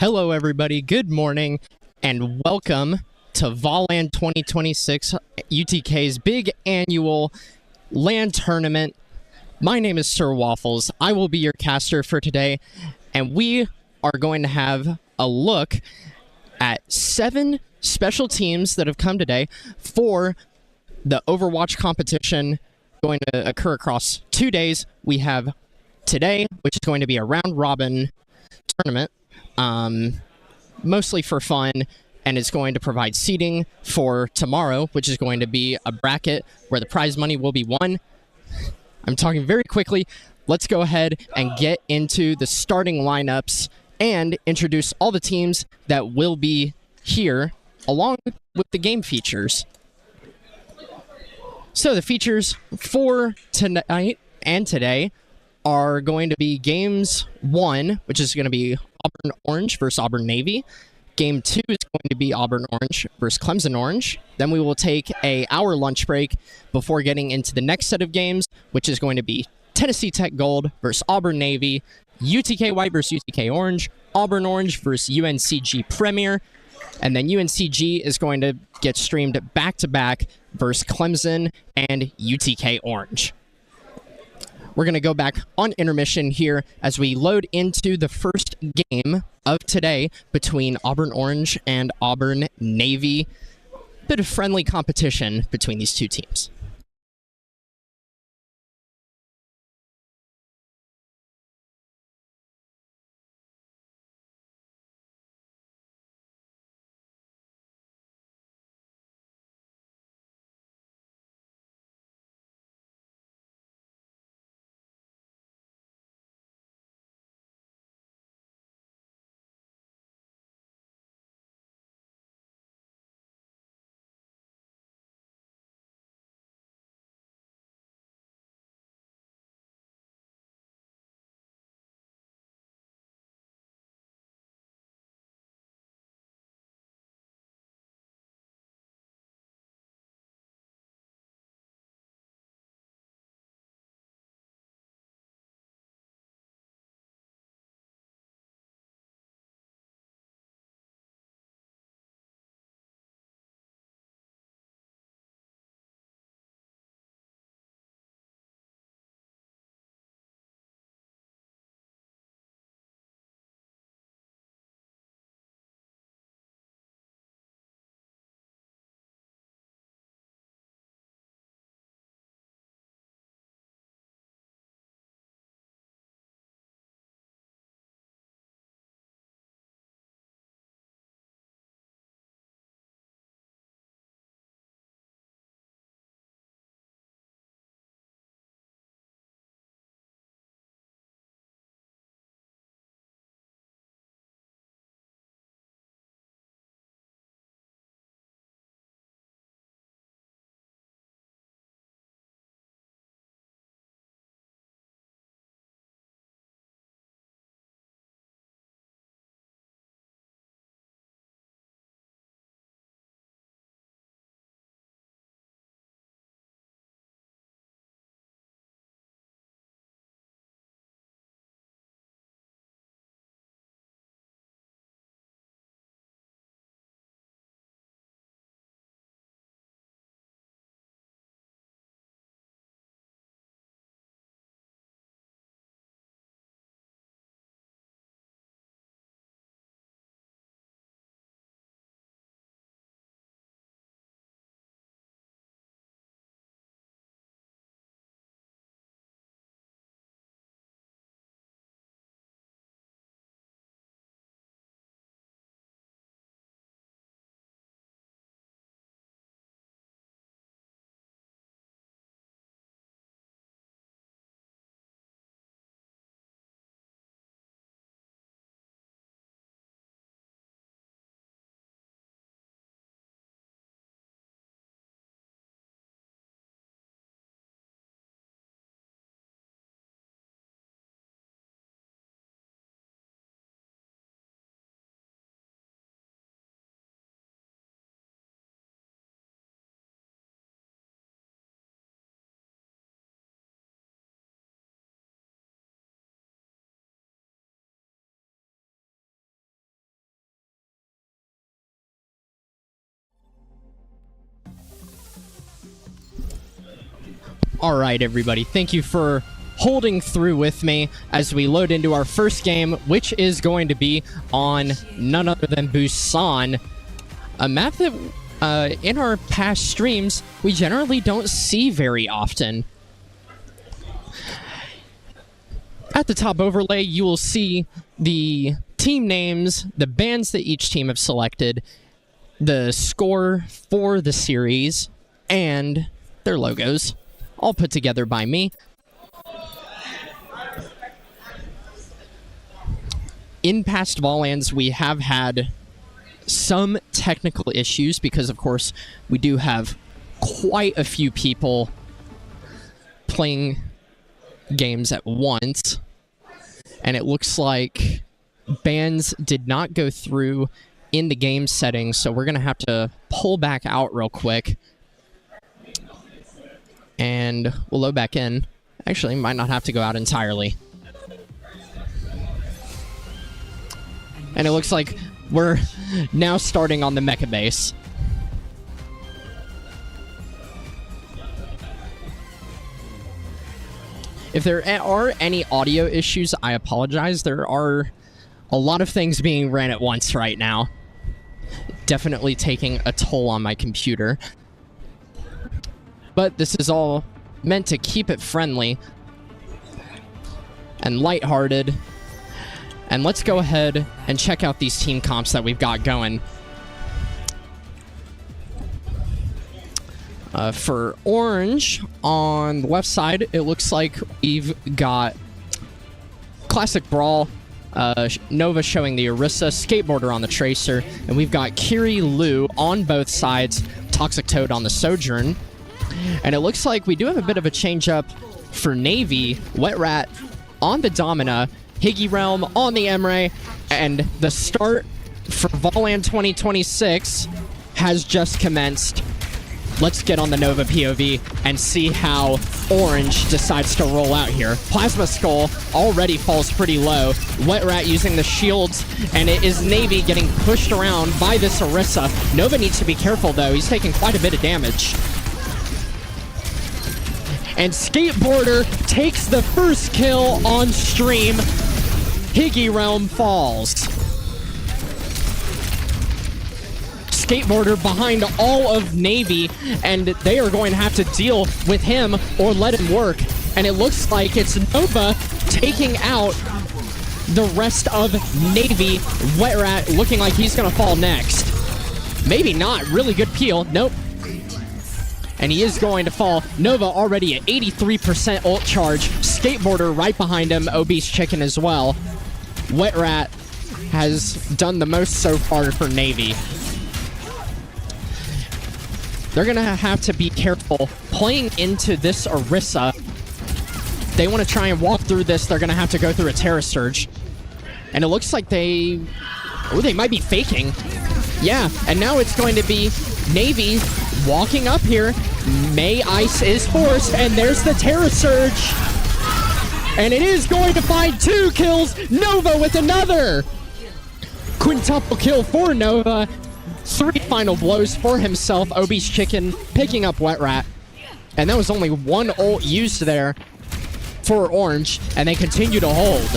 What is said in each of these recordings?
Hello, everybody. Good morning, and welcome to VOLAN 2026, UTK's big annual LAN tournament. My name is Sir Waffles. I will be your caster for today, and we are going to have a look at 7 special teams that have come today for the Overwatch competition going to occur across 2 days. We have today, which is going to be a round-robin tournament, mostly for fun, and it's going to provide seating for tomorrow, which is going to be a bracket where the prize money will be won. I'm talking very quickly. Let's go ahead and get into the starting lineups and introduce all the teams that will be here along with the game features. So the features for tonight and today are going to be Games 1, which is going to be Auburn Orange versus Auburn Navy. Game 2 is going to be Auburn Orange versus Clemson Orange. Then we will take an hour lunch break before getting into the next set of games, which is going to be Tennessee Tech Gold versus Auburn Navy, UTK White versus UTK Orange, Auburn Orange versus UNCG Premier, and then UNCG is going to get streamed back-to-back versus Clemson and UTK Orange. We're going to go back on intermission here as we load into the first game of today between Auburn Orange and Auburn Navy. Bit of friendly competition between these two teams. All right, everybody. Thank you for holding through with me as we load into our first game, which is going to be on none other than Busan, a map that in our past streams we generally don't see very often. At the top overlay, you will see the team names, the bands that each team have selected, the score for the series, and their logos, all put together by me. In past VOLANs, we have had some technical issues because, of course, we do have quite a few people playing games at once, and it looks like bans did not go through in the game settings, so we're going to have to pull back out real quick, and we'll load back in. Actually, might not have to go out entirely. And it looks like we're now starting on the mecha base. If there are any audio issues, I apologize. There are a lot of things being ran at once right now. Definitely taking a toll on my computer. But this is all meant to keep it friendly and lighthearted. And let's go ahead and check out these team comps that we've got going. For Orange, on the left side, it looks like we've got Classic Brawl, Nova showing the Orisa, Skateboarder on the Tracer, and we've got Kiri Lu on both sides, Toxic Toad on the Sojourn. And it looks like we do have a bit of a change-up for Navy, Wet Rat on the Domina, Higgy Realm on the Emre, and the start for VOLAN 2026 has just commenced. Let's get on the Nova POV and see how Orange decides to roll out here. Plasma Skull already falls pretty low. Wet Rat using the shields, and it is Navy getting pushed around by this Orisa. Nova needs to be careful, though. He's taking quite a bit of damage. And Skateboarder takes the first kill on stream. Higgy Realm falls. Skateboarder behind all of Navy, and they are going to have to deal with him or let him work. And it looks like it's Nova taking out the rest of Navy. Wet Rat looking like he's going to fall next. Maybe not. Really good peel. Nope. And he is going to fall. Nova already at 83% ult charge. Skateboarder right behind him. Obese Chicken as well. Wet Rat has done the most so far for Navy. They're going to have to be careful playing into this Orisa. They want to try and walk through this. They're going to have to go through a Terra Surge. And it looks like they might be faking. Yeah, and now it's going to be Navy walking up here. May Ice is forced, and there's the Terra Surge. And it is going to find 2 kills. Nova with another. Quintuple kill for Nova. 3 final blows for himself. Obese Chicken picking up Wet Rat. And that was only 1 ult used there for Orange, and they continue to hold.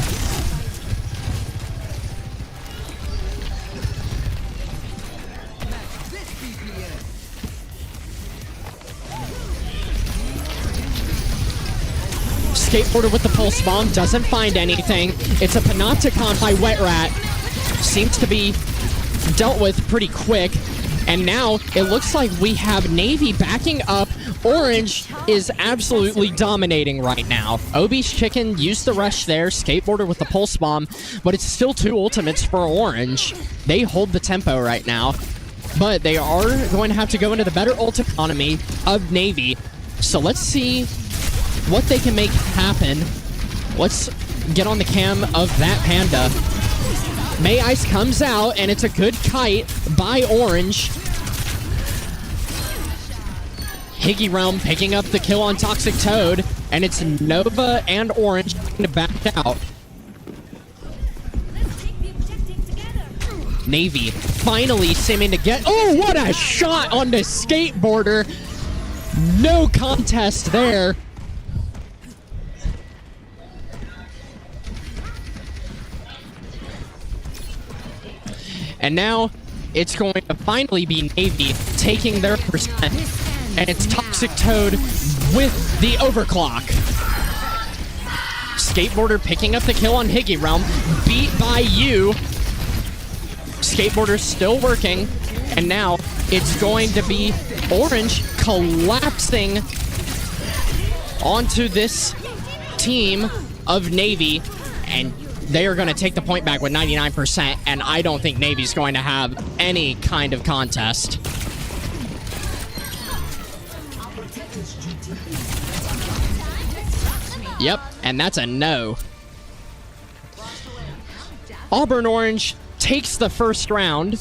Skateboarder with the pulse bomb, doesn't find anything. It's a Panopticon by Wet Rat. Seems to be dealt with pretty quick. And now it looks like we have Navy backing up. Orange is absolutely dominating right now. Obese Chicken used the rush there. Skateboarder with the pulse bomb. But it's still 2 ultimates for Orange. They hold the tempo right now. But they are going to have to go into the better ult economy of Navy. So let's see what they can make happen. Let's get on the cam of that Panda. May Ice comes out, and it's a good kite by Orange. Higgy Realm picking up the kill on Toxic Toad, and it's Nova and Orange to back out. Navy finally seeming to get... Oh, what a shot on the Skateboarder! No contest there. And now it's going to finally be Navy taking their percent. And it's Toxic Toad with the overclock. Skateboarder picking up the kill on Higgy Realm. Beat by you. Skateboarder still working. And now it's going to be Orange collapsing onto this team of Navy. And they are going to take the point back with 99%. And I don't think Navy's going to have any kind of contest. Yep, and that's a no. Auburn Orange takes the first round.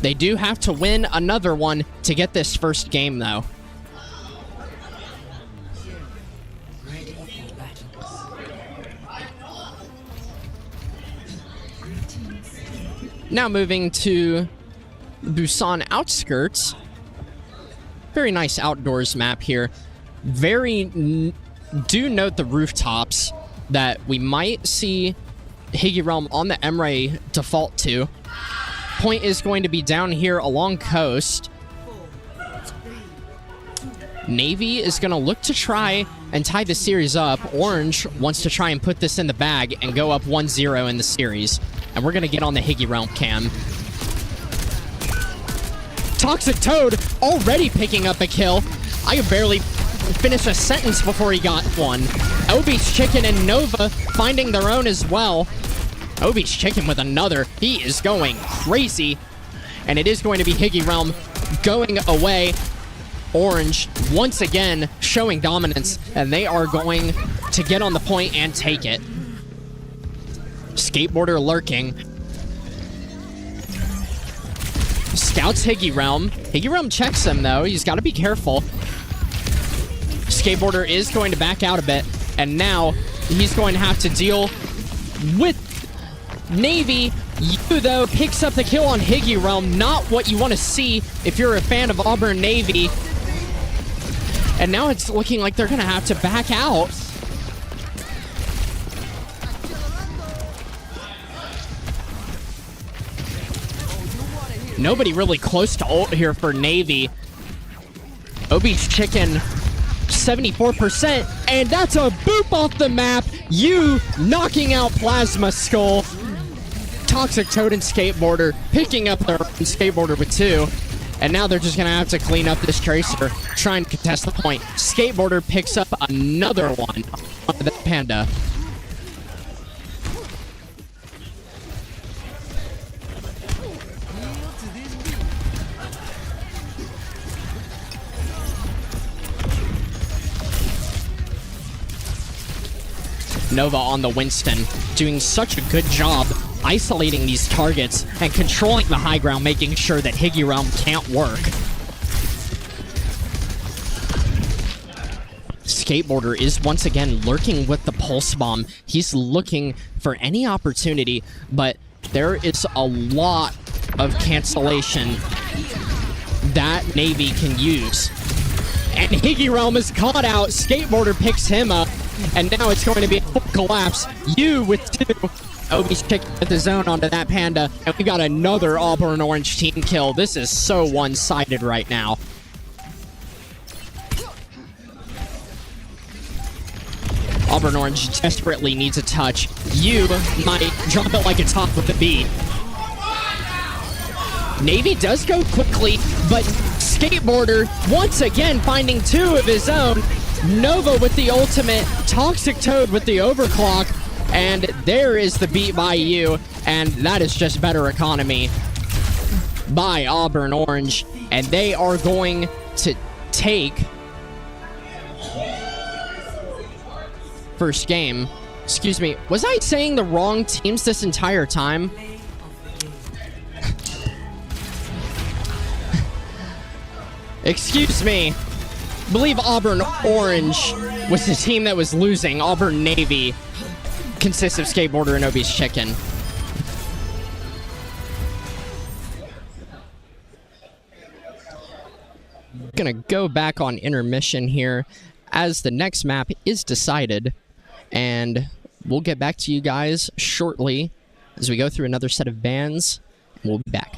They do have to win another one to get this first game, though. Now moving to Busan Outskirts. Very nice outdoors map here. Do note the rooftops that we might see Higgy Realm on the Emray default to. Point is going to be down here along coast. Navy is going to look to try and tie the series up. Orange wants to try and put this in the bag and go up 1-0 in the series. And we're going to get on the Higgy Realm cam. Toxic Toad already picking up a kill. I could barely finish a sentence before he got one. Obi's Chicken and Nova finding their own as well. Obi's Chicken with another. He is going crazy. And it is going to be Higgy Realm going away. Orange once again showing dominance, and they are going to get on the point and take it. Skateboarder lurking. Scouts Higgy Realm. Higgy Realm checks him, though. He's got to be careful. Skateboarder is going to back out a bit, and now he's going to have to deal with Navy. You, though, picks up the kill on Higgy Realm. Not what you want to see if you're a fan of Auburn Navy. And now it's looking like they're going to have to back out. Nobody really close to ult here for Navy. Obi's Chicken, 74%, and that's a boop off the map. You knocking out Plasma Skull. Toxic Toad and Skateboarder picking up their Skateboarder with 2. And now they're just going to have to clean up this Tracer, trying to contest the point. Skateboarder picks up another one on the Panda. Nova on the Winston, doing such a good job isolating these targets and controlling the high ground, making sure that Higgy Realm can't work. Skateboarder is once again lurking with the Pulse Bomb. He's looking for any opportunity, but there is a lot of cancellation that Navy can use. And Higgy Realm is caught out. Skateboarder picks him up. And now it's going to be a full collapse. You with 2. Obi's Chicken with the zone onto that Panda. And we got another Auburn Orange team kill. This is so one-sided right now. Auburn Orange desperately needs a touch. You might drop it like it's hot with the beat. Navy does go quickly, but Skateboarder once again finding 2 of his own. Nova with the ultimate, Toxic Toad with the overclock, and there is the beat by you, and that is just better economy by Auburn Orange, and they are going to take first game. Excuse me, was I saying the wrong teams this entire time? Excuse me. I believe Auburn Orange was the team that was losing. Auburn Navy consists of Skateboarder and Obi's Chicken. Gonna go back on intermission here as the next map is decided, and we'll get back to you guys shortly as we go through another set of bans. We'll be back.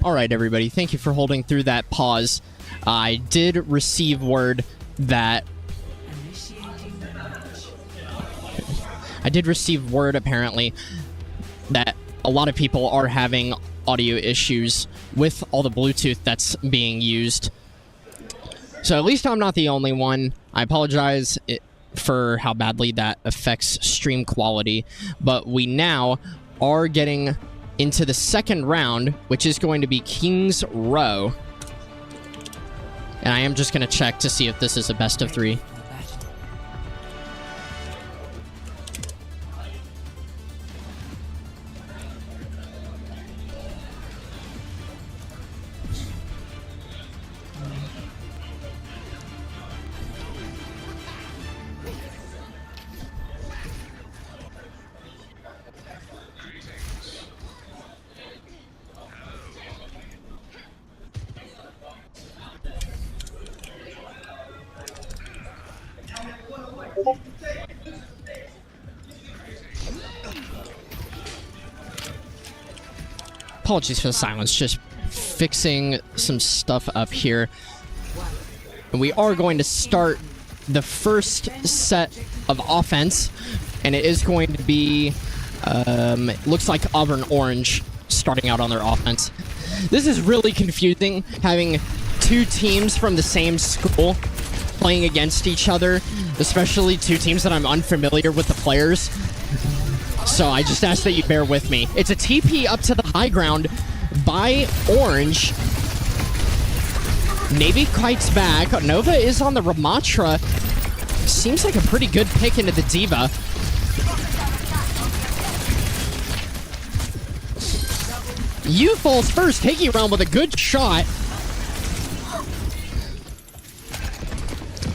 All right, everybody. Thank you for holding through that pause. I did receive word that... apparently, that a lot of people are having audio issues with all the Bluetooth that's being used. So at least I'm not the only one. I apologize for how badly that affects stream quality, but we now are getting into the second round, which is going to be King's Row. And I am just going to check to see if this is a best of 3. apologies for the silence, just fixing some stuff up here. And we are going to start the first set of offense, and it is going to be, it looks like Auburn Orange starting out on their offense. This is really confusing, having two teams from the same school playing against each other, especially two teams that I'm unfamiliar with the players. So I just ask that you bear with me. It's a TP up to the high ground by Orange. Navy kites back. Nova is on the Ramatra. Seems like a pretty good pick into the Diva. You falls first. Higgy Realm with a good shot.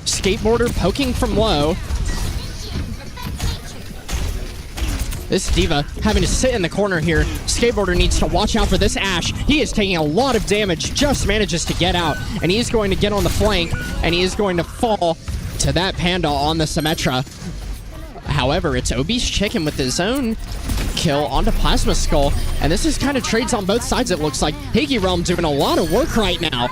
Skateboarder poking from low. This Diva having to sit in the corner here. Skateboarder needs to watch out for this Ash. He is taking a lot of damage, just manages to get out. And he is going to get on the flank, and he is going to fall to that Panda on the Symmetra. However, it's Obese Chicken with his own kill onto Plasma Skull. And this is kind of trades on both sides, it looks like. Higgy Realm doing a lot of work right now.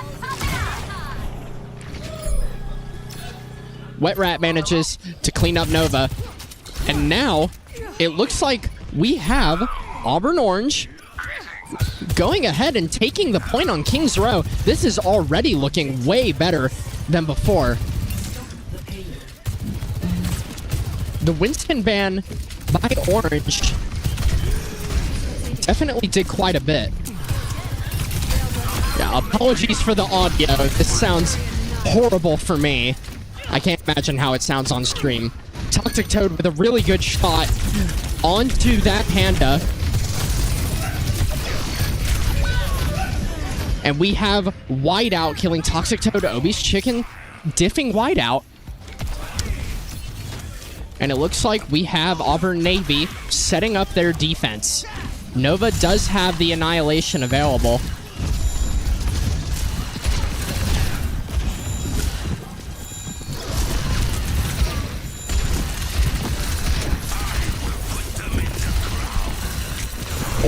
Wet Rat manages to clean up Nova. And now it looks like we have Auburn Orange going ahead and taking the point on Kings Row. This is already looking way better than before. The Winston ban by Orange definitely did quite a bit. Yeah, apologies for the audio. This sounds horrible for me. I can't imagine how it sounds on stream. Toxic Toad with a really good shot onto that Panda. And we have Whiteout killing Toxic Toad. Obese Chicken diffing Whiteout. And it looks like we have Auburn Navy setting up their defense. Nova does have the Annihilation available.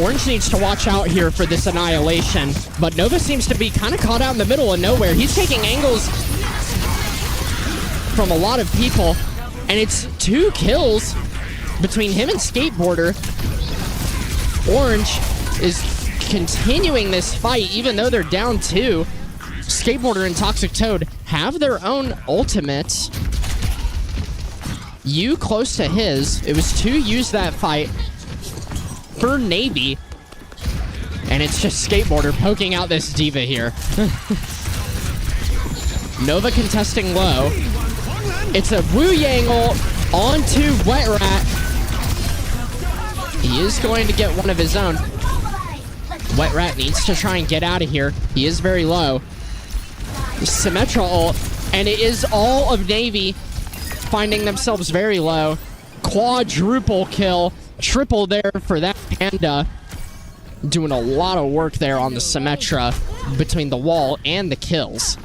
Orange needs to watch out here for this Annihilation, but Nova seems to be kind of caught out in the middle of nowhere. He's taking angles from a lot of people, and it's 2 kills between him and Skateboarder. Orange is continuing this fight even though they're down 2. Skateboarder and Toxic Toad have their own ultimates. You close to his. It was 2 use that fight for Navy, and it's just Skateboarder poking out this Diva here. Nova contesting low. It's a Wu Yangle onto Wet Rat. He is going to get one of his own. Wet Rat needs to try and get out of here. He is very low. Symmetra ult, and it is all of Navy finding themselves very low. Quadruple kill. Triple there for that Panda. Doing a lot of work there on the Symmetra between the wall and the kills.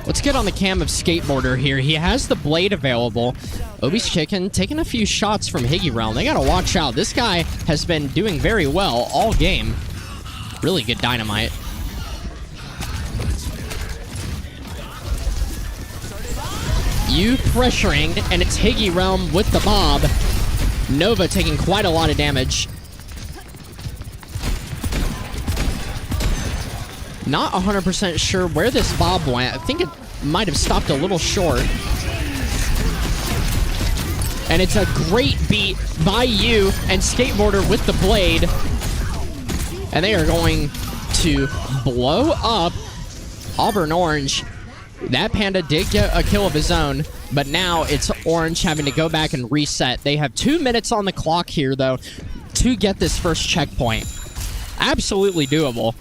Let's get on the cam of Skateboarder here. He has the blade available. Obese Chicken taking a few shots from Higgy Realm. They gotta watch out. This guy has been doing very well all game. Really good dynamite. You pressuring, and it's Higgy Realm with the Bob. Nova taking quite a lot of damage. Not 100% sure where this Bob went. I think it might have stopped a little short. And it's a great beat by you and Skateboarder with the blade. And they are going to blow up Auburn Orange. That Panda did get a kill of his own, but now it's Orange having to go back and reset. They have 2 minutes on the clock here, though, to get this first checkpoint. Absolutely doable,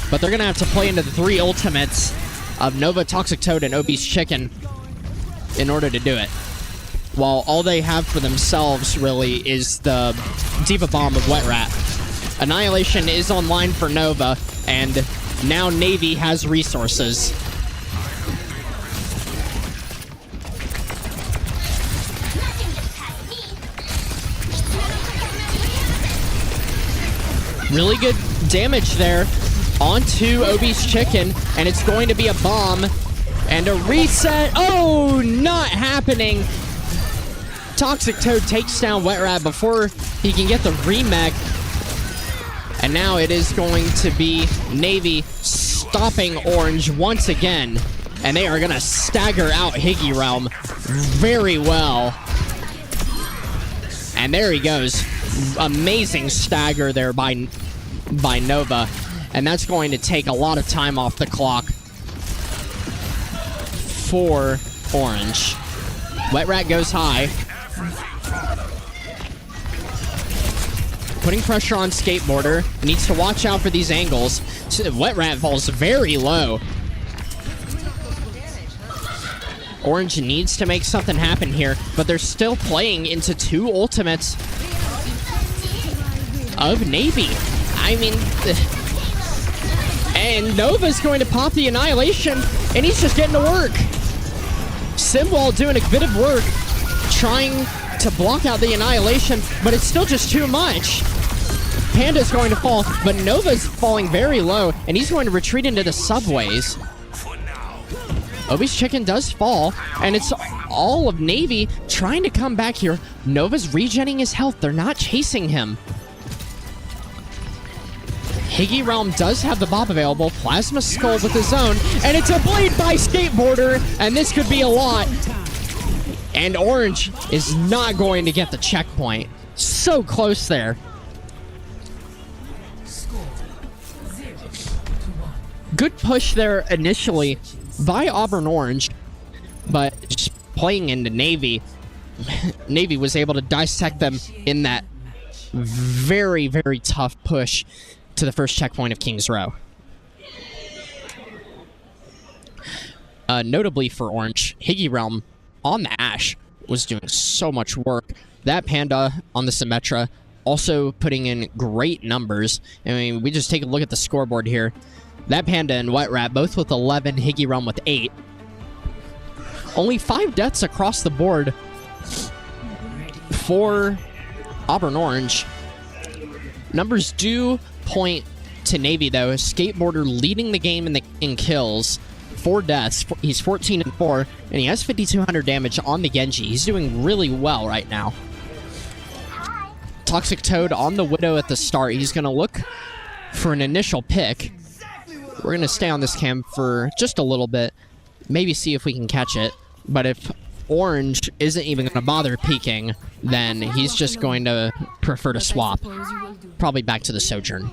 but they're going to have to play into the 3 ultimates of Nova, Toxic Toad, and Obese Chicken in order to do it. While all they have for themselves, really, is the Diva Bomb of Wet Rat. Annihilation is online for Nova, and now Navy has resources. Really good damage there onto Obi's chicken, and it's going to be a bomb and a reset. Oh, not happening. Toxic Toad takes down Wet Rat before he can get the remech. And now it is going to be Navy stopping Orange once again. And they are going to stagger out Higgy Realm very well. And there he goes. Amazing stagger there by Nova. And that's going to take a lot of time off the clock for Orange. Wet Rat goes high. Putting pressure on Skateboarder. Needs to watch out for these angles. Wet Rat falls very low. Orange needs to make something happen here, but they're still playing into 2 ultimates of Navy. I mean, and Nova's going to pop the Annihilation, and he's just getting to work. Simwall doing a bit of work, trying to block out the Annihilation, but it's still just too much. Panda's going to fall, but Nova's falling very low, and he's going to retreat into the subways. Obi's chicken does fall, and it's all of Navy trying to come back here. Nova's regenning his health. They're not chasing him. Higgy Realm does have the Bob available. Plasma Skull with his own, and it's a blade by Skateboarder, and this could be a lot. And Orange is not going to get the checkpoint. So close there. Good push there initially by Auburn Orange, but just playing into Navy, Navy was able to dissect them in that very, very tough push to the first checkpoint of King's Row. Notably for Orange, Higgy Realm on the Ash was doing so much work. That Panda on the Symmetra also putting in great numbers. I mean, we just take a look at the scoreboard here. That Panda and Wet Rat both with 11, Higgy Realm with 8. Only 5 deaths across the board for Auburn Orange. Numbers do point to Navy, though. Skateboarder leading the game in kills. 4 deaths. He's 14-4, and he has 5,200 damage on the Genji. He's doing really well right now. Toxic Toad on the Widow at the start. He's going to look for an initial pick. We're going to stay on this cam for just a little bit. Maybe see if we can catch it. But if Orange isn't even going to bother peeking, then he's just going to prefer to swap. Probably back to the Sojourn.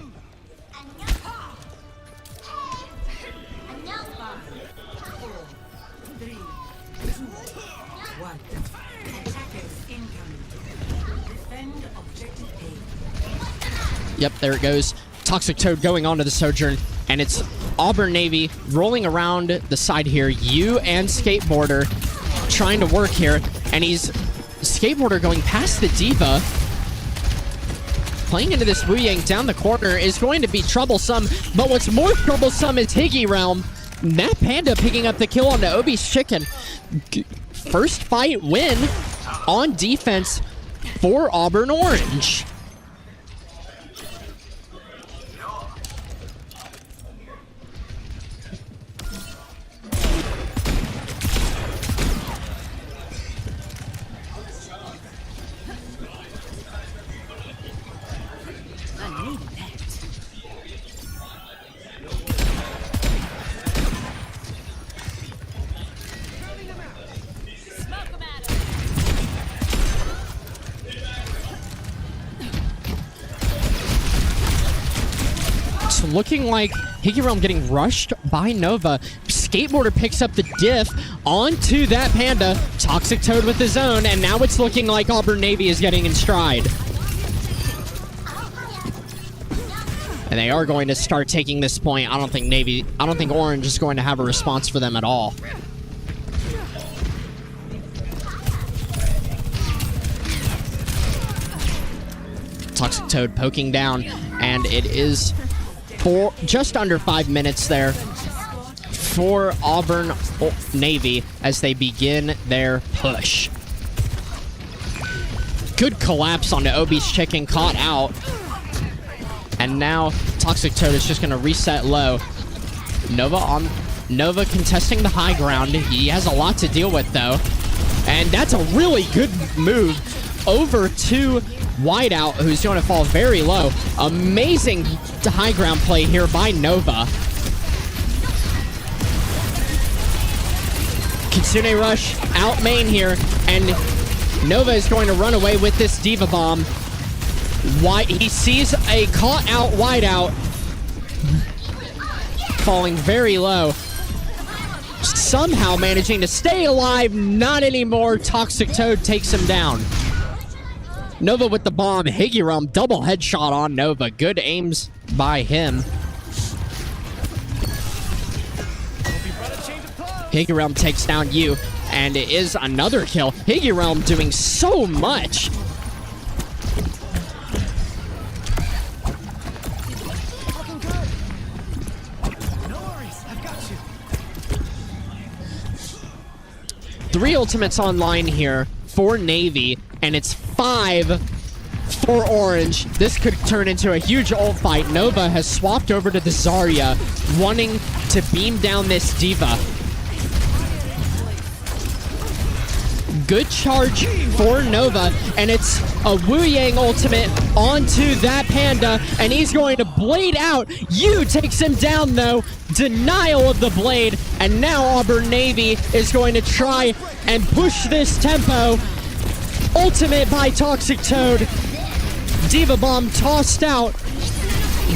Yep, there it goes. Toxic Toad going on to the Sojourn, and it's Auburn Navy rolling around the side here. You and Skateboarder trying to work here, and he's Skateboarder going past the Diva. Playing into this Wu Yang down the corner is going to be troublesome, but what's more troublesome is Higgy Realm. That Panda picking up the kill onto Obi's chicken. First fight win on defense for Auburn Orange. Looking like Higgy Realm getting rushed by Nova. Skateboarder picks up the diff onto that Panda. Toxic Toad with his own, and now it's looking like Auburn Navy is getting in stride. And they are going to start taking this point. I don't think Orange is going to have a response for them at all. Toxic Toad poking down, and it is for just under 5 minutes there for Auburn Navy as they begin their push. Good collapse onto Obi's chicken, caught out. And now Toxic Toad is just going to reset low. Nova contesting the high ground. He has a lot to deal with, though. And that's a really good move over to Whiteout, who's going to fall very low. Amazing high ground play here by Nova. Kitsune Rush out main here, and Nova is going to run away with this Diva Bomb. He sees a caught out Whiteout, falling very low. Somehow managing to stay alive. Not anymore. Toxic Toad takes him down. Nova with the bomb. Higurealm double headshot on Nova. Good aims by him. Higurealm takes down you, and it is another kill. Higurealm doing so much. Three ultimates online here for Navy, and it's 5 for Orange. This could turn into a huge ult fight. Nova has swapped over to the Zarya, wanting to beam down this Diva. Good charge for Nova, and it's a Wu Yang ultimate onto that Panda, and he's going to blade out. Yu takes him down, though. Denial of the blade, and now Auburn Navy is going to try and push this tempo. Ultimate by Toxic Toad. Diva Bomb tossed out.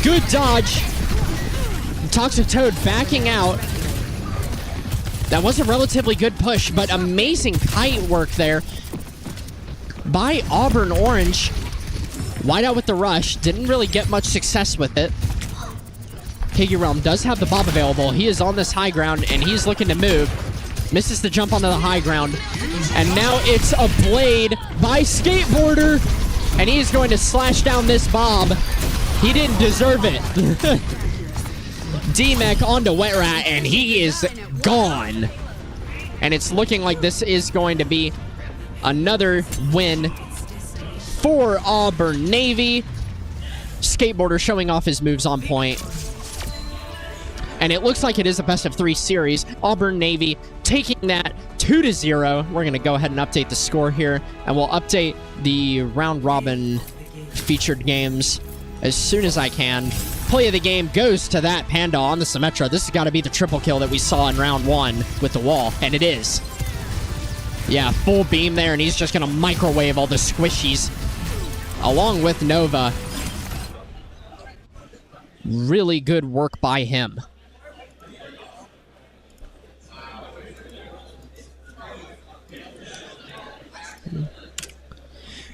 Good dodge. Toxic Toad backing out. That was a relatively good push, but amazing kite work there by Auburn Orange. Whiteout with the rush. Didn't really get much success with it. Higurealm does have the bomb available. He is on this high ground, and he's looking to move. Misses the jump onto the high ground. And now it's a blade by Skateboarder, and he's going to slash down this bomb. He didn't deserve it. D-Mech onto Wet Rat, and he is gone. And it's looking like this is going to be another win for Auburn Navy. Skateboarder showing off his moves on point. And it looks like it is a best-of-3 series. Auburn Navy taking that 2-0. We're going to go ahead and update the score here, and we'll update the round-robin featured games as soon as I can. Play of the game goes to that Panda on the Symmetra. This has got to be the triple kill that we saw in round 1 with the wall, and it is. Yeah, full beam there, and he's just going to microwave all the squishies along with Nova. Really good work by him.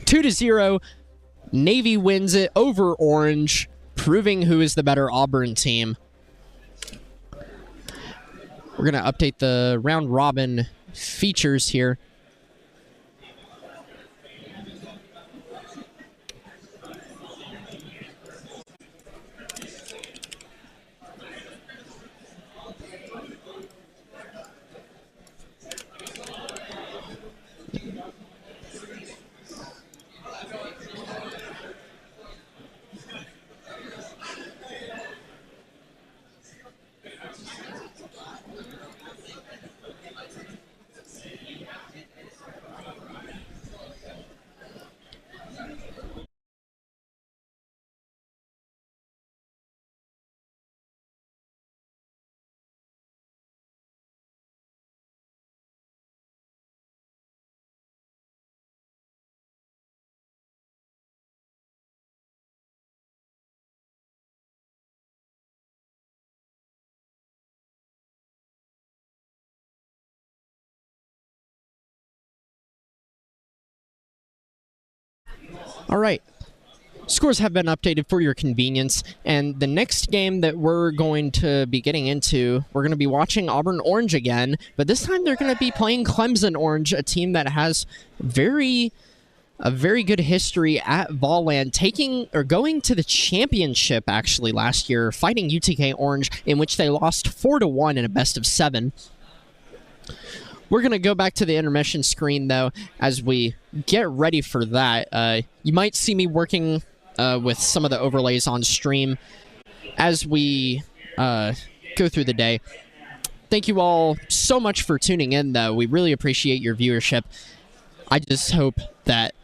2-0. Navy wins it over Orange, proving who is the better Auburn team. We're going to update the round robin features here. All right, scores have been updated for your convenience, and the next game that we're going to be getting into, we're going to be watching Auburn Orange again, but this time they're going to be playing Clemson Orange, a team that has a very good history at VOLAN, going to the championship actually last year, fighting UTK Orange, in which they lost 4-1 in a best-of-7. We're going to go back to the intermission screen, though, as we get ready for that. You might see me working with some of the overlays on stream as we go through the day. Thank you all so much for tuning in, though. We really appreciate your viewership. I just hope that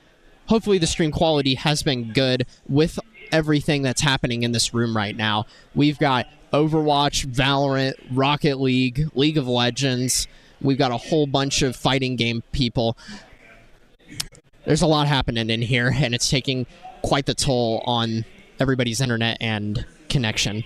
hopefully the stream quality has been good with everything that's happening in this room right now. We've got Overwatch, Valorant, Rocket League, League of Legends. We've got a whole bunch of fighting game people. There's a lot happening in here, and it's taking quite the toll on everybody's internet and connection.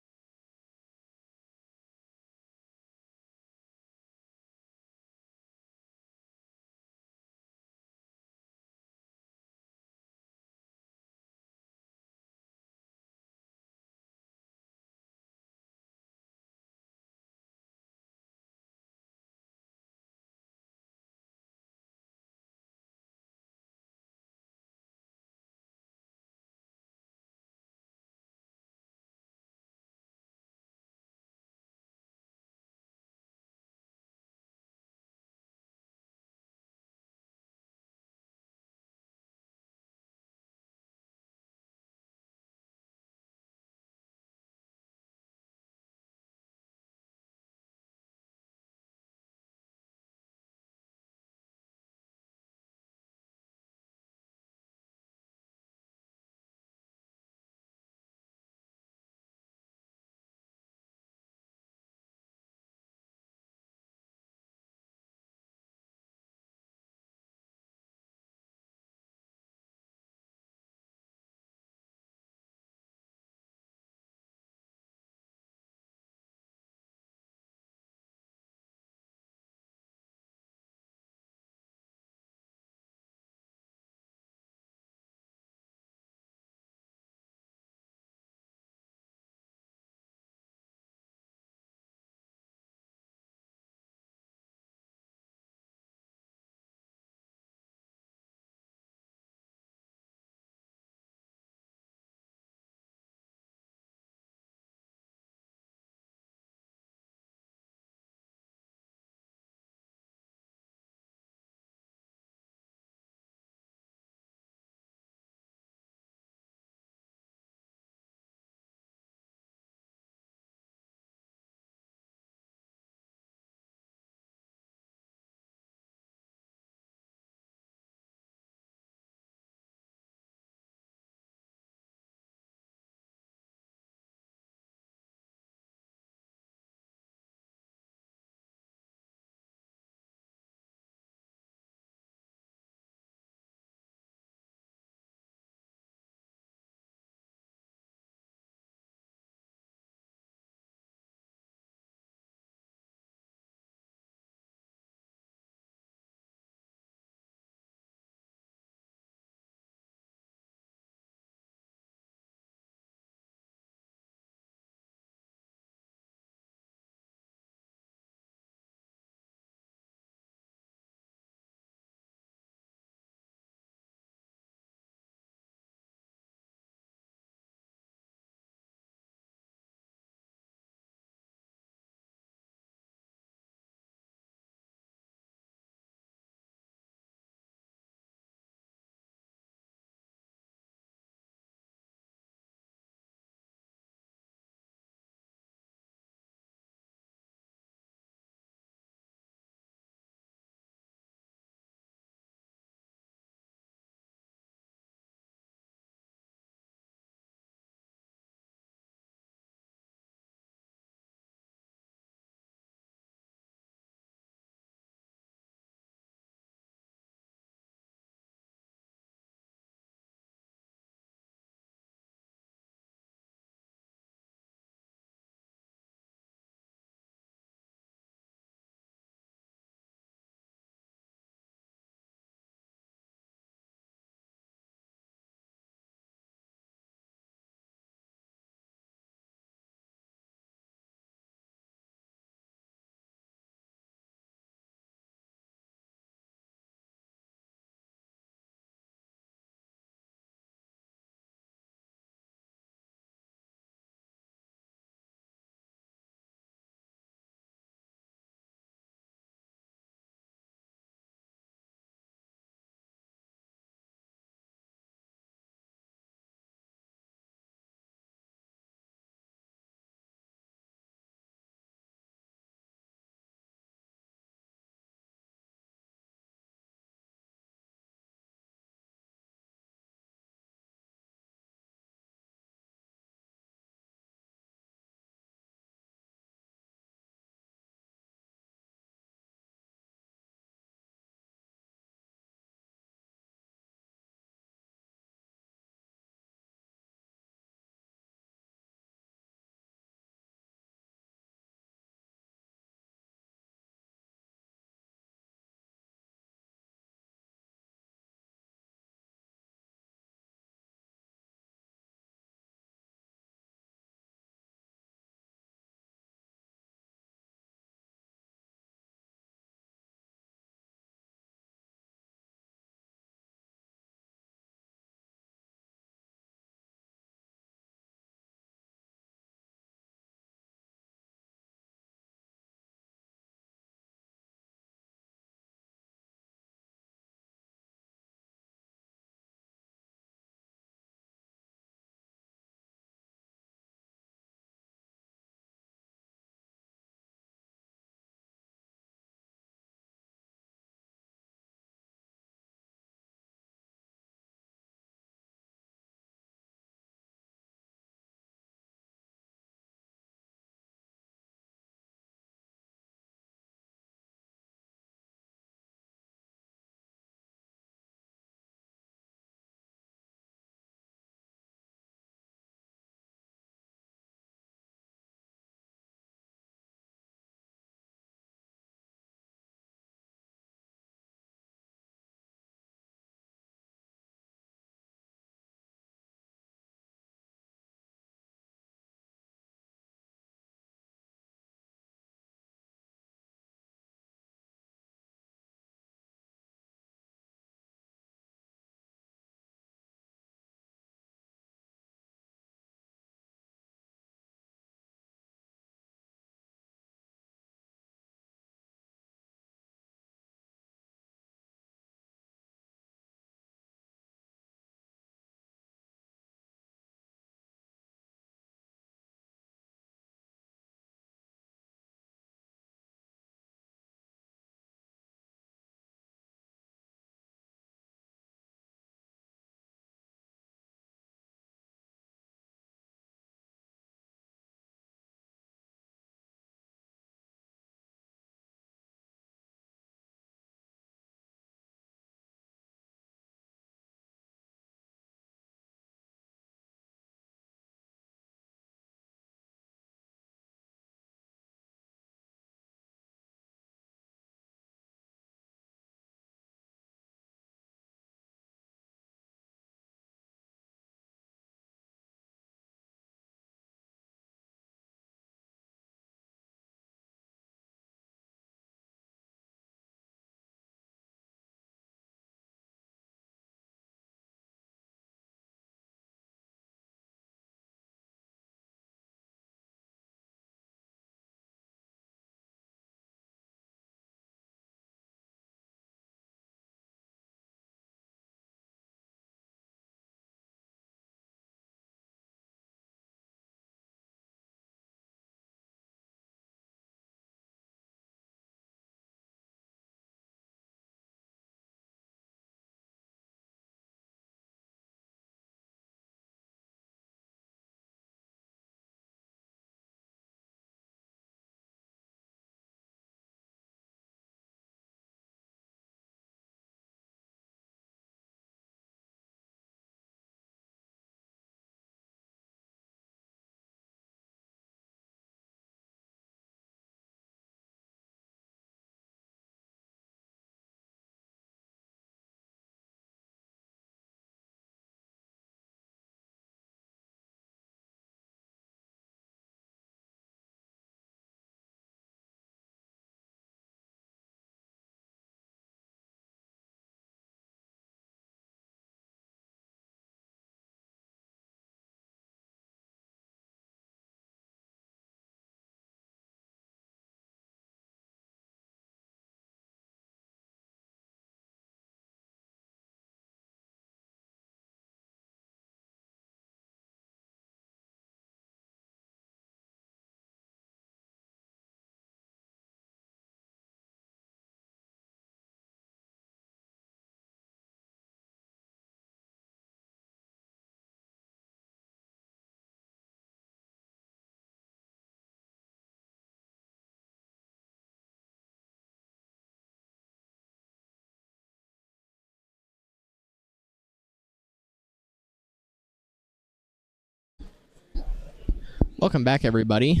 Welcome back, everybody.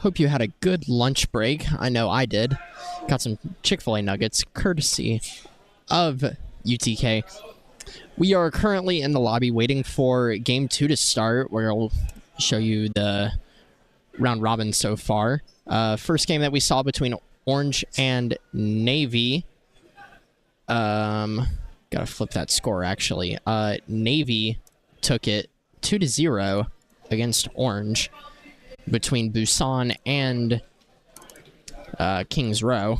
Hope you had a good lunch break. I know I did. Got some Chick-fil-A nuggets, courtesy of UTK. We are currently in the lobby waiting for Game 2 to start, where I'll show you the round robin so far. First game that we saw between Orange and Navy. Gotta flip that score, actually. Navy took it 2-0 against Orange between Busan and Kings Row.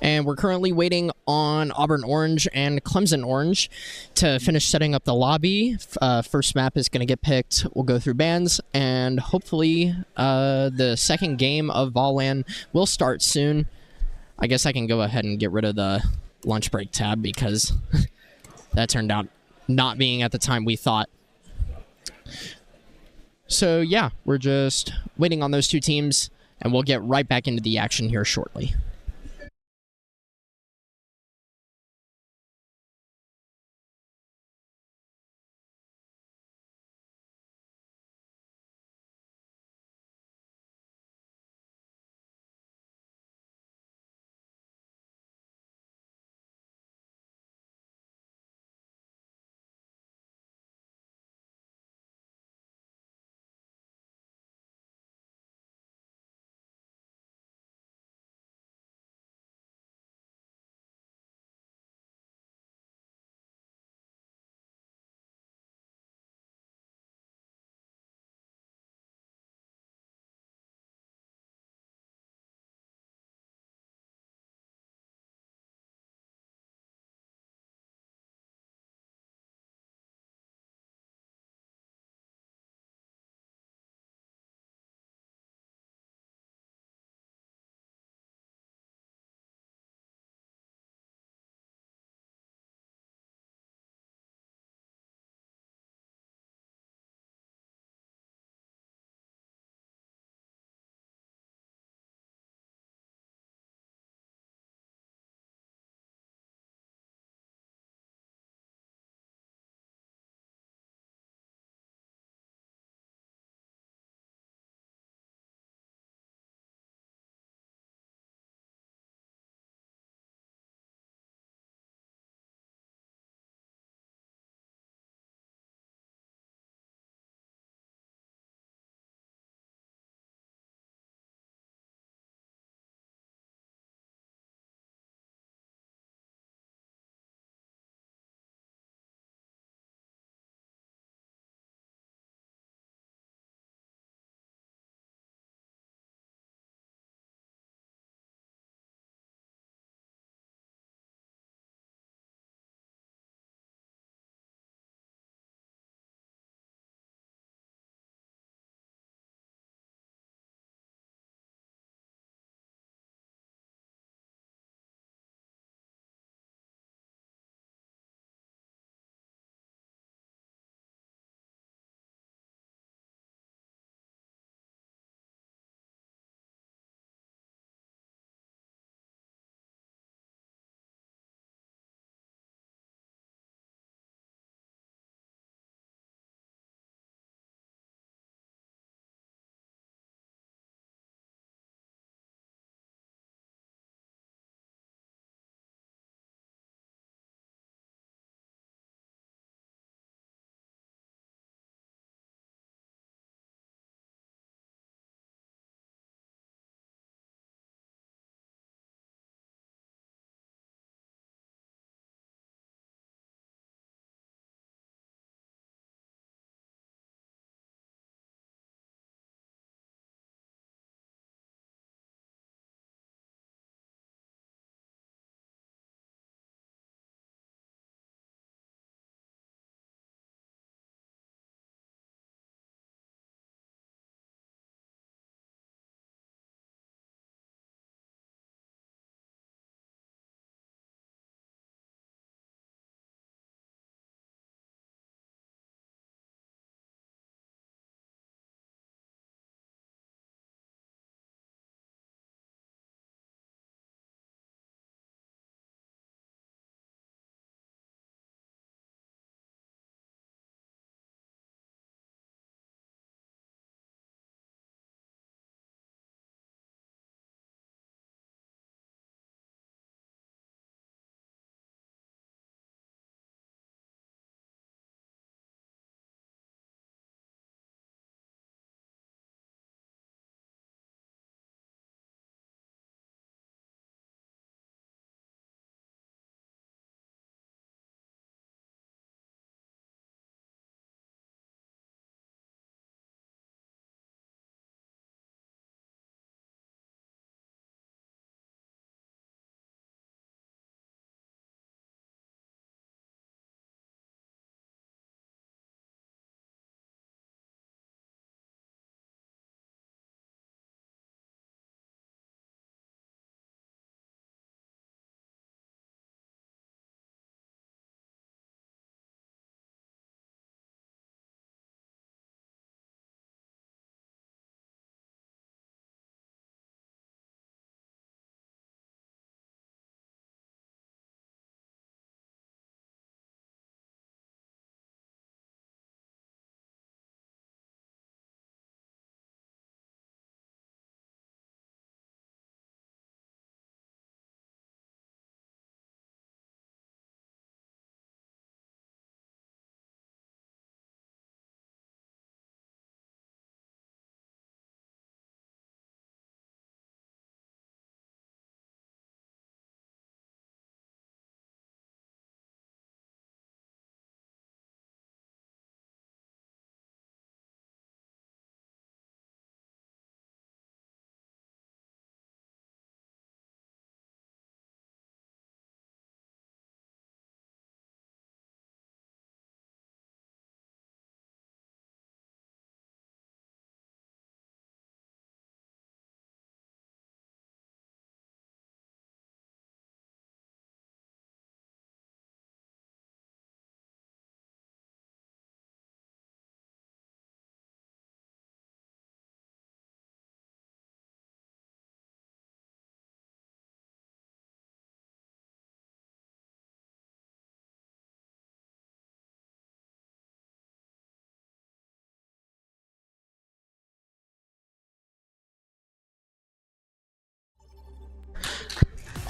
And we're currently waiting on Auburn Orange and Clemson Orange to finish setting up the lobby. First map is going to get picked. We'll go through bans, and hopefully the second game of VOLAN will start soon. I guess I can go ahead and get rid of the lunch break tab because that turned out not being at the time we thought. So yeah, we're just waiting on those two teams, and we'll get right back into the action here shortly.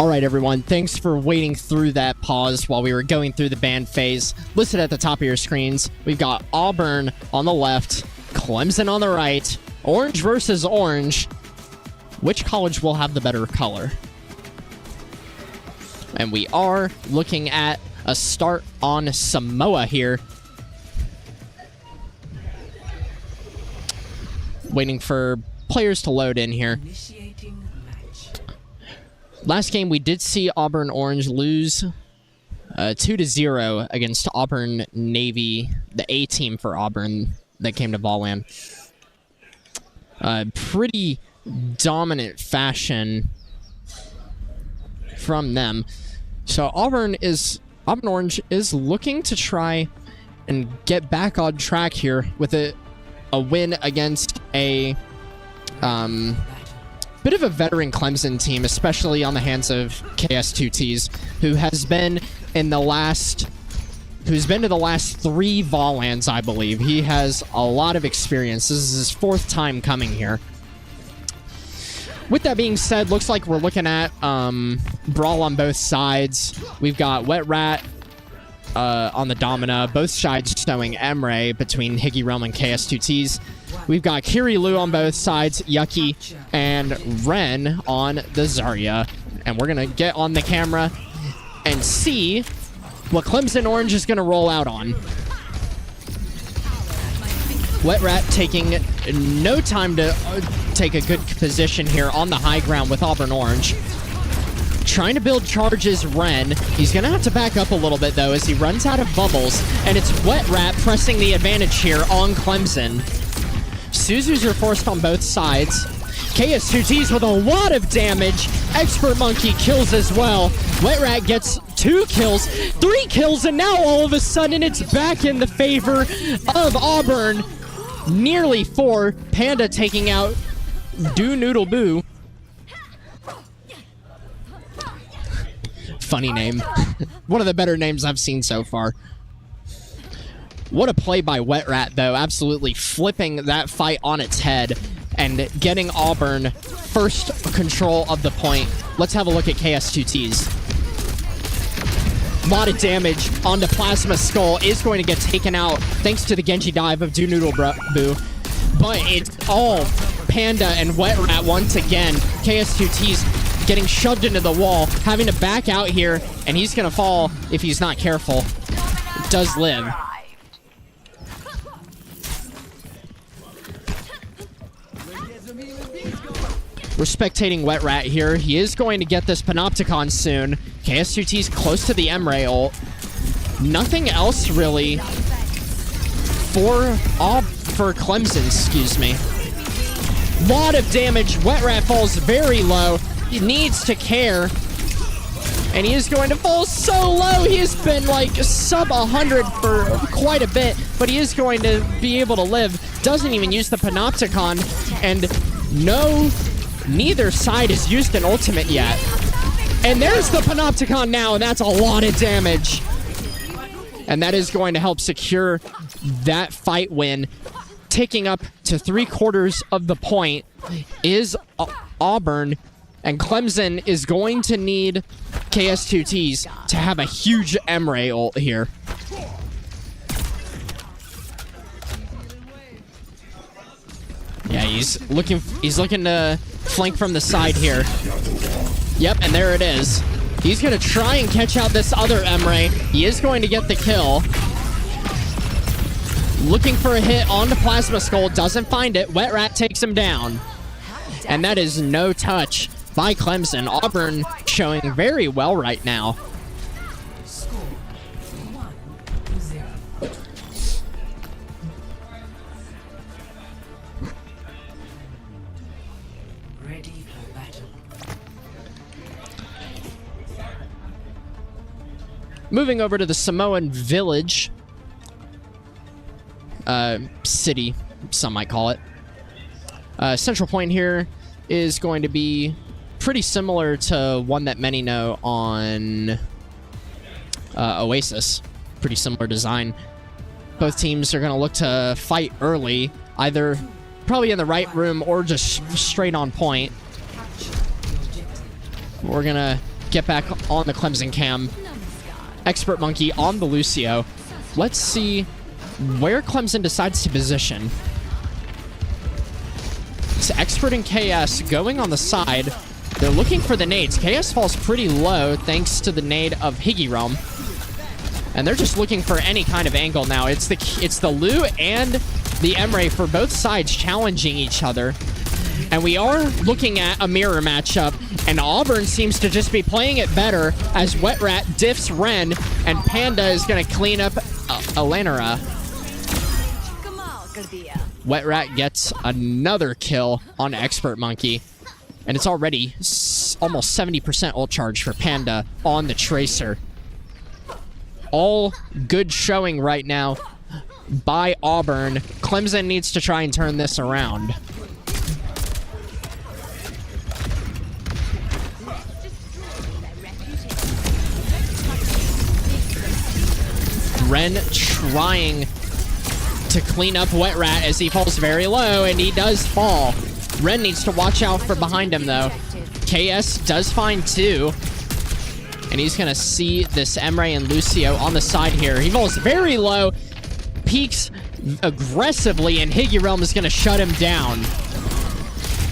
All right, everyone. Thanks for waiting through that pause while we were going through the ban phase. Listed at the top of your screens, we've got Auburn on the left, Clemson on the right, orange versus orange. Which college will have the better color? And we are looking at a start on Samoa here. Waiting for players to load in here. Last game, we did see Auburn Orange lose 2-0 against Auburn Navy, the A team for Auburn that came to VOLAN. Pretty dominant fashion from them. So Auburn Orange is looking to try and get back on track here with a win against a bit of a veteran Clemson team, especially on the hands of KS2Ts, who has been to the last 3 VOLANs, I believe. He has a lot of experience. This is his 4th time coming here. With that being said, looks like we're looking at brawl on both sides. We've got Wet Rat on the Domina, both sides showing Emre between Higgy Realm and KS2Ts. We've got Kirilu on both sides, Yucky, and Ren on the Zarya. And we're going to get on the camera and see what Clemson Orange is going to roll out on. Wet Rat taking no time to take a good position here on the high ground with Auburn Orange. Trying to build charges Ren. He's going to have to back up a little bit, though, as he runs out of bubbles. And it's Wet Rat pressing the advantage here on Clemson. Suzus are forced on both sides. KS2Ts with a lot of damage. Expert Monkey kills as well. Wet Rat gets 2 kills, 3 kills, and now all of a sudden it's back in the favor of Auburn. Nearly 4. Panda taking out Do Noodle Boo. Funny name. One of the better names I've seen so far. What a play by Wet Rat, though. Absolutely flipping that fight on its head and getting Auburn first control of the point. Let's have a look at KS2Ts. A lot of damage onto Plasma Skull. Is going to get taken out thanks to the Genji dive of Do Noodle Boo. But it's all Panda and Wet Rat once again. KS2Ts getting shoved into the wall, having to back out here, and he's going to fall if he's not careful. Does live. We're spectating Wet Rat here. He is going to get this Panopticon soon. KS2T's close to the M-Ray ult. Nothing else really for Clemson, excuse me. Lot of damage. Wet Rat falls very low. He needs to care. And he is going to fall so low. He has been like sub 100 for quite a bit, but he is going to be able to live. Doesn't even use the Panopticon, and neither side has used an ultimate yet. And there's the Panopticon now, and that's a lot of damage. And that is going to help secure that fight win. Taking up to 3/4 of the point is Auburn, and Clemson is going to need KS2Ts to have a huge M-Ray ult here. Yeah, he's looking to flank from the side here. Yep, and there it is. He's going to try and catch out this other M-Ray. He is going to get the kill. Looking for a hit on the Plasma Skull. Doesn't find it. Wet Rat takes him down. And that is no touch by Clemson. Auburn showing very well right now. Moving over to the Samoan village. City, some might call it. Central point here is going to be pretty similar to one that many know on Oasis. Pretty similar design. Both teams are going to look to fight early, either probably in the right room or just straight on point. We're going to get back on the Clemson cam. Expert Monkey on the Lucio. Let's see where Clemson decides to position. It's Expert and KS going on the side. They're looking for the nades. KS falls pretty low thanks to the nade of Higgy Realm. And they're just looking for any kind of angle now. It's the Lu and the Emre for both sides challenging each other. And we are looking at a mirror matchup, and Auburn seems to just be playing it better as Wet Rat diffs Ren, and Panda is going to clean up Alanera. Wet Rat gets another kill on Expert Monkey, and it's already almost 70% ult charge for Panda on the Tracer. All good showing right now by Auburn. Clemson needs to try and turn this around. Ren trying to clean up Wet Rat as he falls very low, and he does fall. Ren needs to watch out for behind him, though. KS does find 2. And he's going to see this Emre and Lucio on the side here. He falls very low, peeks aggressively, and Higgy Realm is going to shut him down.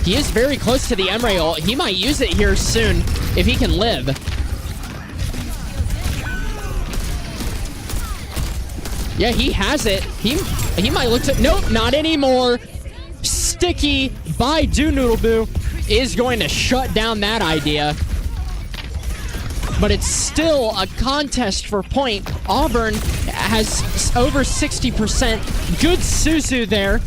He is very close to the Emre ult. He might use it here soon if he can live. Yeah, he has it. He might look to... Nope, not anymore. Sticky by Doonoodleboo is going to shut down that idea. But it's still a contest for point. Auburn has over 60%. Good Suzu there.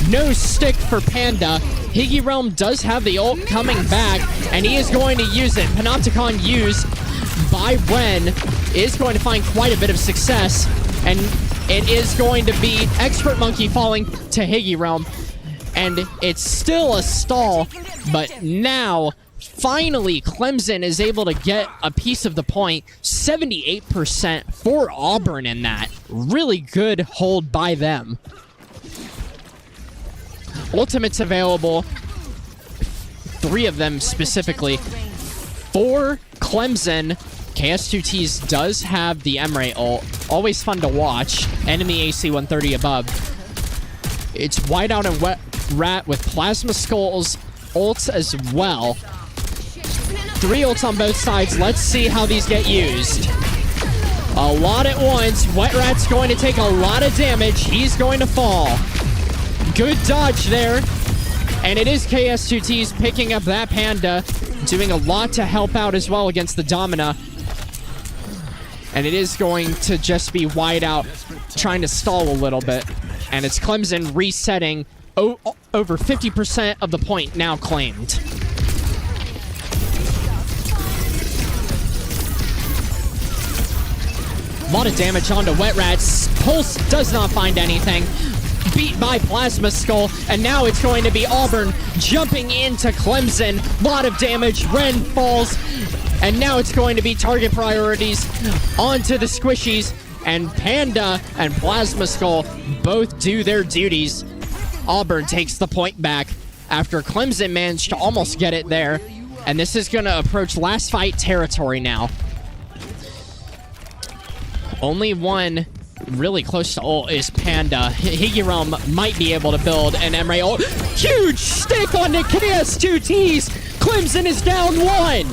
No stick for Panda. Higgy Realm does have the ult coming back, and he is going to use it. Panopticon used by Ren is going to find quite a bit of success, and it is going to be Expert Monkey falling to Higgy Realm. And it's still a stall, but now... Finally, Clemson is able to get a piece of the point. 78% for Auburn in that. Really good hold by them. Ultimates available. 3 of them specifically. For Clemson, KS2Ts does have the Emre ult. Always fun to watch. Enemy AC 130 above. It's Whiteout and Wet Rat with Plasma Skulls ults as well. 3 ults on both sides. Let's see how these get used. A lot at once. Wet Rat's going to take a lot of damage. He's going to fall. Good dodge there. And it is KS2Ts picking up that Panda, doing a lot to help out as well against the Domina. And it is going to just be Whiteout trying to stall a little bit. And it's Clemson resetting. Over 50% of the point now claimed. A lot of damage onto Wet Rats. Pulse does not find anything. Beat by Plasma Skull. And now it's going to be Auburn jumping into Clemson. A lot of damage. Ren falls. And now it's going to be target priorities onto the squishies. And Panda and Plasma Skull both do their duties. Auburn takes the point back after Clemson managed to almost get it there. And this is going to approach last fight territory now. Only one really close to ult is Panda. Higgy Realm might be able to build an Emre ult. Huge stick on the KS2Ts. Clemson is down 1.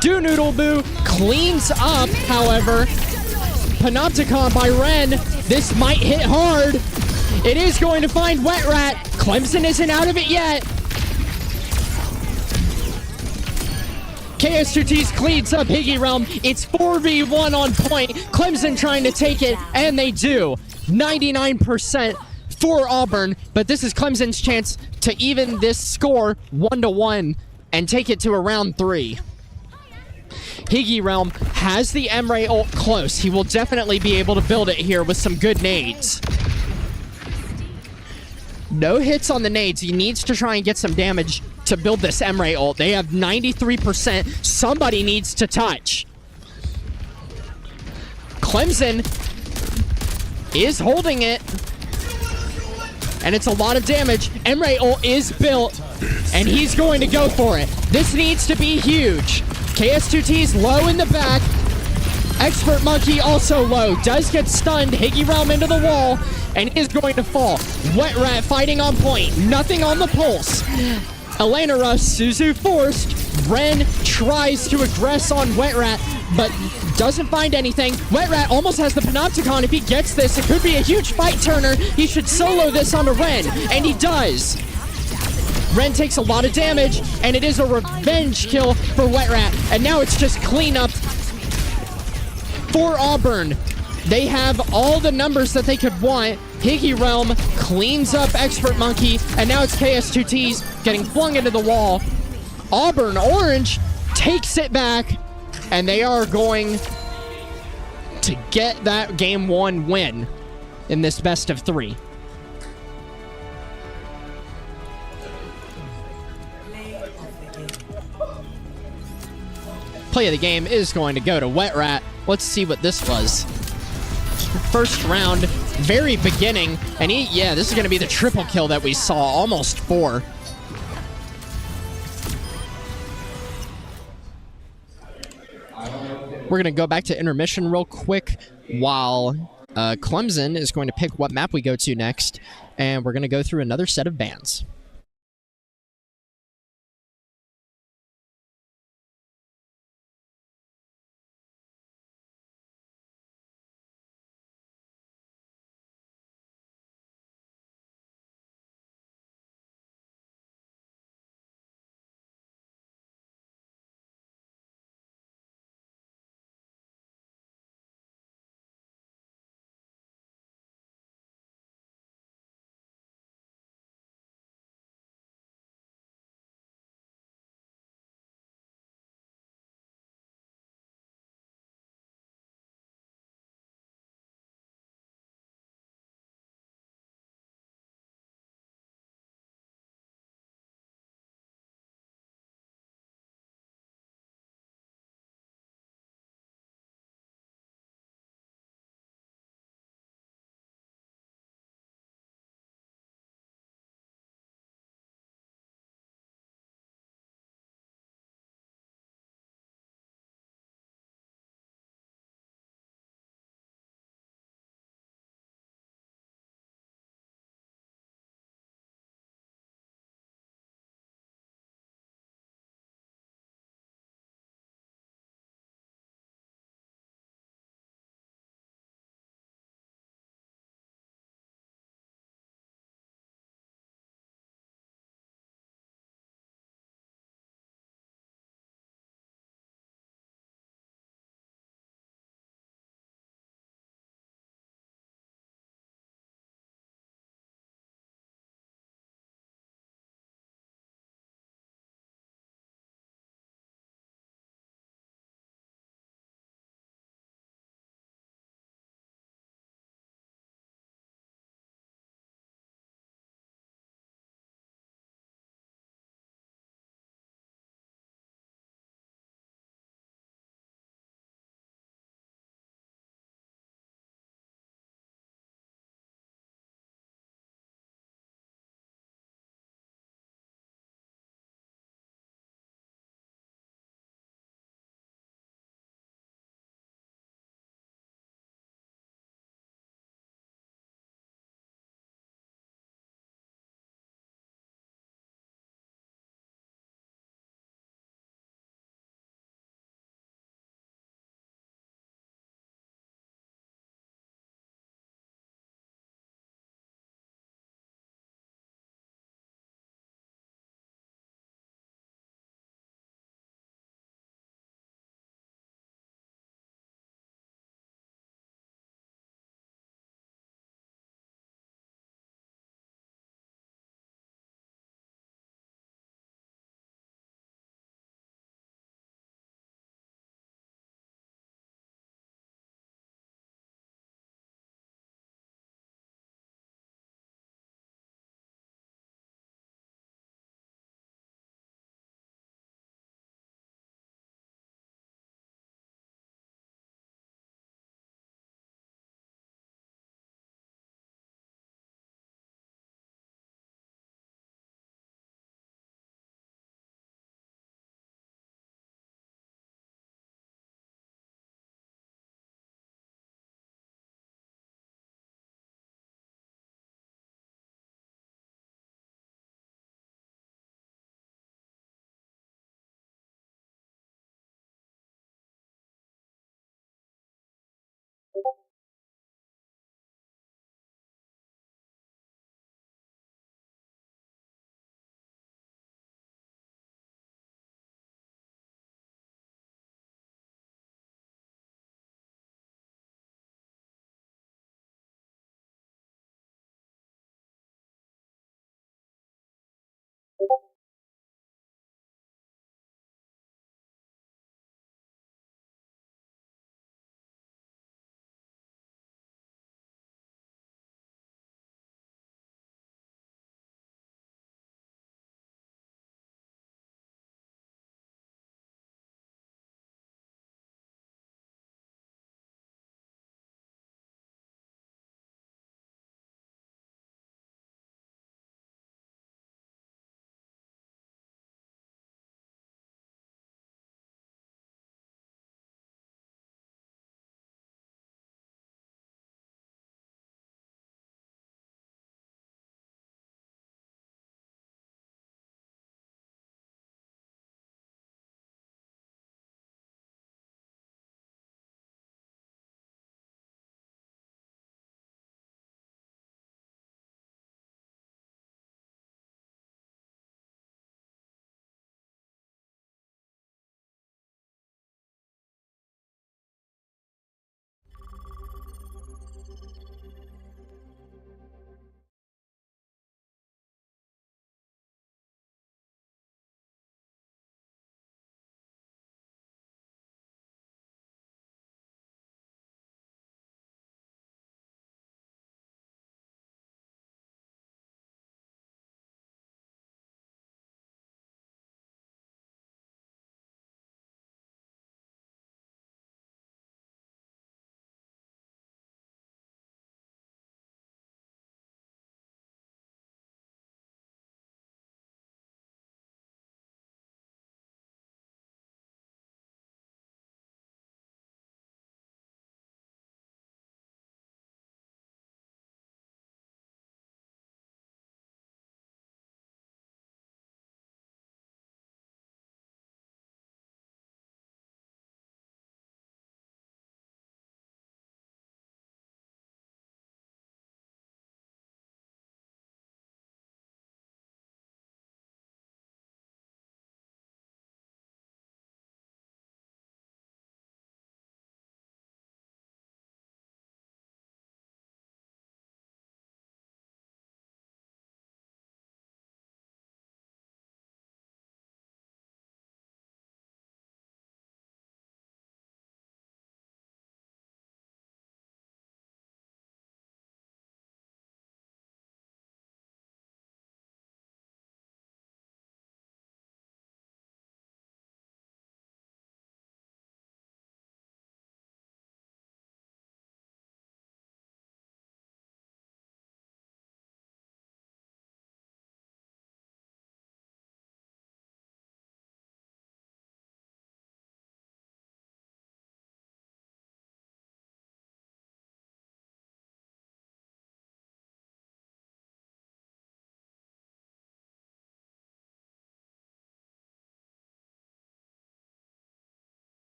Doonoodleboo cleans up, however. Panopticon by Ren. This might hit hard. It is going to find Wet Rat. Clemson isn't out of it yet. KS2Ts cleans up Higgy Realm. It's 4v1 on point. Clemson trying to take it, and they do. 99% for Auburn, but this is Clemson's chance to even this score 1-1 and take it to a round 3. Higgy Realm has the Emre ult close. He will definitely be able to build it here with some good nades. No hits on the nades. He needs to try and get some damage to build this Emre ult. They have 93%. Somebody needs to touch. Clemson is holding it. and it's a lot of damage. Emre ult is built, and he's going to go for it. This needs to be huge. KS2T's low in the back. Expert Monkey also low. Does get stunned. Higgy Realm into the wall, and is going to fall. Wet Rat fighting on point. Nothing on the pulse. Elena Rush, Suzu forced. Ren tries to aggress on Wet Rat, but doesn't find anything. Wet Rat almost has the Panopticon. If he gets this, it could be a huge fight turner. He should solo this onto Ren, and he does. Ren takes a lot of damage, and it is a revenge kill for Wet Rat. And now it's just cleanup for Auburn. They have all the numbers that they could want. Higgy Realm cleans up Expert Monkey, and now it's KS2T's getting flung into the wall. Auburn Orange takes it back, and they are going to get that game 1 win in this best of 3. Play of the game is going to go to Wet Rat. Let's see what this was. First round, very beginning, and this is going to be the triple kill that we saw, almost 4. We're going to go back to intermission real quick while Clemson is going to pick what map we go to next, and we're going to go through another set of bans.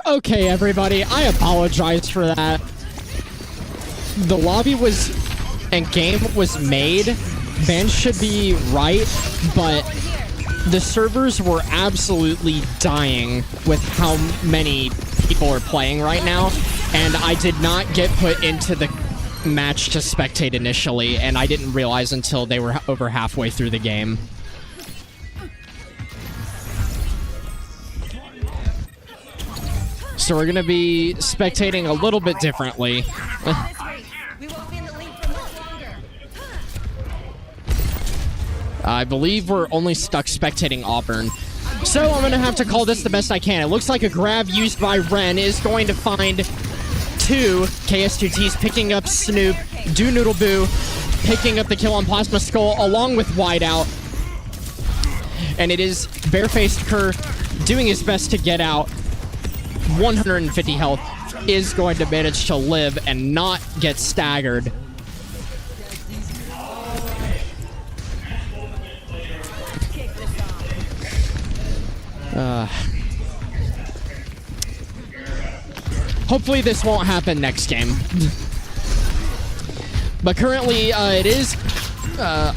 Okay, everybody, I apologize for that. The lobby was and game was made. Bands should be right, but the servers were absolutely dying with how many people are playing right now, and I did not get put into the match to spectate initially, and I didn't realize until they were over halfway through the game. So we're gonna be spectating a little bit differently. I believe we're only stuck spectating Auburn. So I'm gonna have to call this the best I can. It looks like a grab used by Ren is going to find two. KS2T's picking up Snoop. Do Noodle Boo picking up the kill on Plasma Skull along with Whiteout. And it is Barefaced Kerr doing his best to get out. 150 health, is going to manage to live and not get staggered. Hopefully this won't happen next game. But currently it is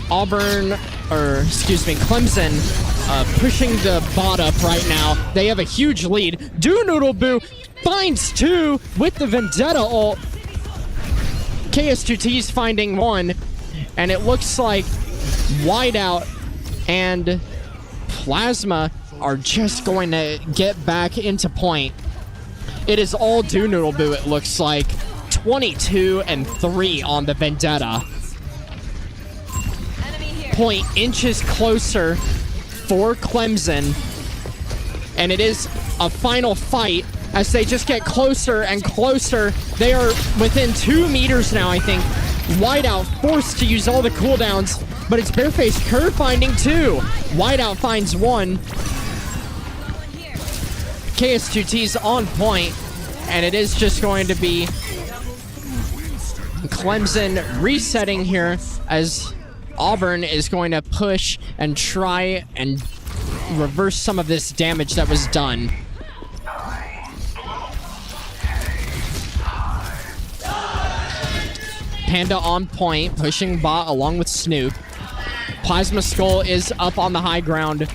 Auburn, or excuse me, Clemson pushing the bot up right now. They have a huge lead. Do Noodle Boo finds two with the Vendetta ult. KS2T's finding one, and it looks like Whiteout and Plasma are just going to get back into point. It is all Do Noodle Boo, it looks like. 22 and 3 on the Vendetta. Point inches closer for Clemson, and it is a final fight as they just get closer and closer. They are within 2 meters now, I think. Whiteout forced to use all the cooldowns, but it's Barefaced Kerr finding two. Whiteout finds one. KS2T's on point, and it is just going to be Clemson resetting here as Auburn is going to push and try and reverse some of this damage that was done. Panda on point, pushing bot along with Snoop. Plasma Skull is up on the high ground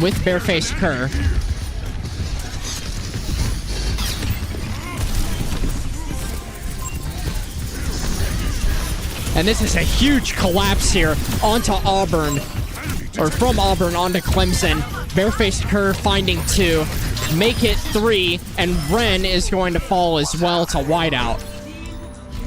with Barefaced Kerr. And this is a huge collapse here onto Auburn, or from Auburn onto Clemson. Barefaced Kerr finding two, make it 3, and Ren is going to fall as well to Whiteout.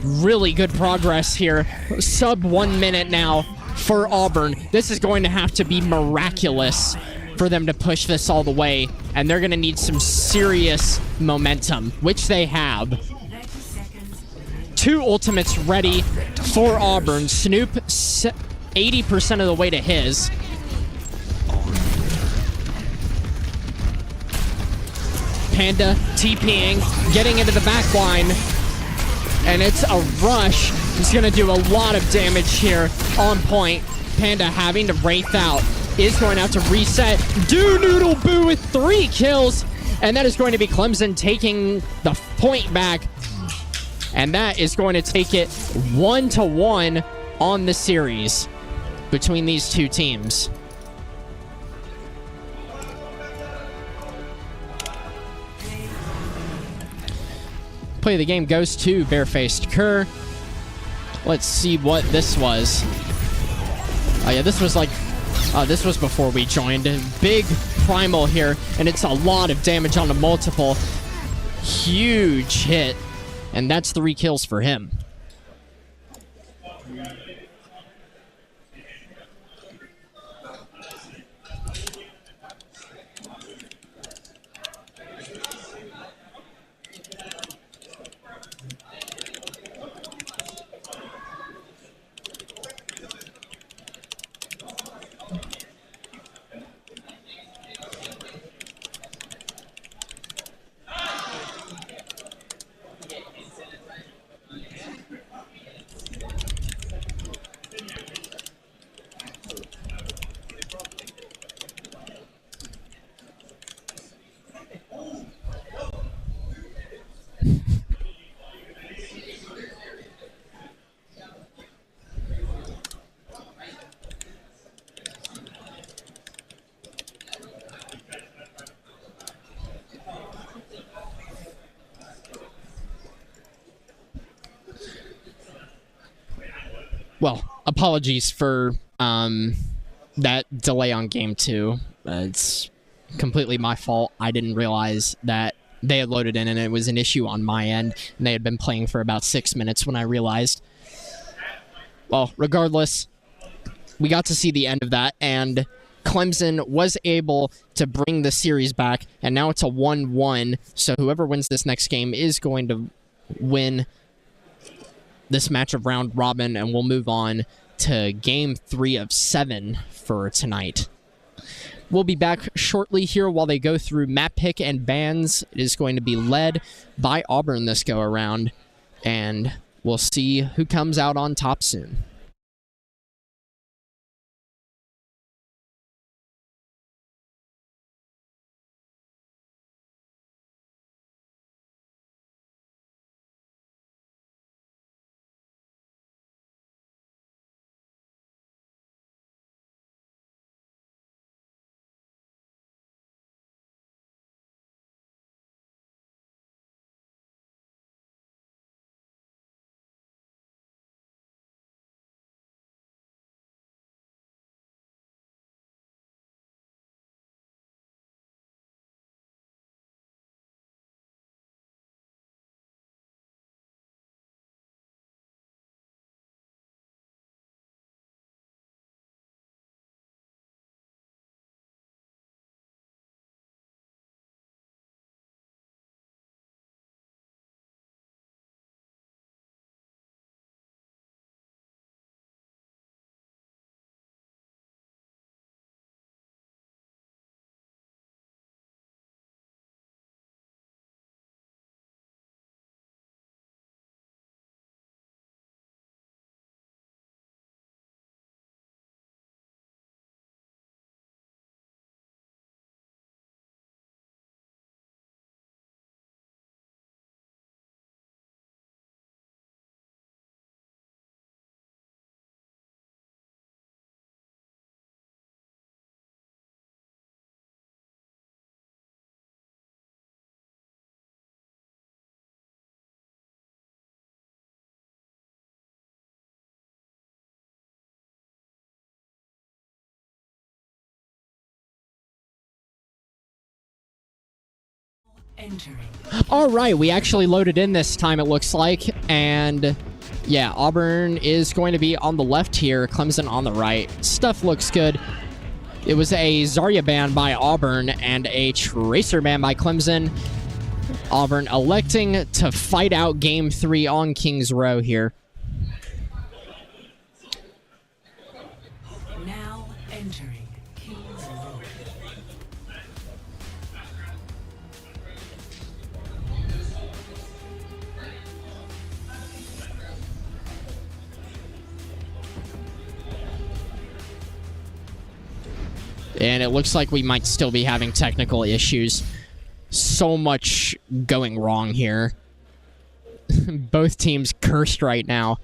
Really good progress here. Sub 1 minute now for Auburn. This is going to have to be miraculous for them to push this all the way, and they're going to need some serious momentum, which they have. 2 ultimates ready for Auburn. Snoop 80% of the way to his. Panda TPing, getting into the back line, and it's a rush. He's going to do a lot of damage here on point. Panda having to Wraith out, is going to have to reset. Do Noodle Boo with 3 kills, and that is going to be Clemson taking the point back. And that is going to take it 1-1 on the series between these two teams. Play of the game goes to Barefaced Kerr. Let's see what this was. Oh yeah, this was like, this was before we joined. Big primal here, and it's a lot of damage on the multiple. Huge hit. And that's 3 kills for him. well, apologies for that delay on game 2. It's completely my fault. I didn't realize that they had loaded in and it was an issue on my end, and they had been playing for about 6 minutes when I realized. Well, regardless, we got to see the end of that, and Clemson was able to bring the series back, and now it's a 1-1, so whoever wins this next game is going to win this match of round robin, and we'll move on to game 3 of 7 for tonight. We'll be back shortly here while they go through map pick and bans. It is going to be led by Auburn this go around, and we'll see who comes out on top soon. All right, we actually loaded in this time, it looks like, and yeah, Auburn is going to be on the left here, Clemson on the right. Stuff looks good. It was a Zarya ban by Auburn and a Tracer ban by Clemson. Auburn electing to fight out game 3 on Kings Row here. Now entering Kings Row. And it looks like we might still be having technical issues. So much going wrong here. Both teams cursed right now.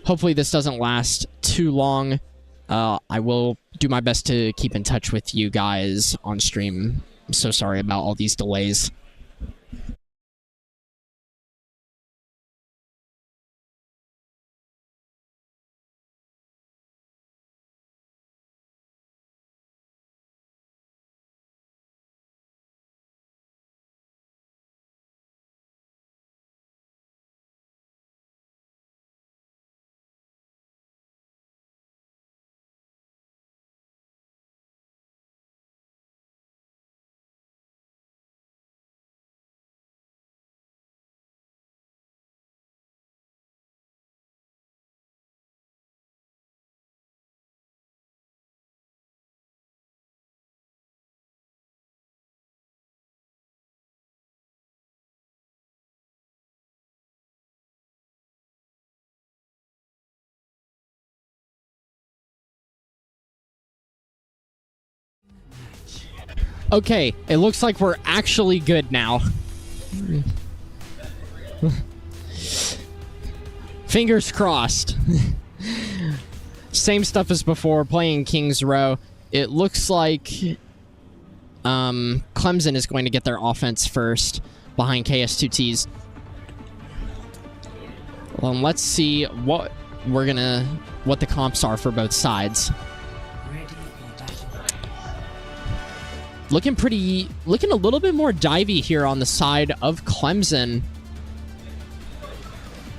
Hopefully this doesn't last too long. I will do my best to keep in touch with you guys on stream. I'm so sorry about all these delays. Okay, it looks like we're actually good now. Fingers crossed. Same stuff as before, playing Kings Row. It looks like Clemson is going to get their offense first behind KS2Ts. Well, let's see what the comps are for both sides. Ready for battle. Looking a little bit more divey here on the side of Clemson.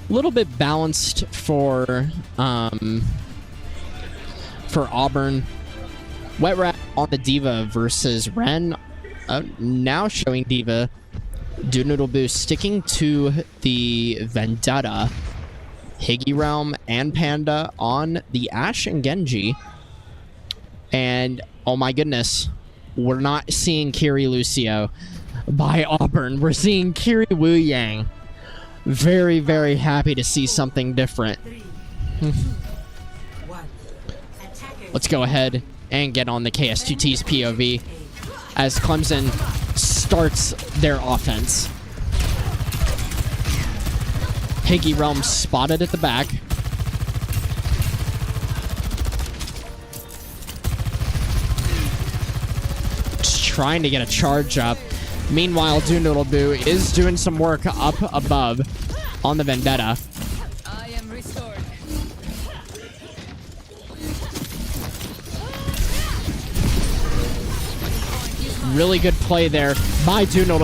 A little bit balanced for Auburn. Wet Rat on the Diva versus Ren. Now showing Diva. Doodle sticking to the Vendetta. Higgy Realm and Panda on the Ashe and Genji. And, oh my goodness, we're not seeing Kiri Lucio by Auburn. We're seeing Kiri Wu Yang. Very, very happy to see something different. Let's go ahead and get on the KS2T's POV as Clemson starts their offense. Higgy Realm spotted at the back. Just trying to get a charge up. Meanwhile, Doodle is doing some work up above on the Vendetta. I am restored. Really good play there by Doodle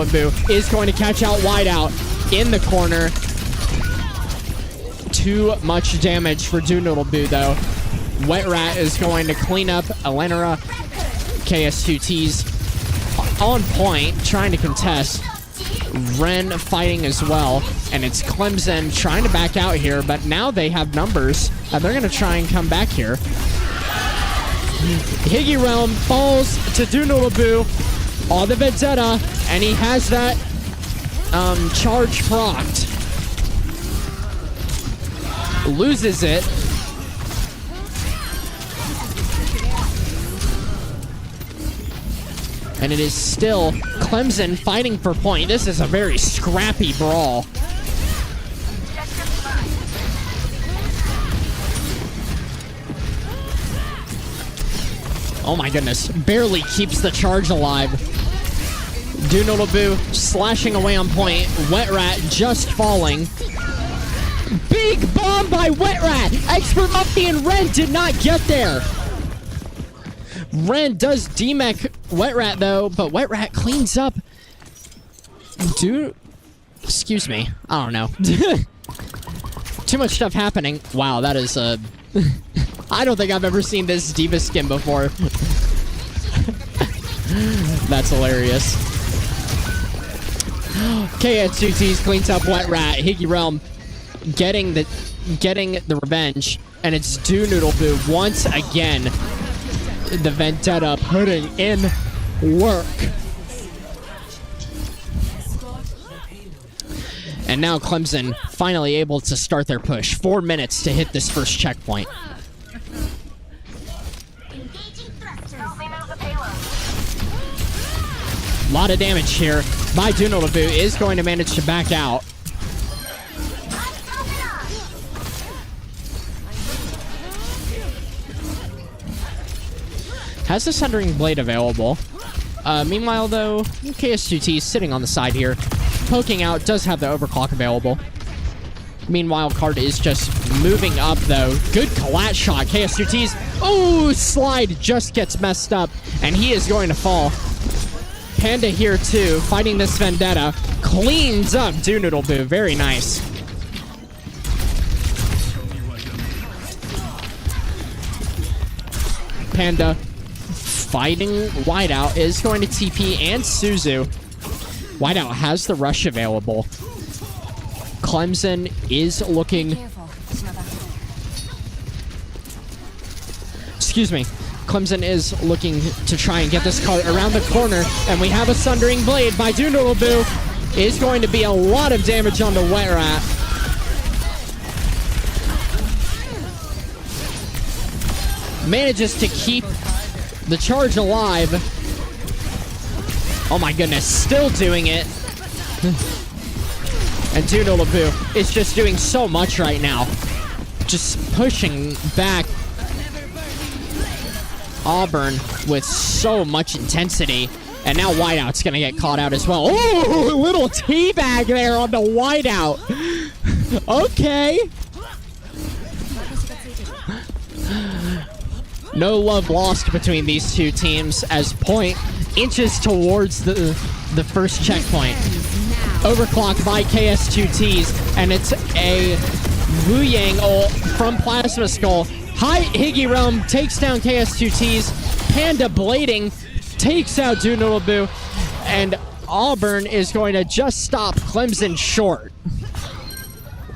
is going to catch out Wideout in the corner. Too much damage for Doodle though. Wet Rat is going to clean up Elenora. KS2T's on point, trying to contest. Ren fighting as well, and it's Clemson trying to back out here, but now they have numbers, and they're going to try and come back here. Higgy Realm falls to Doodle on the Vendetta, and he has that charge procced. Loses it. And it is still Clemson fighting for point. This is a very scrappy brawl. Oh my goodness. Barely keeps the charge alive. Doodle slashing away on point. Wet Rat just falling. Big bomb by Wet Rat. Expert Muffy and Ren did not get there. Ren does demech Wet Rat though, but Wet Rat cleans up. Excuse me. I don't know. Too much stuff happening. Wow, that is I don't think I've ever seen this Diva skin before. That's hilarious. KS2T's cleans up Wet Rat. Higgy Realm getting the revenge, and it's Doodle once again. The Vendetta putting in work. And now Clemson finally able to start their push. 4 minutes to hit this first checkpoint. A lot of damage here by Doodle is going to manage to back out. Has the Sundering Blade available. Meanwhile, though, KS2T is sitting on the side here. Poking out, does have the overclock available. Meanwhile, Card is just moving up, though. Good collat shot. KS2T's, oh, slide just gets messed up, and he is going to fall. Panda here, too, fighting this Vendetta. Cleans up Doodle. Very nice. Panda fighting Wideout is going to TP and Suzu. Wideout has the rush available. Clemson is looking... Excuse me. Clemson is looking to try and get this cart around the corner, and we have a Sundering Blade by Doodle. Is going to be a lot of damage on the Wet Rat. Manages to keep the charge alive. Oh my goodness, still doing it. And Doodle is just doing so much right now. Just pushing back Auburn with so much intensity. And now Wideout's gonna get caught out as well. Oh, a little teabag there on the Wideout. Okay. No love lost between these two teams as point inches towards the first checkpoint. Overclocked by KS2Ts, and it's a Wu Yang ult from Plasma Skull. High Higgy Realm takes down KS2Ts. Panda Blading takes out Doodleboo, and Auburn is going to just stop Clemson short.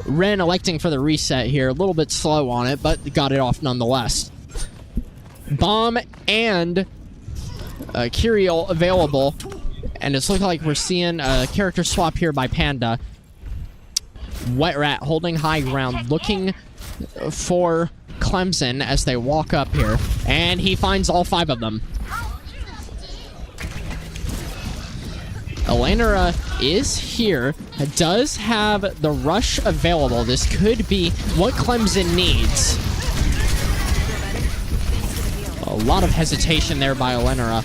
Ren electing for the reset here. A little bit slow on it, but got it off nonetheless. Bomb and Kyriel available. And it's looking like we're seeing a character swap here by Panda. Wet Rat holding high ground, looking for Clemson as they walk up here. And he finds all 5 of them. Elanera is here, does have the rush available. This could be what Clemson needs. A lot of hesitation there by Elanera,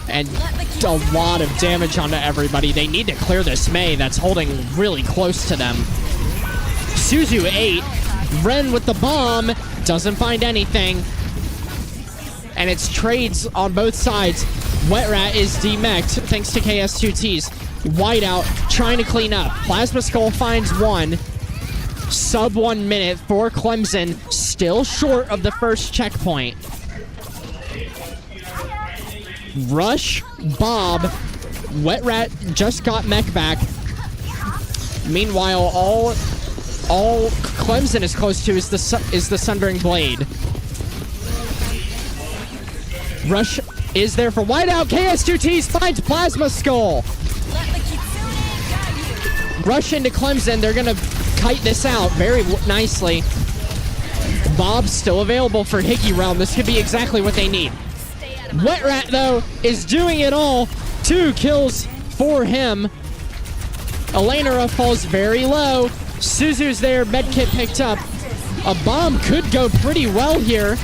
and a lot of damage onto everybody. They need to clear this Mei that's holding really close to them. Suzu 8, Ren with the bomb, doesn't find anything. And it's trades on both sides. Wet Rat is demech'd thanks to KS2Ts. Whiteout trying to clean up. Plasma Skull finds one. Sub 1 minute for Clemson. Still short of the first checkpoint. Rush, Bob. Wet Rat just got mech back. Meanwhile, all Clemson is close to is the Sundering Blade. Rush is there for Whiteout. KS2Ts finds Plasma Skull. Rush into Clemson. They're going to kite this out very nicely. Bob's still available for Higgy Realm. This could be exactly what they need. Wet Rat, though, is doing it all. 2 kills for him. Elanera falls very low. Suzu's there. Medkit picked up. A bomb could go pretty well here.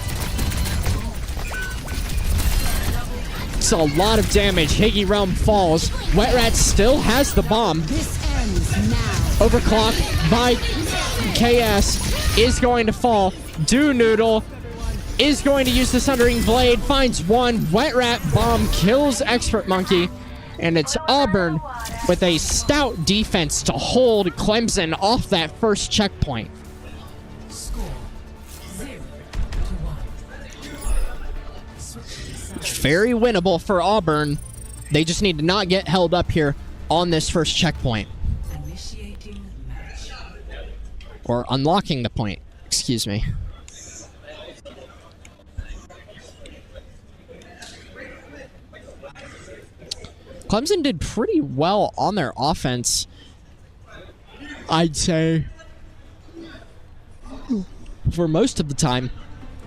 It's a lot of damage. Higgy Realm falls. Wet Rat still has the bomb. Overclock by KS is going to fall. Noodle is going to use the Sundering Blade. Finds one. Wet Rat bomb kills Expert Monkey. And it's Auburn with a stout defense to hold Clemson off that first checkpoint. Very winnable for Auburn. They just need to not get held up here on this first checkpoint. Or unlocking the point. Excuse me. Clemson did pretty well on their offense, I'd say, for most of the time.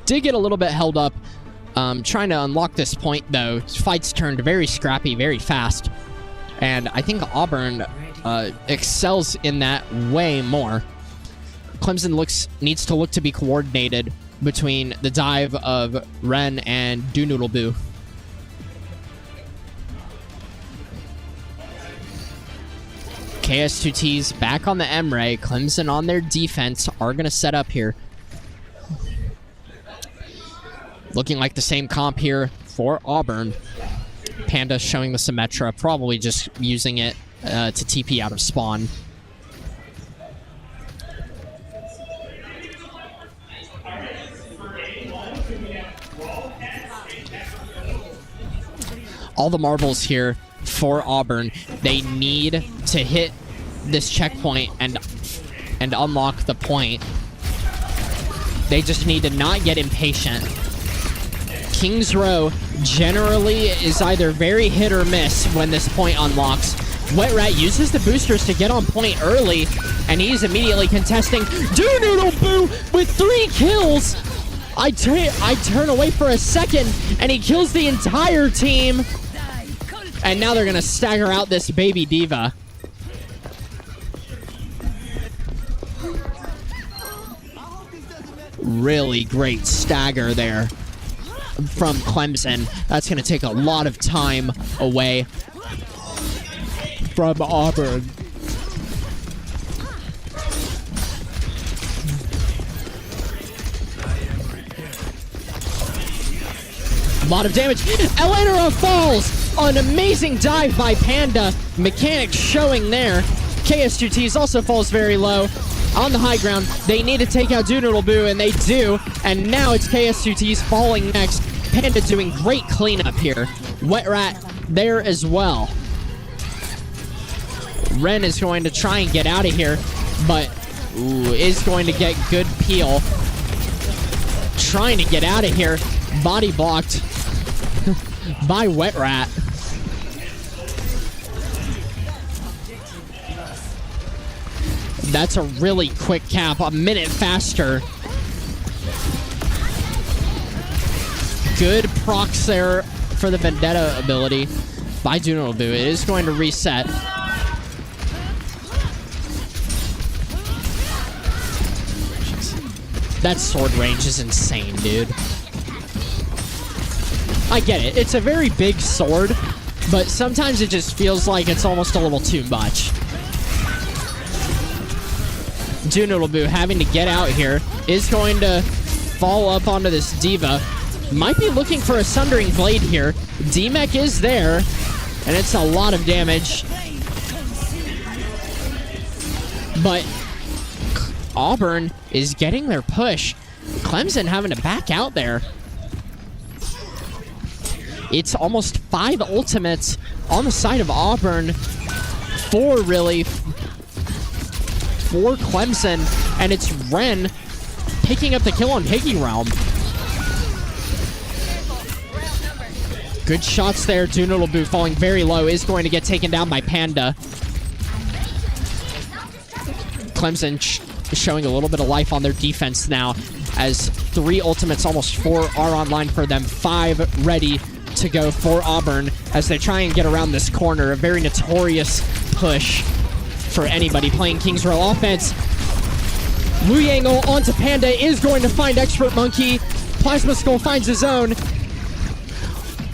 Did get a little bit held up trying to unlock this point, though. Fights turned very scrappy, very fast. And I think Auburn excels in that way more. Clemson needs to look to be coordinated between the dive of Ren and Doodleboo. KS2Ts back on the M-Ray. Clemson on their defense are going to set up here. Looking like the same comp here for Auburn. Panda showing the Symmetra, probably just using it to TP out of spawn. All the marbles here for Auburn. They need to hit this checkpoint and unlock the point. They just need to not get impatient. King's Row generally is either very hit or miss when this point unlocks. Wet Rat uses the boosters to get on point early, and he's immediately contesting. Doodleboo with 3 kills! I turn away for a second, and he kills the entire team. And now they're going to stagger out this baby diva. Really great stagger there from Clemson. That's going to take a lot of time away from Auburn. A lot of damage. Eleanor falls. An amazing dive by Panda. Mechanics showing there. KS2Ts also falls very low. On the high ground, they need to take out Doodleboo, and they do. And now it's KS2Ts falling next. Panda doing great cleanup here. Wet Rat there as well. Ren is going to try and get out of here, but is going to get good peel. Trying to get out of here. Body blocked by Wet Rat. That's a really quick cap, a minute faster. Good procs there for the Vendetta ability by Doodleboo. It is going to reset. That sword range is insane, dude. I get it. It's a very big sword, but sometimes it just feels like it's almost a little too much. Doodleboo having to get out here is going to fall up onto this D.Va. Might be looking for a Sundering Blade here. D-Mech is there, and it's a lot of damage. But Auburn is getting their push. Clemson having to back out there. It's almost 5 ultimates on the side of Auburn. 4 really for Clemson, and it's Ren picking up the kill on Higgy Realm. Good shots there. Doodleboo falling very low is going to get taken down by Panda. Clemson showing a little bit of life on their defense now, as 3 ultimates, almost 4 are online for them. 5 ready to go for Auburn as they try and get around this corner. A very notorious push for anybody playing Kings Row offense. Wu Yangle onto Panda is going to find Expert Monkey. Plasma Skull finds his own.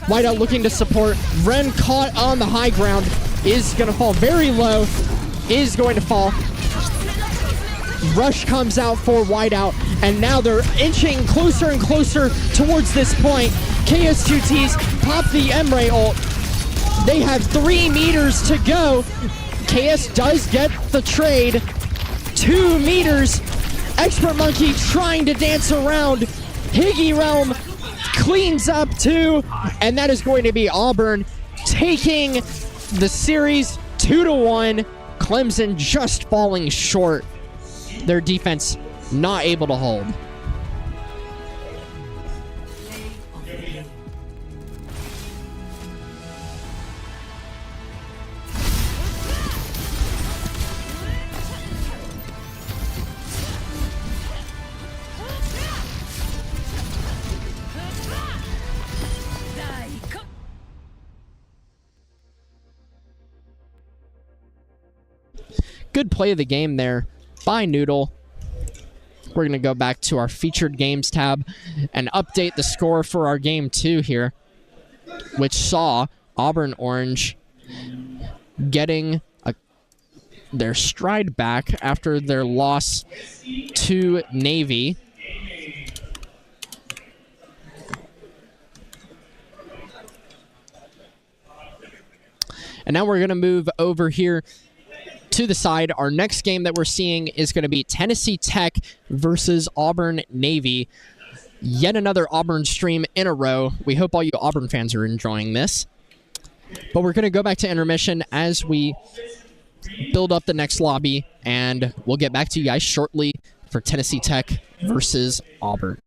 Whiteout looking to support. Ren caught on the high ground. Is going to fall very low. Is going to fall. Rush comes out for Whiteout, and now they're inching closer and closer towards this point. KS2Ts pop the Emray ult. They have 3 meters to go. KS does get the trade. 2 meters. Expert Monkey trying to dance around. Higgy Realm cleans up too, and that is going to be Auburn taking the series 2-1. Clemson just falling short. Their defense not able to hold. Good play of the game there by Noodle. We're going to go back to our featured games tab and update the score for our game 2 here, which saw Auburn Orange getting their stride back after their loss to Navy. And now we're going to move over here to the side. Our next game that we're seeing is going to be Tennessee Tech versus Auburn Navy. Yet another Auburn stream in a row. We hope all you Auburn fans are enjoying this. But we're going to go back to intermission as we build up the next lobby, and we'll get back to you guys shortly for Tennessee Tech versus Auburn.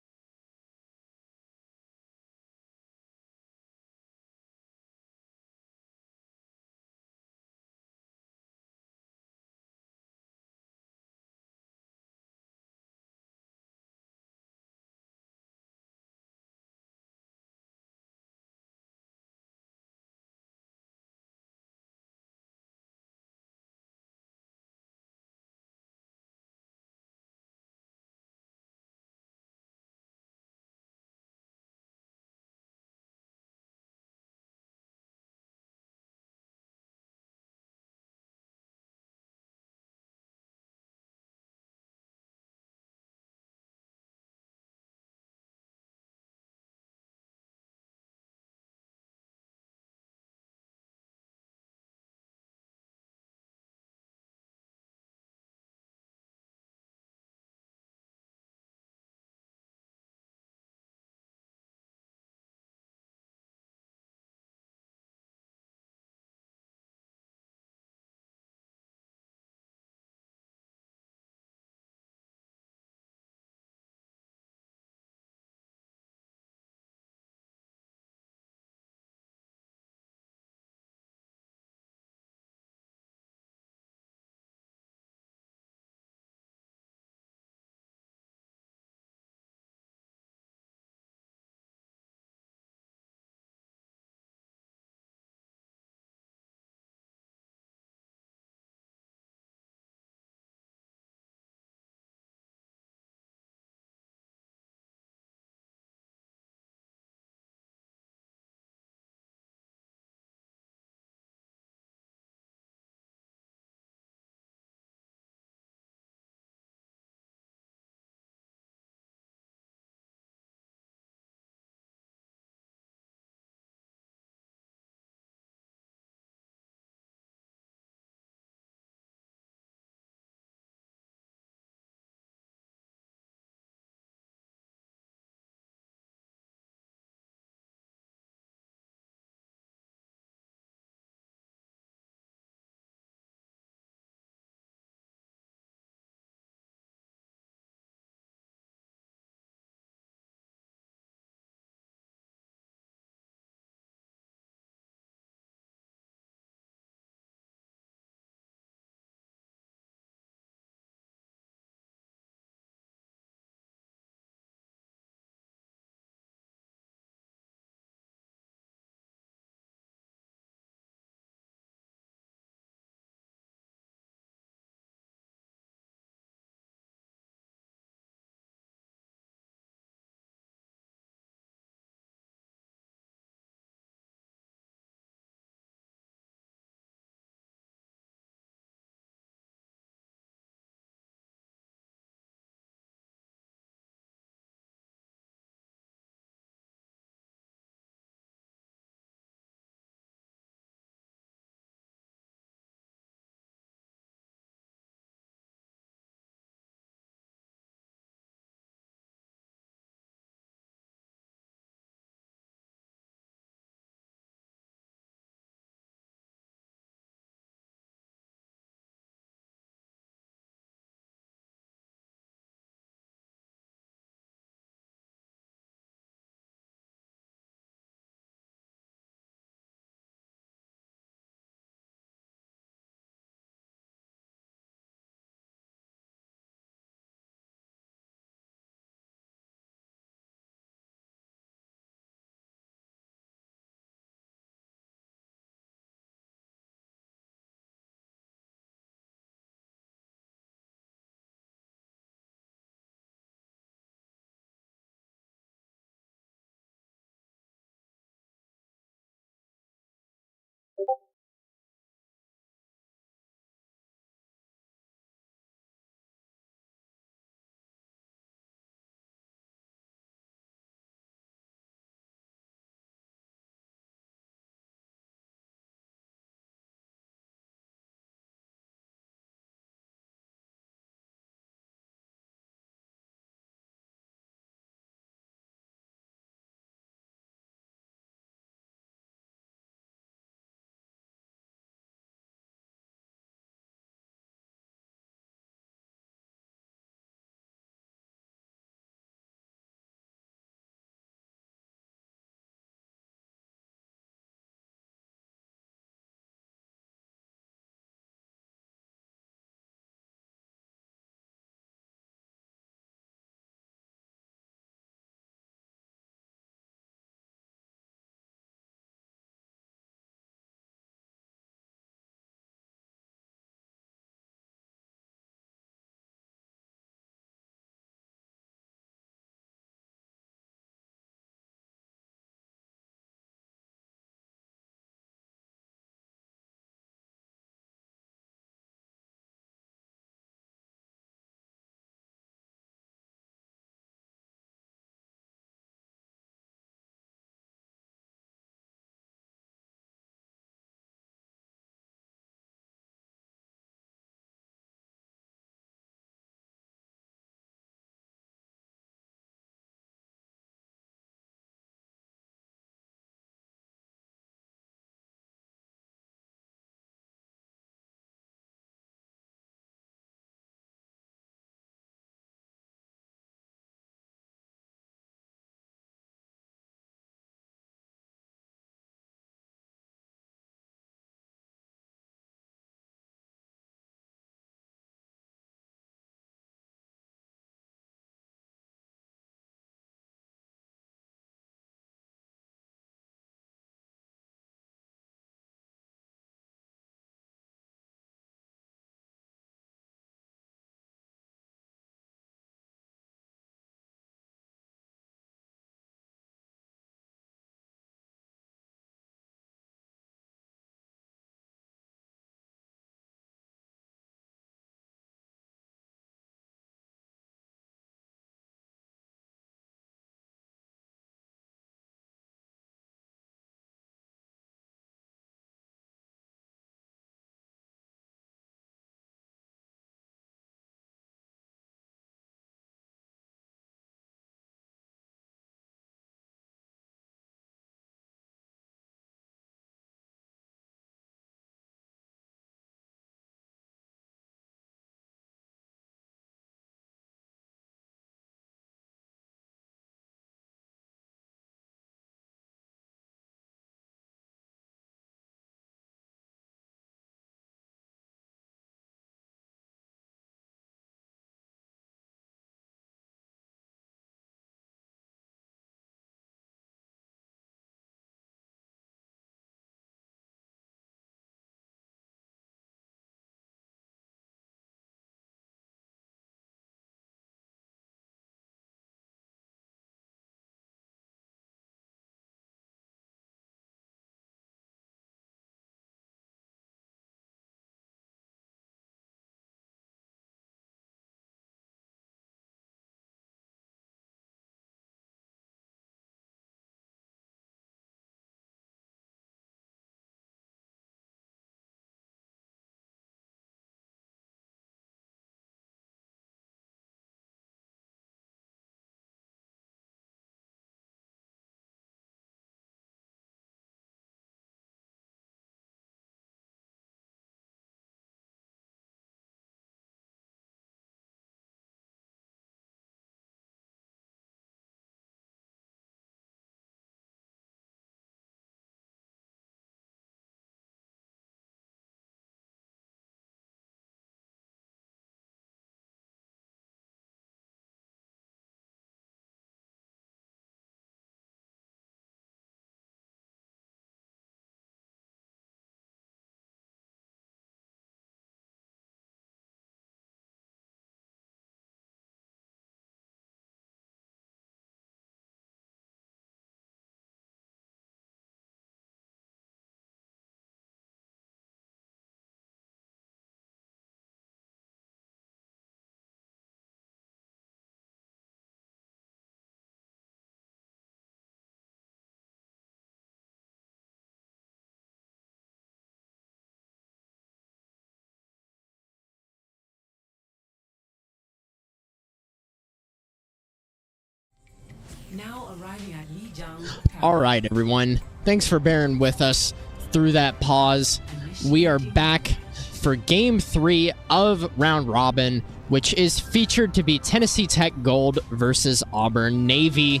Now arriving at Lijiang. All right, everyone. Thanks for bearing with us through that pause. We are back for Game 3 of Round Robin, which is featured to be Tennessee Tech Gold versus Auburn Navy.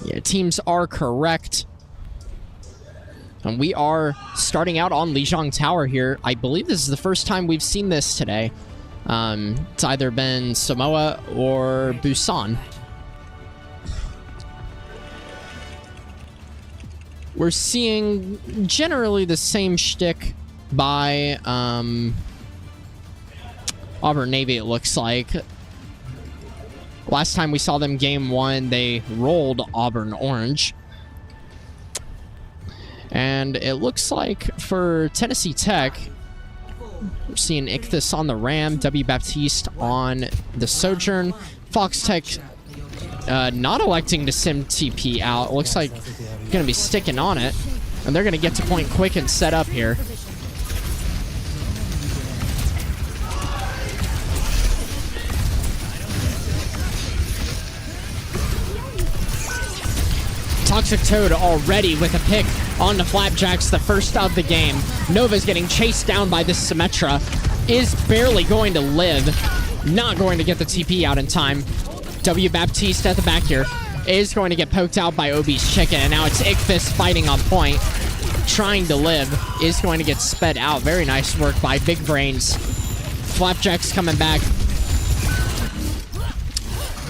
Yeah, teams are correct. And we are starting out on Lijiang Tower here. I believe this is the first time we've seen this today. It's either been Samoa or Busan. We're seeing generally the same shtick by Auburn Navy, it looks like. Last time we saw them Game 1, they rolled Auburn Orange. And it looks like for Tennessee Tech, we're seeing Ichthus on the Ram, W. Baptiste on the Sojourn. Fox Tech not electing to sim TP out. It looks like going to be sticking on it. And they're going to get to point quick and set up here. Toxic Toad already with a pick on the Flapjacks, the first of the game. Nova's getting chased down by this Symmetra. Is barely going to live. Not going to get the TP out in time. W. Baptiste at the back here is going to get poked out by Obi's Chicken. And now it's Ichthus fighting on point. Trying to live. Is going to get sped out. Very nice work by Big Brains. Flapjacks coming back.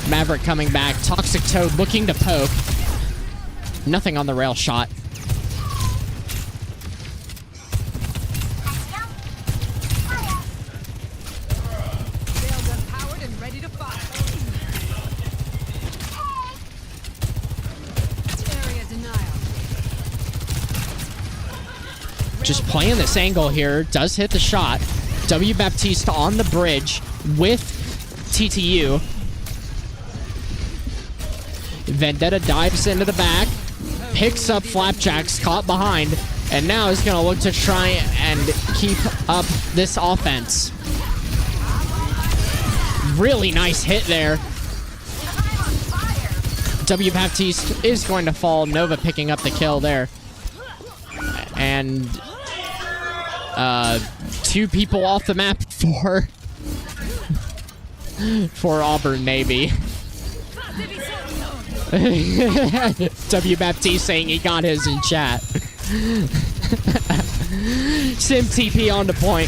Maverick coming back. Toxic Toad looking to poke. Nothing on the rail shot. Just playing this angle here. Does hit the shot. W. Baptiste on the bridge with TTU. Vendetta dives into the back. Picks up Flapjacks, caught behind, and now is going to look to try and keep up this offense. Really nice hit there. W. Baptiste is going to fall. Nova picking up the kill there. And two people off the map for Auburn Navy. W. Baptiste saying he got his in chat. Sim TP on the point.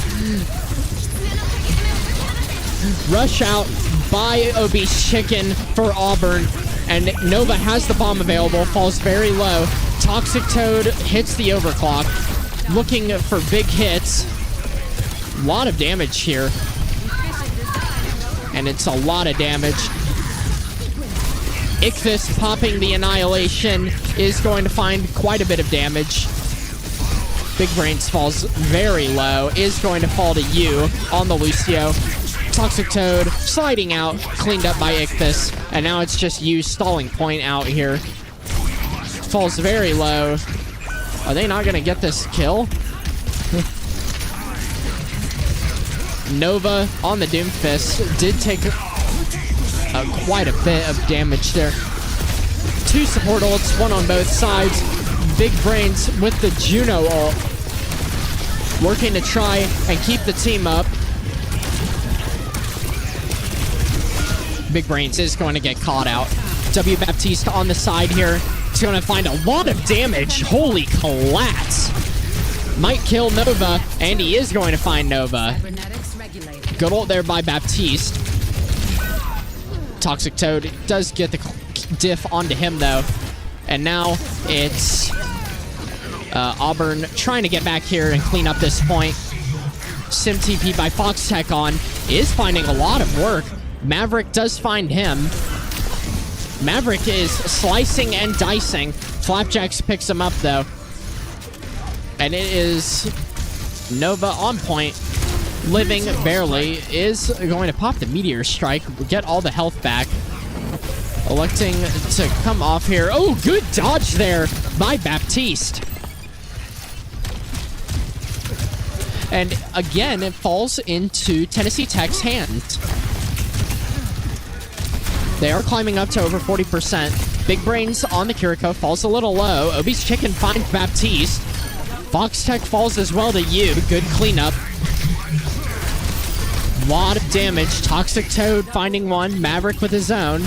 Rush out by Obi's Chicken for Auburn. And Nova has the bomb available. Falls very low. Toxic Toad hits the overclock. Looking for big hits. A lot of damage here. And it's a lot of damage. Ichthus popping the Annihilation is going to find quite a bit of damage. Big Brains falls very low. Is going to fall to you on the Lucio. Toxic Toad sliding out, cleaned up by Ichthus. And now it's just you stalling point out here. Falls very low. Are they not going to get this kill? Nova on the Doomfist did take quite a bit of damage there. Two support ults, one on both sides. Big Brains with the Juno ult. Working to try and keep the team up. Big Brains is going to get caught out. W. Baptiste on the side here. He's going to find a lot of damage. Holy collapse. Might kill Nova, and he is going to find Nova. Good ult there by Baptiste. Toxic Toad does get the diff onto him, though. And now it's Auburn trying to get back here and clean up this point. Sim TP by Fox Tech on is finding a lot of work. Maverick does find him. Maverick is slicing and dicing. Flapjacks picks him up, though. And it is Nova on point. Living barely. Is going to pop the Meteor Strike. Get all the health back. Electing to come off here. Oh, good dodge there by Baptiste. And again, it falls into Tennessee Tech's hands. They are climbing up to over 40%. Big Brains on the Kiriko, falls a little low. Obi's Chicken finds Baptiste. Fox Tech falls as well to you. Good cleanup. Lot of damage. Toxic Toad finding one. Maverick with his own.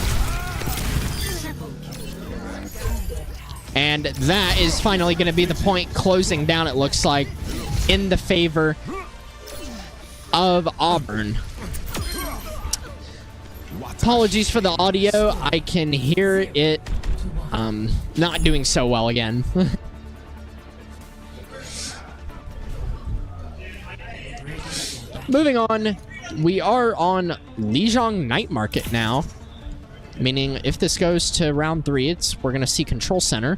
And that is finally going to be the point closing down, it looks like, in the favor of Auburn. Apologies for the audio. I can hear it not doing so well again. Moving on, we are on Lijiang Night Market now. Meaning, if this goes to round 3, we're going to see Control Center.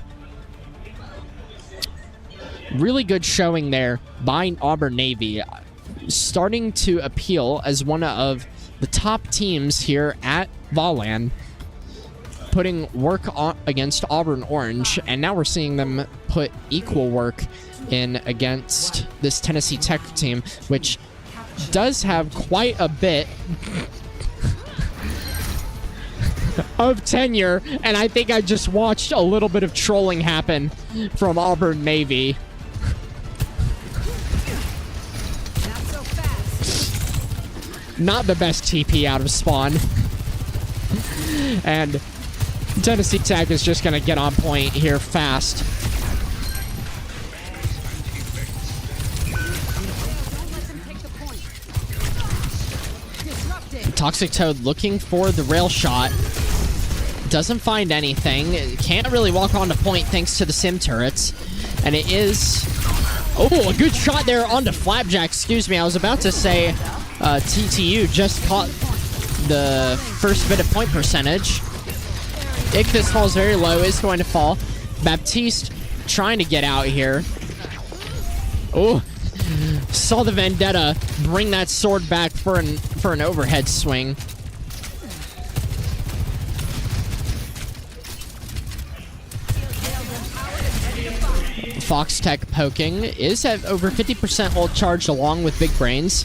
Really good showing there by Auburn Navy. Starting to appeal as one of the top teams here at VOLAN. Putting work on against Auburn Orange. And now we're seeing them put equal work in against this Tennessee Tech team, which does have quite a bit of tenure, and I think I just watched a little bit of trolling happen from Auburn Navy. Not the best TP out of spawn. And Tennessee Tech is just going to get on point here fast. Toxic Toad looking for the rail shot. Doesn't find anything. Can't really walk onto point thanks to the sim turrets. And it is... Oh, a good shot there onto Flapjack. Excuse me, I was about to say TTU just caught the first bit of point percentage. Ichthys falls very low, is going to fall. Baptiste trying to get out here. Oh, saw the Vendetta bring that sword back for an overhead swing. Fox Tech poking is at over 50% ult charged along with Big Brains.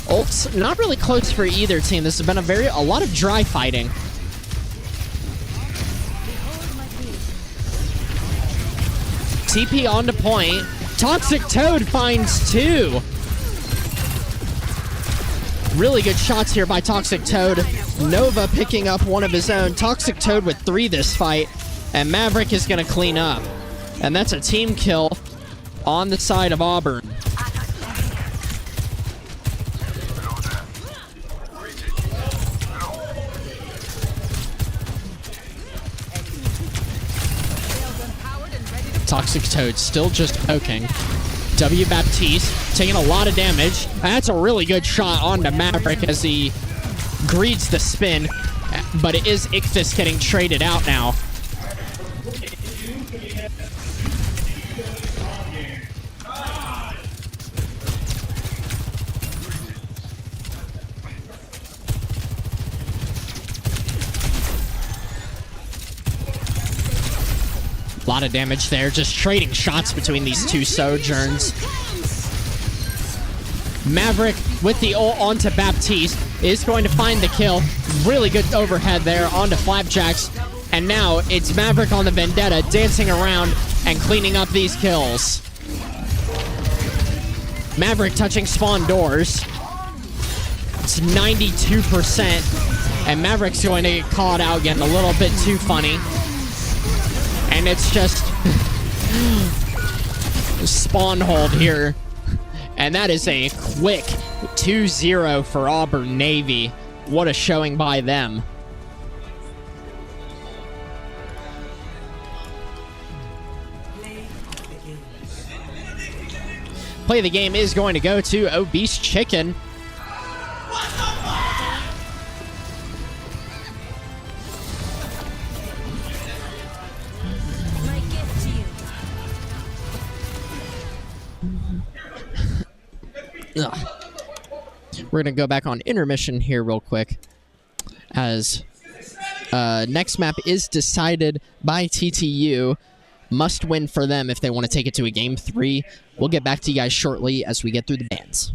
Ult's not really close for either team. This has been a lot of dry fighting. TP onto point. Toxic Toad finds 2. Really good shots here by Toxic Toad. Nova picking up one of his own. Toxic Toad with 3 this fight. And Maverick is going to clean up. And that's a team kill on the side of Auburn. Toxic Toad still just poking. W Baptiste taking a lot of damage. That's a really good shot onto Maverick as he greets the spin. But it is Ichthys getting traded out now. A lot of damage there, just trading shots between these two Sojourns. Maverick with the ult onto Baptiste is going to find the kill. Really good overhead there onto Flapjacks. And now it's Maverick on the Vendetta dancing around and cleaning up these kills. Maverick touching spawn doors. It's 92%. And Maverick's going to get caught out getting a little bit too funny. And it's just spawn hold here. And that is a quick 2-0 for Auburn Navy. What a showing by them. Play of the game is going to go to Obese Chicken. Ugh. We're going to go back on intermission here real quick, as next map is decided by TTU. Must win for them if they want to take it to a game 3. We'll get back to you guys shortly as we get through the bans.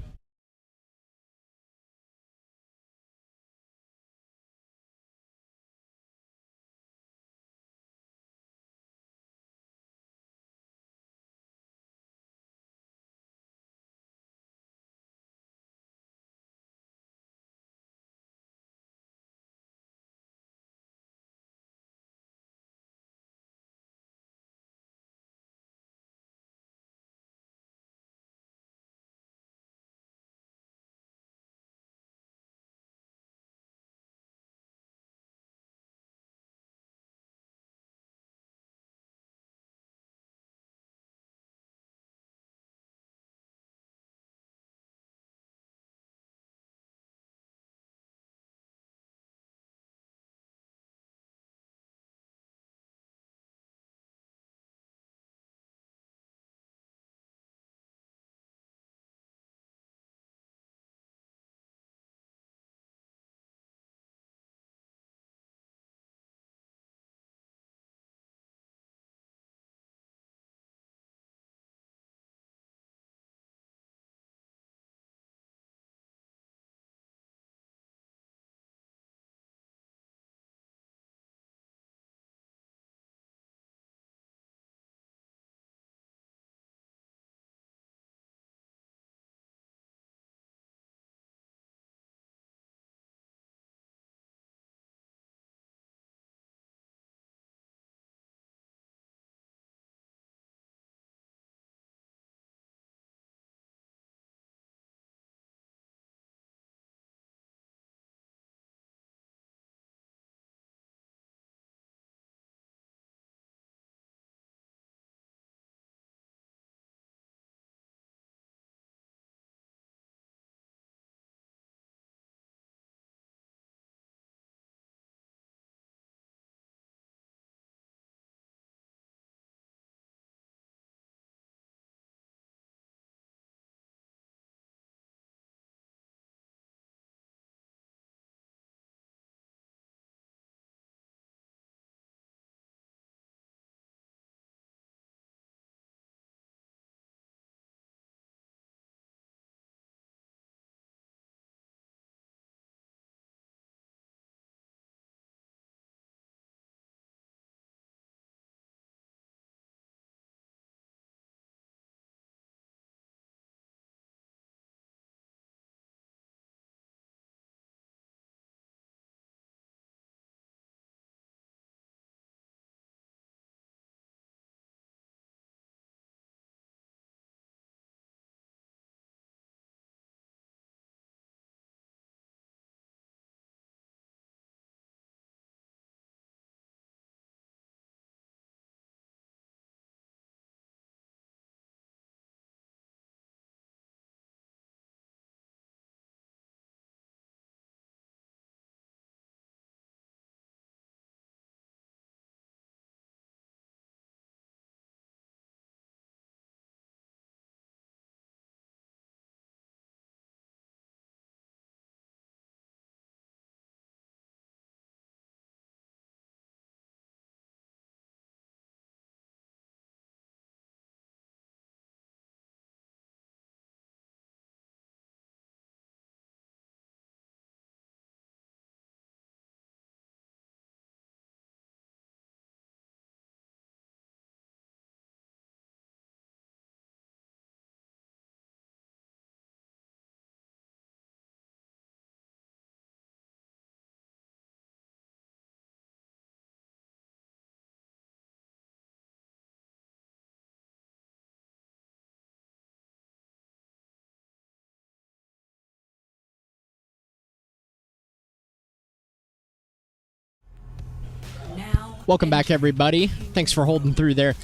Now, Welcome back, everybody. Thanks for holding through there.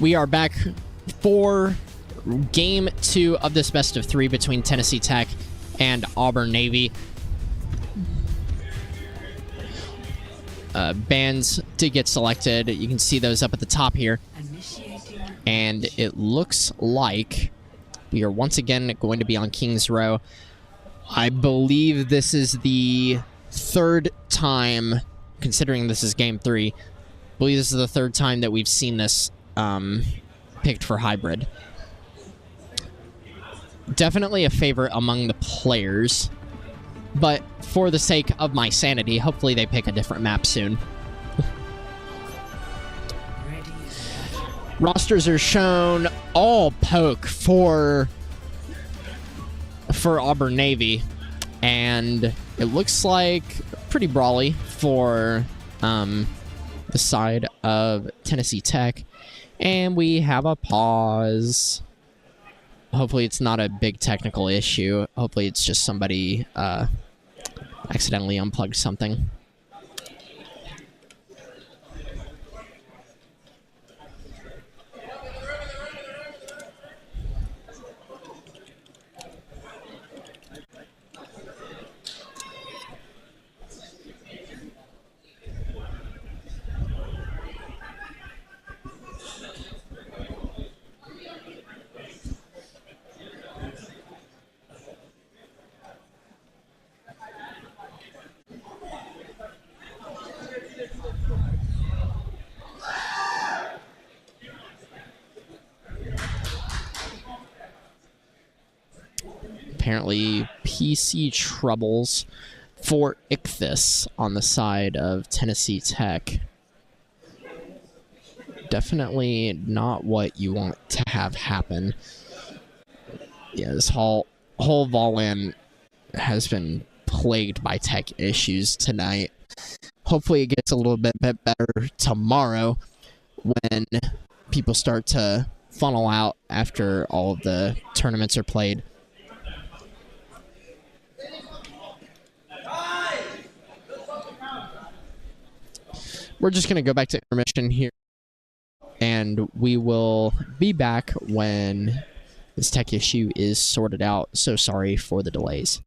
We are back for game 2 of this best of 3 between Tennessee Tech and Auburn Navy. Bands did get selected. You can see those up at the top here. initiating And it looks like we are once again going to be on King's Row. I believe this is the third time, considering this is game 3, I believe this is the third time that we've seen this picked for hybrid. Definitely a favorite among the players, but for the sake of my sanity, hopefully they pick a different map soon. Rosters are shown all poke for Auburn Navy, and it looks like pretty brawly for the side of Tennessee Tech, and we have a pause. Hopefully it's not a big technical issue. Hopefully it's just somebody accidentally unplugged something. Apparently PC troubles for Ichthus on the side of Tennessee Tech. Definitely not what you want to have happen. Yeah, this whole VOLAN has been plagued by tech issues tonight. Hopefully it gets a little bit better tomorrow when people start to funnel out after all of the tournaments are played. We're just going to go back to intermission here, and we will be back when this tech issue is sorted out. So sorry for the delays.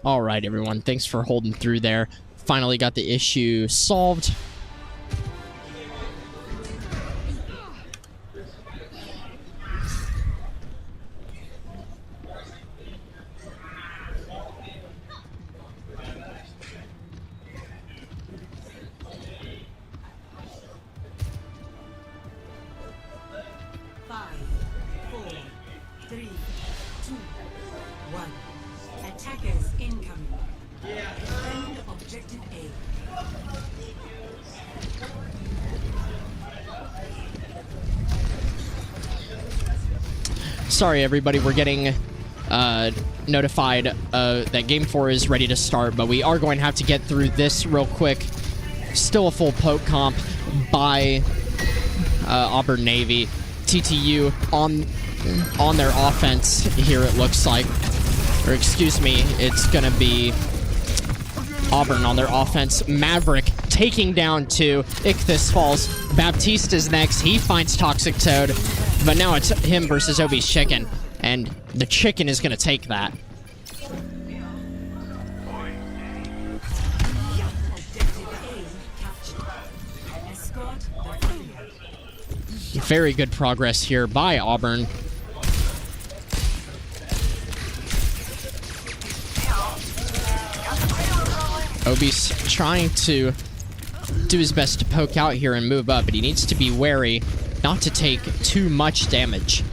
All right, everyone. Thanks for holding through there. Finally got the issue solved. Five, four, three, two, one. Attackers incoming. Defend objective A. Sorry, everybody. We're getting notified that Game 4 is ready to start, but we are going to have to get through this real quick. Still a full poke comp by Auburn Navy. TTU on their offense here, it looks like. Or excuse me, it's going to be Auburn on their offense. Maverick taking down 2. Ichthus falls. Baptiste is next. He finds Toxic Toad. But now it's him versus Obi's Chicken. And the Chicken is going to take that. Very good progress here by Auburn. Obi's trying to do his best to poke out here and move up, but he needs to be wary not to take too much damage.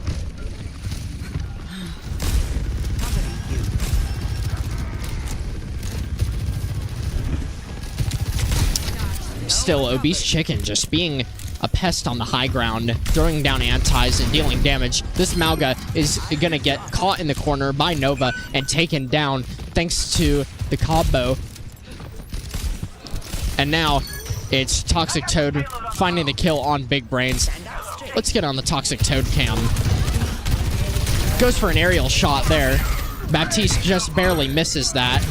Still, Obi's Chicken just being a pest on the high ground, throwing down antis and dealing damage. This Mauga is gonna get caught in the corner by Nova and taken down thanks to the combo. And now it's Toxic Toad finding the kill on Big Brains. Let's get on the Toxic Toad cam. Goes for an aerial shot there. Baptiste just barely misses that.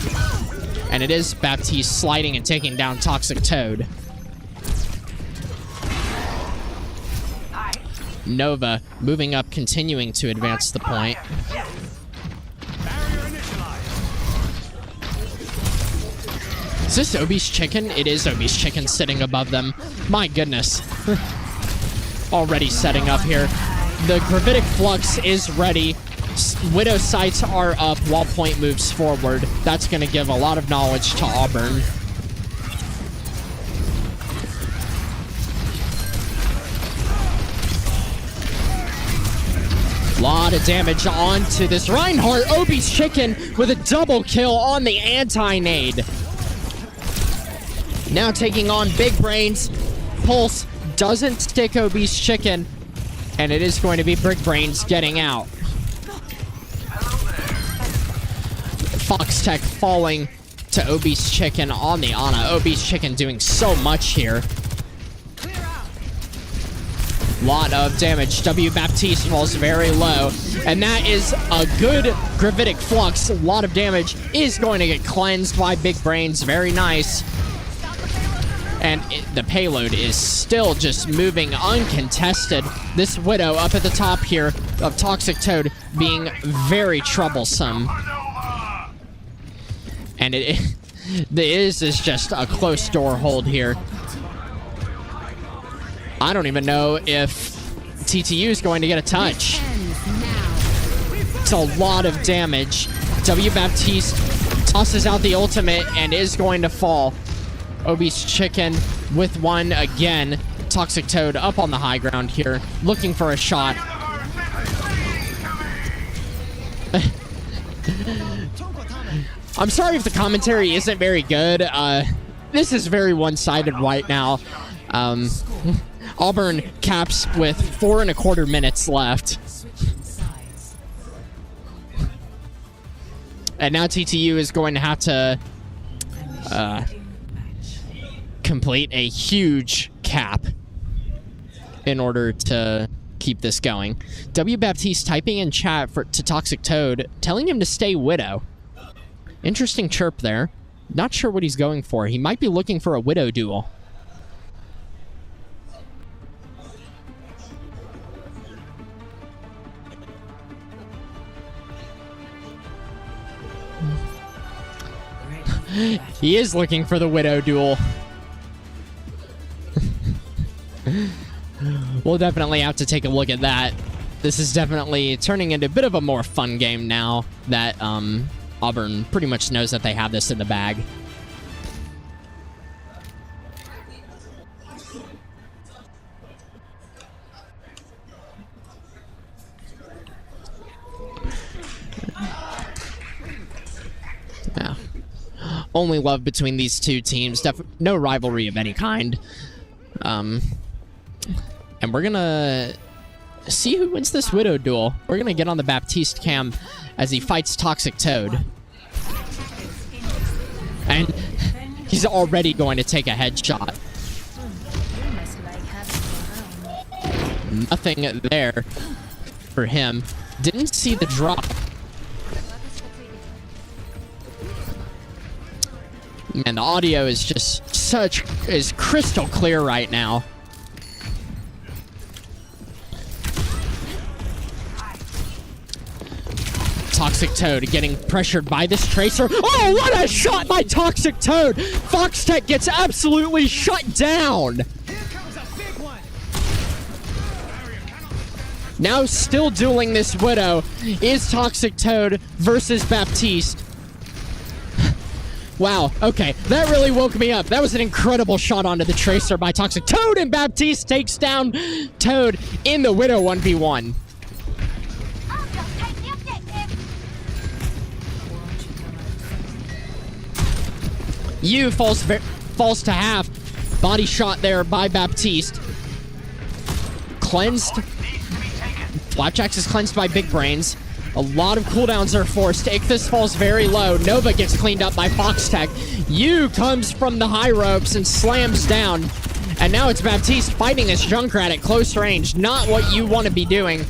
And it is Baptiste sliding and taking down Toxic Toad. Nova moving up, continuing to advance the point. Is this Obi's Chicken? It is Obi's Chicken sitting above them. My goodness. Already setting up here. The Gravitic Flux is ready. Widow sights are up while point moves forward. That's going to give a lot of knowledge to Auburn. Lot of damage onto this Reinhardt. Obi's Chicken with a double kill on the anti-nade. Now taking on Big Brains. Pulse doesn't stick Obi's Chicken, and it is going to be Big Brains getting out. Fox Tech falling to Obi's Chicken on the Ana. Obi's Chicken doing so much here. Lot of damage. W Baptiste falls very low. And that is a good Gravitic Flux. A lot of damage is going to get cleansed by Big Brains. Very nice. And the payload is still just moving uncontested. This Widow up at the top here of Toxic Toad being very troublesome. And it is just a close door hold here. I don't even know if TTU is going to get a touch. It's a lot of damage. W Baptiste tosses out the ultimate and is going to fall. Obi's Chicken with one again. Toxic Toad up on the high ground here, looking for a shot. I'm sorry if the commentary isn't very good. This is very one-sided right now. Auburn caps with 4.25 minutes left. And now TTU is going to have to complete a huge cap in order to keep this going. W Baptiste typing in chat to Toxic Toad, telling him to stay Widow. Interesting chirp there. Not sure what he's going for. He might be looking for a Widow duel. He is looking for the Widow duel. We'll definitely have to take a look at that. This is definitely turning into a bit of a more fun game now that Auburn pretty much knows that they have this in the bag. Yeah. Only love between these two teams. No rivalry of any kind. And we're gonna see who wins this Widow duel. We're gonna get on the Baptiste cam as he fights Toxic Toad. And he's already going to take a headshot. Nothing there for him. Didn't see the drop. Man, the audio is just is crystal clear right now. Toxic Toad getting pressured by this Tracer. Oh, what a shot by Toxic Toad! Foxtech gets absolutely shut down! Now still dueling this Widow is Toxic Toad versus Baptiste. Wow, okay, that really woke me up. That was an incredible shot onto the Tracer by Toxic Toad, and Baptiste takes down Toad in the Widow 1v1. You falls to half. Body shot there by Baptiste. Cleansed. Flapjacks is cleansed by Big Brains. A lot of cooldowns are forced. Ichthus falls very low. Nova gets cleaned up by Foxtech. Yu comes from the high ropes and slams down. And now it's Baptiste fighting this Junkrat at close range. Not what you want to be doing.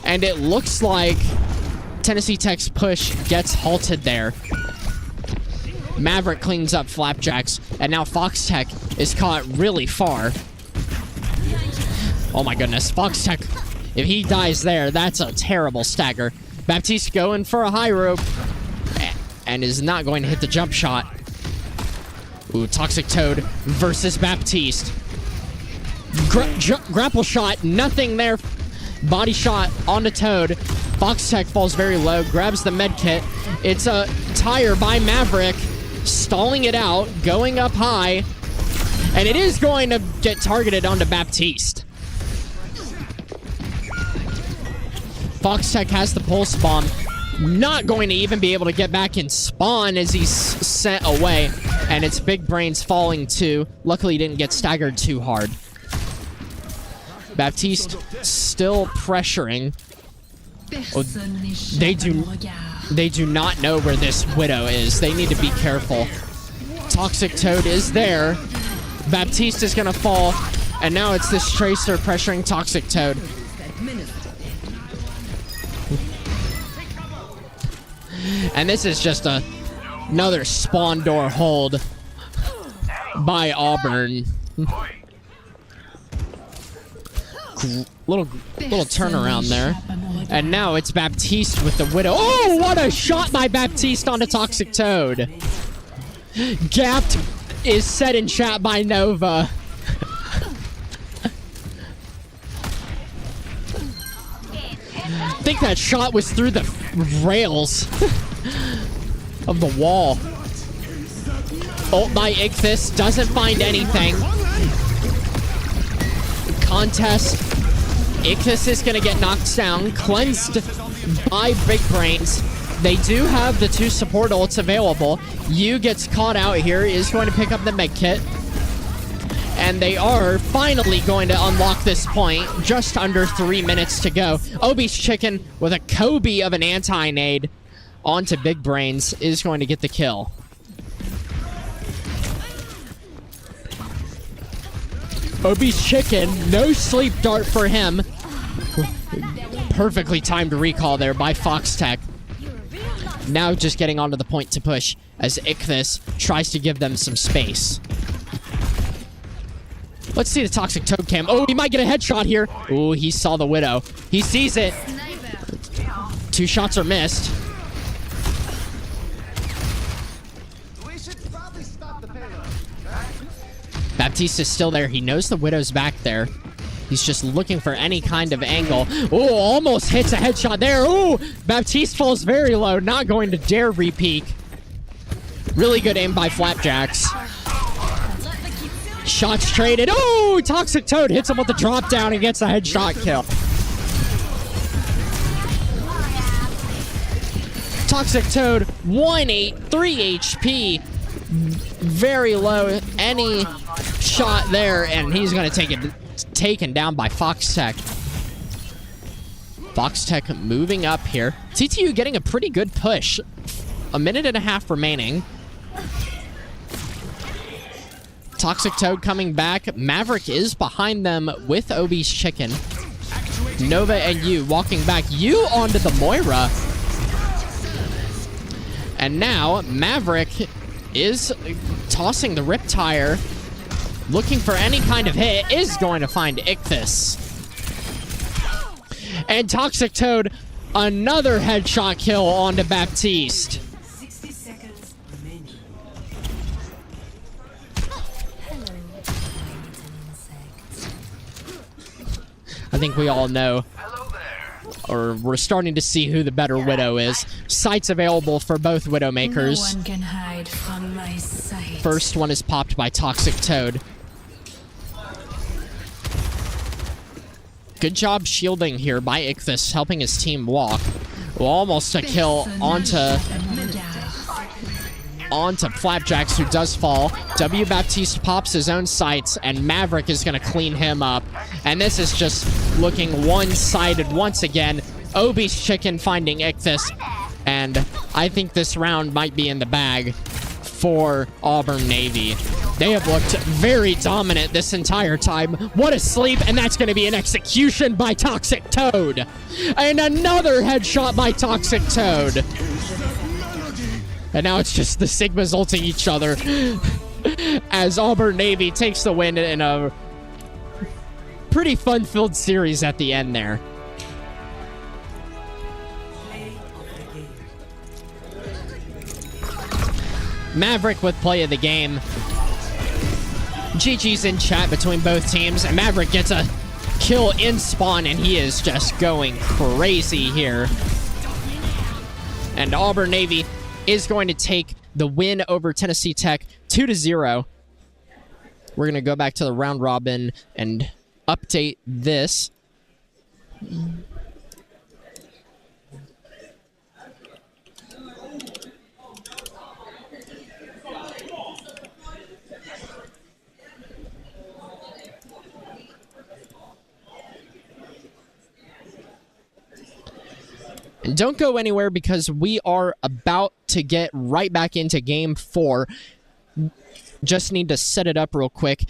And it looks like Tennessee Tech's push gets halted there. Maverick cleans up Flapjacks. And now Foxtech is caught really far. Oh my goodness. Foxtech... If he dies there, that's a terrible stagger. Baptiste going for a high rope and is not going to hit the jump shot. Ooh, Toxic Toad versus Baptiste. Grapple shot, nothing there. Body shot onto Toad. Foxtech falls very low, grabs the med kit. It's a tire by Maverick, stalling it out, going up high, and it is going to get targeted onto Baptiste. Foxtech has the pulse bomb. Not going to even be able to get back in spawn as he's sent away. And it's Big Brains falling too. Luckily, he didn't get staggered too hard. Baptiste still pressuring. Oh, they do not know where this Widow is. They need to be careful. Toxic Toad is there. Baptiste is going to fall. And now it's this Tracer pressuring Toxic Toad. And this is just another spawn door hold by Auburn. Little turnaround there. And now it's Baptiste with the Widow. Oh, what a shot by Baptiste onto Toxic Toad. Gapped is said in chat by Nova. I think that shot was through the rails of the wall. Ult by Ichthus, doesn't find anything. Contest. Ichthus is going to get knocked down, cleansed by Big Brains. They do have the two support ults available. Yu gets caught out here, is going to pick up the med kit. And they are finally going to unlock this point. Just under 3 minutes to go. Obi's Chicken with a Kobe of an anti-nade onto Big Brains is going to get the kill. Obi's Chicken, no sleep dart for him. Perfectly timed recall there by Foxtech. Now just getting onto the point to push as Ichthus tries to give them some space. Let's see the Toxic Toad cam. Oh, he might get a headshot here. Oh, he saw the Widow. He sees it. 2 shots are missed. Baptiste is still there. He knows the Widow's back there. He's just looking for any kind of angle. Oh, almost hits a headshot there. Oh, Baptiste falls very low. Not going to dare re-peek. Really good aim by Flapjacks. Shots traded. Oh, Toxic Toad hits him with the drop down and gets a headshot kill. Toxic Toad, 183 HP. Very low. Any shot there, and he's going to take it taken down by Foxtech. Foxtech moving up here. TTU getting a pretty good push. A minute and a half remaining. Toxic Toad coming back. Maverick is behind them with Obi's Chicken. Nova and you walking back. You onto the Moira. And now Maverick is tossing the Riptire. Looking for any kind of hit. Is going to find Ichthus. And Toxic Toad, another headshot kill onto Baptiste. 60 seconds remaining. I think we all know, or we're starting to see who the better Widow is. Sights available for both Widowmakers. No one can hide from my sight. First one is popped by Toxic Toad. Good job shielding here by Ichthus, helping his team walk. Well, almost a kill onto Flapjacks, who does fall. W Baptiste pops his own sights, and Maverick is going to clean him up. And this is just looking one-sided once again. Obi's Chicken finding Ichthus, and I think this round might be in the bag for Auburn Navy. They have looked very dominant this entire time. What a sleep, and that's going to be an execution by Toxic Toad. And another headshot by Toxic Toad. And now it's just the Sigmas ulting each other as Auburn Navy takes the win in a pretty fun-filled series at the end there. Play of the game. Maverick with play of the game. GG's in chat between both teams, and Maverick gets a kill in spawn, and he is just going crazy here. And Auburn Navy is going to take the win over Tennessee Tech 2-0. We're going to go back to the round robin and update this. And don't go anywhere, because we are about to get right back into Game 4. Just need to set it up real quick.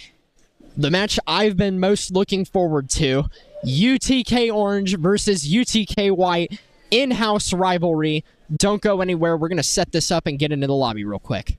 The match I've been most looking forward to, UTK Orange versus UTK White, in-house rivalry. Don't go anywhere. We're going to set this up and get into the lobby real quick.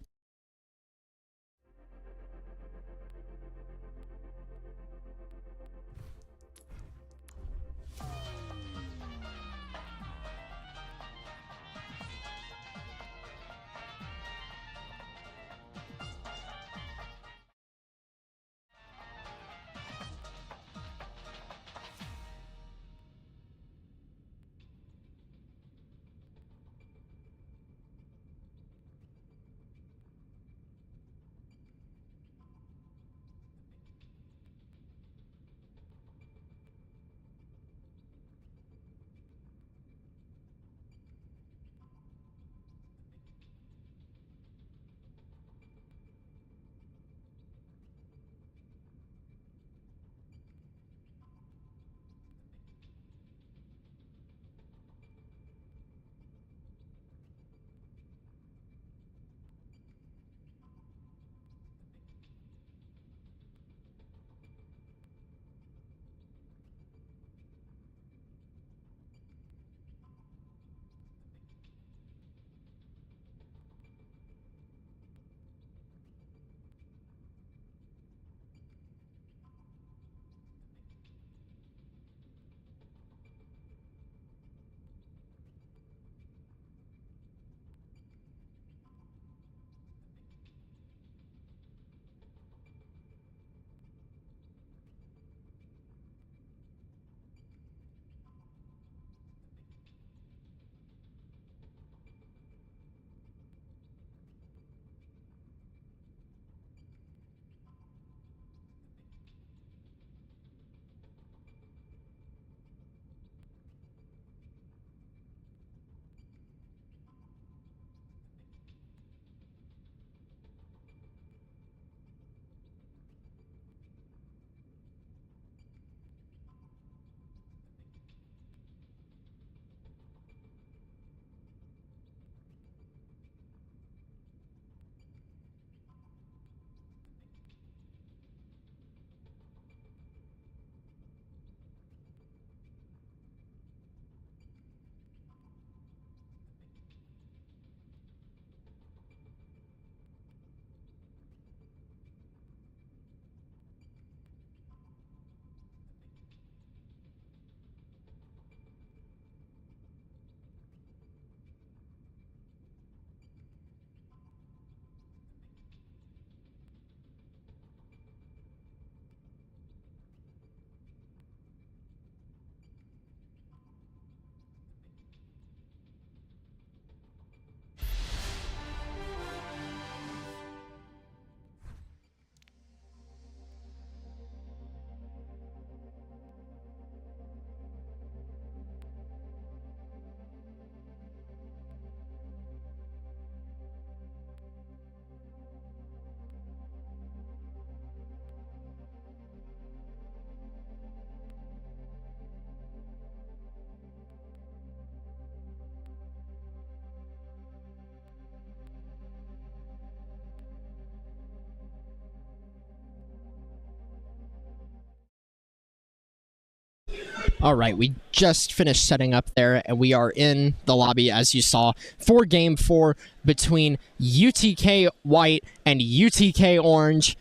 All right, we just finished setting up there, and we are in the lobby, as you saw, for Game 4 between UTK White and UTK Orange,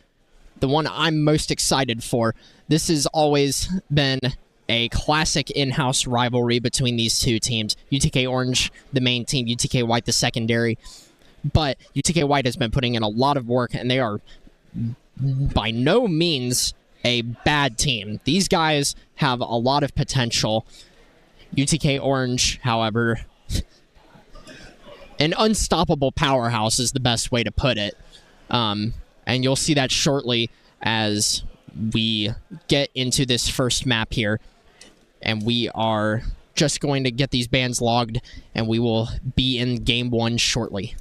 the one I'm most excited for. This has always been a classic in-house rivalry between these two teams. UTK Orange, the main team, UTK White, the secondary. But UTK White has been putting in a lot of work, and they are by no means a bad team. These guys have a lot of potential. UTK Orange, however, an unstoppable powerhouse is the best way to put it. And you'll see that shortly as we get into this first map here. And we are just going to get these bans logged, and we will be in Game 1 shortly.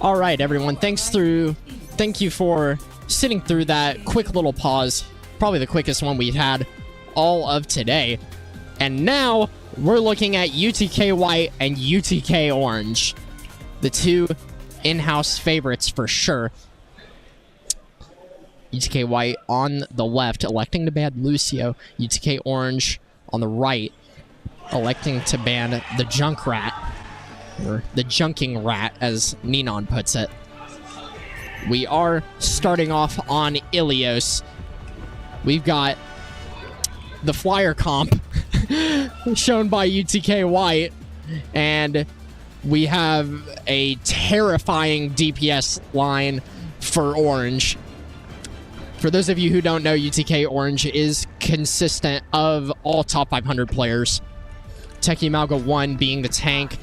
All right, everyone. Thank you for sitting through that quick little pause. Probably the quickest one we've had all of today. And now we're looking at UTK White and UTK Orange, the two in-house favorites for sure. UTK White on the left, electing to ban Lucio. UTK Orange on the right, electing to ban the Junkrat. Or the junking rat, as Ninon puts it. We are starting off on Ilios. We've got the flyer comp shown by UTK White, and we have a terrifying DPS line for Orange. For those of you who don't know, UTK Orange is consistent of all top 500 players. Teki Mauga 1 being the tank,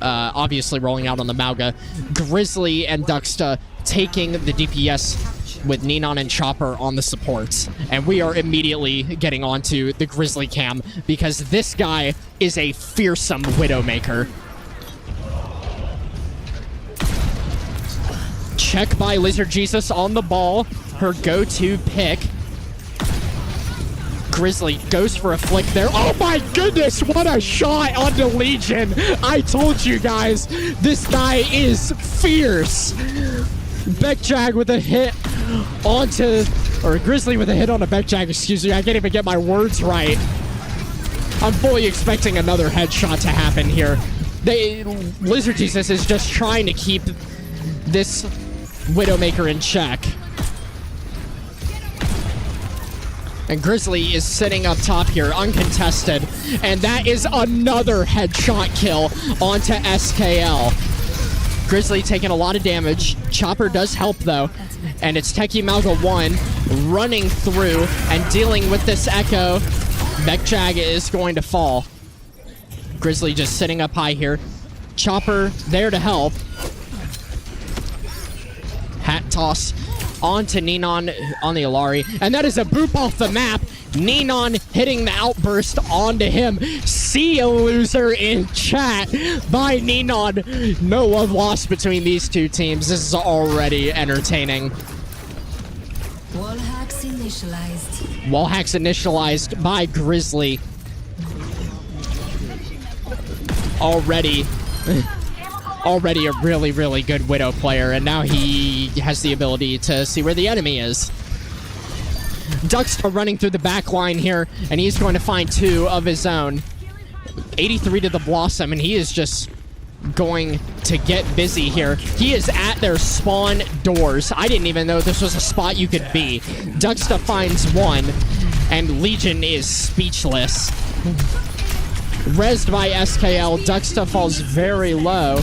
obviously rolling out on the Mauga. Grizzly and Duxta taking the DPS with Ninon and Chopper on the supports. And we are immediately getting onto the Grizzly cam because this guy is a fearsome Widowmaker. Check by Lizard Jesus on the ball, her go-to pick. Grizzly goes for a flick there. Oh my goodness, what a shot onto Legion. I told you guys, this guy is fierce. Beckjag with a hit onto, or Grizzly with a hit on a Beckjag, excuse me. I can't even get my words right. I'm fully expecting another headshot to happen here. Lizard Jesus is just trying to keep this Widowmaker in check. And Grizzly is sitting up top here, uncontested. And that is another headshot kill onto SKL. Grizzly taking a lot of damage. Chopper does help, though. And it's Teki Mauga 1 running through and dealing with this Echo. Beckjag is going to fall. Grizzly just sitting up high here. Chopper there to help. Hat toss onto Ninon on the Alari, and that is a boop off the map. Ninon hitting the outburst onto him. See a loser in chat by Ninon. No love lost between these two teams. This is already entertaining. Wall hacks initialized. Wall hacks initialized by Grizzly. Already Already a really, really good Widow player, and now he has the ability to see where the enemy is. Ducksta running through the back line here, and he's going to find 2 of his own. 83 to the Blossom, and he is just going to get busy here. He is at their spawn doors. I didn't even know this was a spot you could be. Ducksta finds 1, and Legion is speechless. Rezzed by SKL, Ducksta falls very low.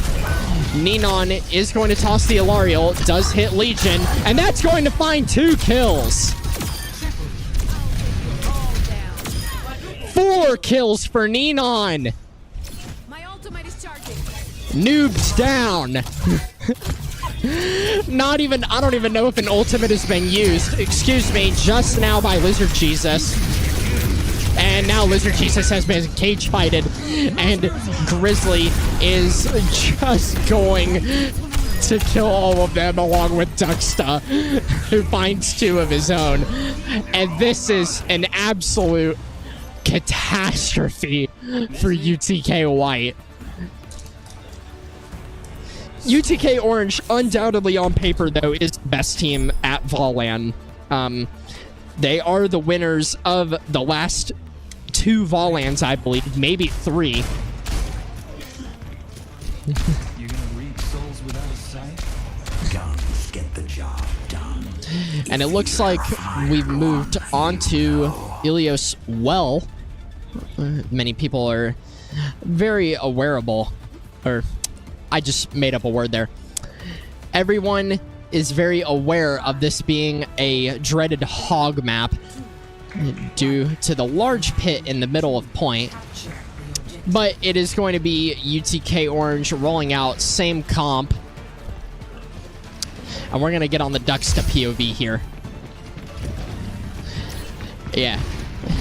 Ninon is going to toss the Alarial, does hit Legion, and that's going to find 2 kills. 4 kills for Ninon. My ultimate is charging. Noobs down. Not even, I don't even know if an ultimate has been used. Excuse me, just now by Lizard Jesus. And now Lizard Jesus has been cage fighted, and Grizzly is just going to kill all of them along with Ducksta, who finds 2 of his own. And this is an absolute catastrophe for UTK White. UTK Orange, undoubtedly on paper, though, is the best team at VOLAN. They are the winners of the last 2 VOLANs, I believe, maybe 3. You're gonna read souls without a sight? Guns get the job done. And it looks like we've moved on to Ilios well. Many people are very awareable, or I just made up a word there. Everyone is very aware of this being a dreaded hog map due to the large pit in the middle of point. But it is going to be UTK Orange rolling out, same comp. And we're going to get on the Ducksta POV here. Yeah.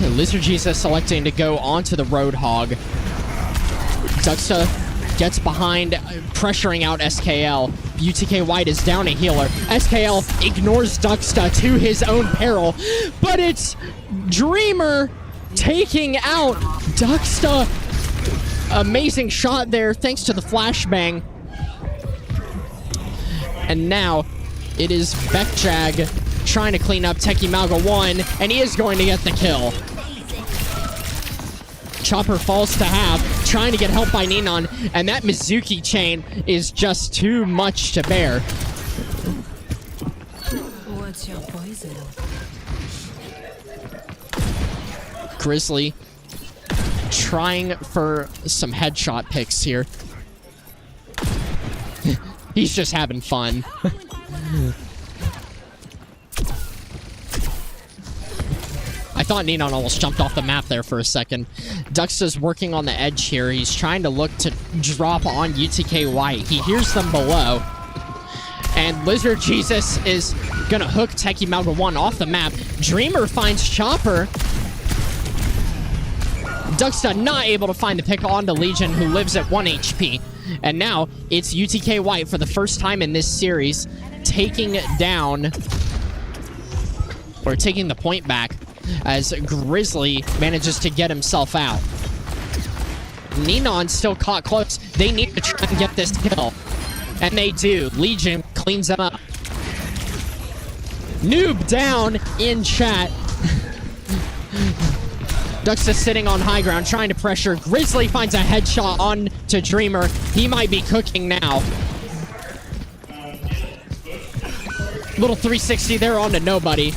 Lizard Jesus selecting to go onto the Roadhog. Ducksta gets behind, pressuring out SKL. UTK White is down a healer. SKL ignores Ducksta to his own peril, but it's Dreamer taking out Ducksta. Amazing shot there, thanks to the flashbang. And now it is Bekjag trying to clean up Teki Malga 1, and he is going to get the kill. Chopper falls to half, trying to get help by Ninon, and that Mizuki chain is just too much to bear. What's your poison? Grizzly trying for some headshot picks here. He's just having fun. I thought Ninon almost jumped off the map there for a second. Ducksta's working on the edge here. He's trying to look to drop on UTK White. He hears them below. And Lizard Jesus is going to hook Teki Malga 1 off the map. Dreamer finds Chopper. Ducksta not able to find the pick onto Legion, who lives at 1 HP. And now it's UTK White for the first time in this series taking down, or taking the point back, as Grizzly manages to get himself out. Ninon still caught close. They need to try and get this kill. And they do. Legion cleans them up. Noob down in chat. Ducksta sitting on high ground, trying to pressure. Grizzly finds a headshot on to Dreamer. He might be cooking now. Little 360 there onto nobody.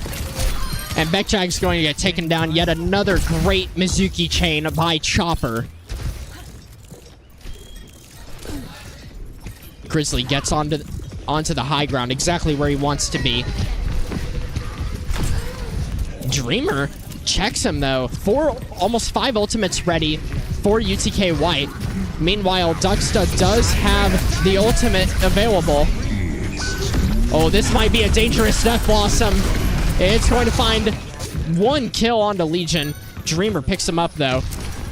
And Bekjag's going to get taken down. Yet another great Mizuki chain by Chopper. Grizzly gets onto the high ground, exactly where he wants to be. Dreamer checks him, though. Almost 5 ultimates ready for UTK White. Meanwhile, Ducksta does have the ultimate available. Oh, this might be a dangerous Death Blossom. It's going to find 1 kill onto Legion. Dreamer picks him up, though.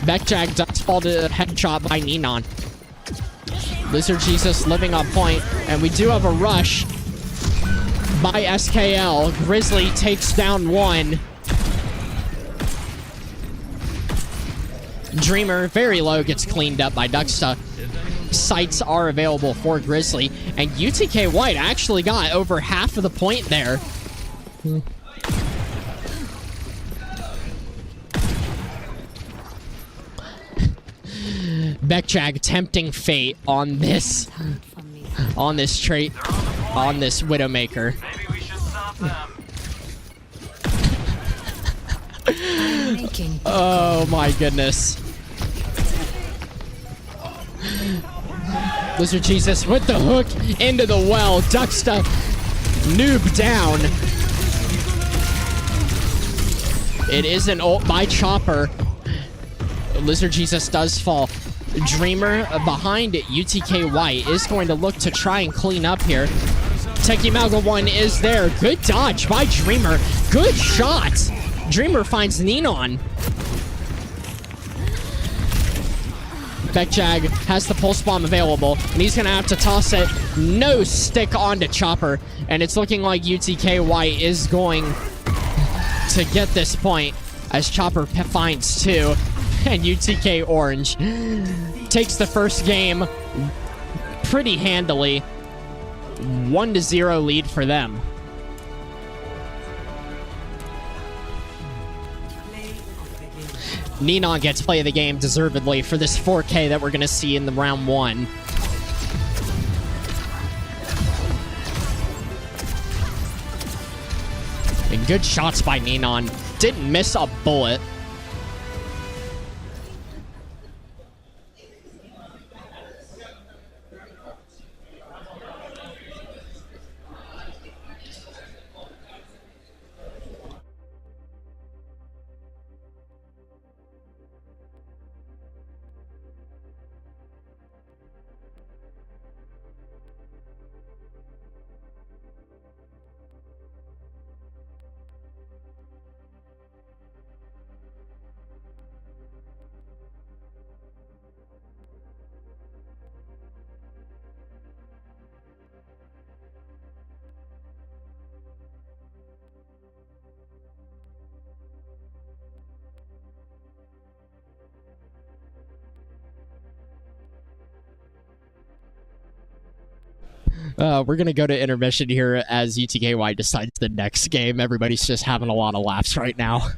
Bekjag does fall to a headshot by Ninon. Lizard Jesus living on point, and we do have a rush by SKL. Grizzly takes down 1. Dreamer, very low, gets cleaned up by Ducksta. Sights are available for Grizzly, and UTK White actually got over half of the point there. Bekjag tempting fate on this trait, on this Widowmaker. Maybe we should stop them. Making Oh my goodness. Lizard Jesus with the hook into the well. Ducksta noob down. It is an ult by Chopper. Lizard Jesus does fall. Dreamer behind it. UTK White is going to look to try and clean up here. Techie Malga 1 is there. Good dodge by Dreamer. Good shot. Dreamer finds Ninon. Bekjag has the pulse bomb available, and he's gonna have to toss it. No stick onto Chopper, and it's looking like UTK White is going to get this point as Chopper finds 2, and UTK Orange takes the first game pretty handily. 1-0 lead for them. Play of the game. Ninon gets play of the game deservedly for this 4K that we're going to see in the round 1. And good shots by Ninon. Didn't miss a bullet. We're going to go to intermission here as UTKY decides the next game. Everybody's just having a lot of laughs right now.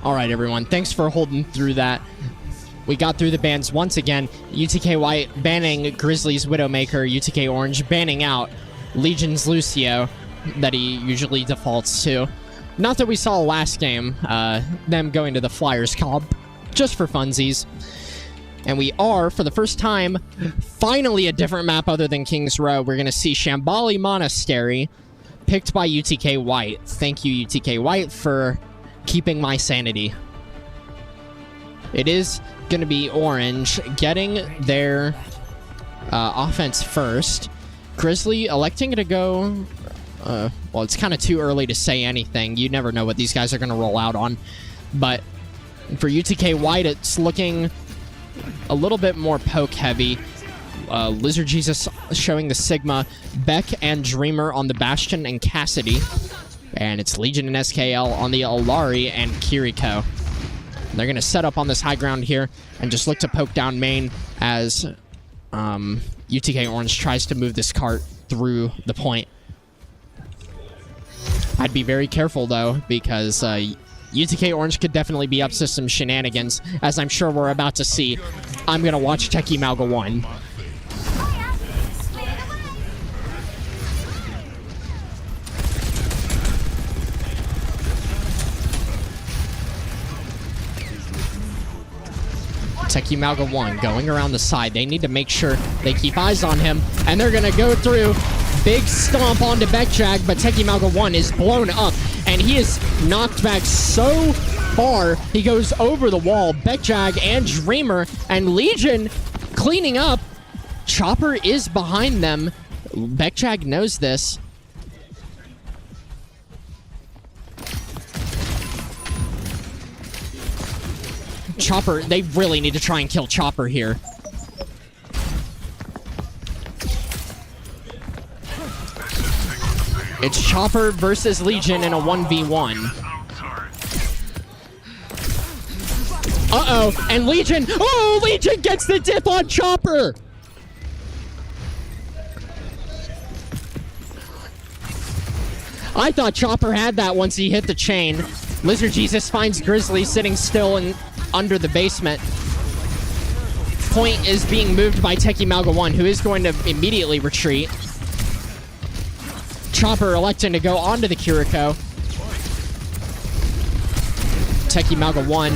All right, everyone. Thanks for holding through that. We got through the bans once again. UTK White banning Grizzly's Widowmaker. UTK Orange banning out Legion's Lucio that he usually defaults to. Not that we saw last game, them going to the Flyers comp, just for funsies. And we are, for the first time, finally a different map other than King's Row. We're going to see Shambali Monastery, picked by UTK White. Thank you, UTK White, for keeping my sanity. It is going to be Orange getting their offense first. Grizzly electing to go... well, it's kind of too early to say anything. You never know what these guys are going to roll out on. But for UTK White, it's looking a little bit more poke-heavy. Lizard Jesus showing the Sigma, Beck and Dreamer on the Bastion and Cassidy. And it's Legion and SKL on the Alari and Kiriko. They're going to set up on this high ground here and just look to poke down main as UTK Orange tries to move this cart through the point. I'd be very careful, though, because UTK Orange could definitely be up to some shenanigans, as I'm sure we're about to see. I'm going to watch Techie Malga 1. Techie Malga 1 going around the side. They need to make sure they keep eyes on him, and they're going to go through. Big stomp onto Beckjag, but Techie Malga 1 is blown up, and he is knocked back so far, he goes over the wall. Beckjag and Dreamer and Legion cleaning up. Chopper is behind them. Beckjag knows this. Chopper, they really need to try and kill Chopper here. It's Chopper versus Legion in a 1v1. Uh-oh, and Legion, oh, Legion gets the dip on Chopper! I thought Chopper had that once he hit the chain. Lizard Jesus finds Grizzly sitting still and under the basement. Point is being moved by Techie Malga 1, who is going to immediately retreat. Chopper electing to go onto the Kiriko. Techie Malga 1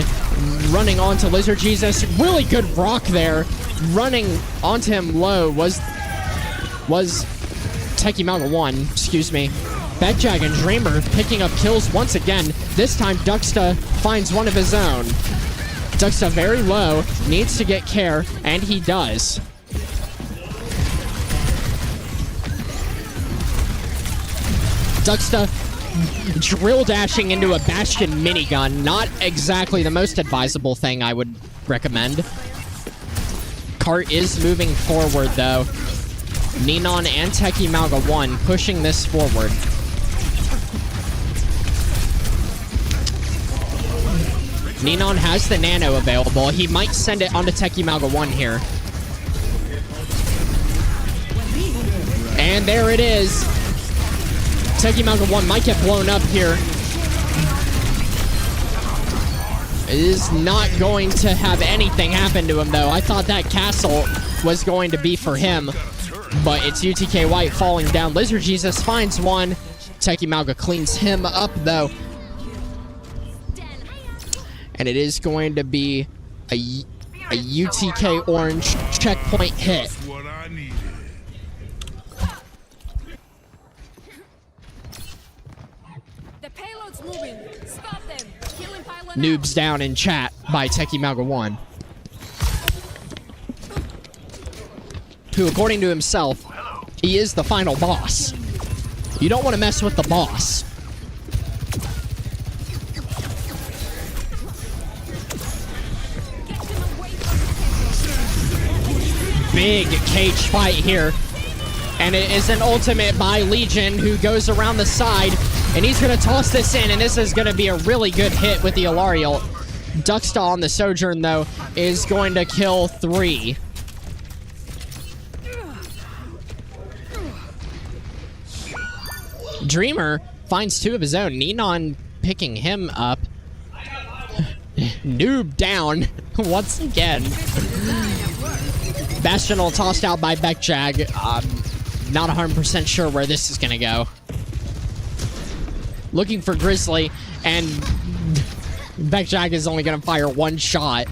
running onto Lizard Jesus. Really good rock there. Running onto him low was Techie Malga 1, excuse me. Beckjag and Dreamer picking up kills once again. This time Duxta finds one of his own. Duxta very low, needs to get care, and he does. Duxta drill dashing into a Bastion minigun. Not exactly the most advisable thing I would recommend. Cart is moving forward, though. Ninon and Techie Malga 1 pushing this forward. Ninon has the nano available. He might send it onto Techie Malga 1 here. And there it is. Techie Malga 1 might get blown up here. It is not going to have anything happen to him, though. I thought that castle was going to be for him, but it's UTK White falling down. Lizard Jesus finds one. Techie Malga cleans him up, though. And it is going to be a UTK Orange checkpoint hit. The payload's moving. Stop them. Kill him, pilot Noobs out. down in chat by Techie Malga 1. Who, according to himself, he is the final boss. You don't want to mess with the boss. Big cage fight here. And it is an ultimate by Legion, who goes around the side, and he's going to toss this in, and this is going to be a really good hit with the Alarial. Duxta on the Sojourn, though, is going to kill 3. Dreamer finds 2 of his own. Ninon picking him up. Noob down once again. Bastion tossed out by Bekjag. Not 100% sure where this is going to go. Looking for Grizzly, and Bekjag is only going to fire one shot.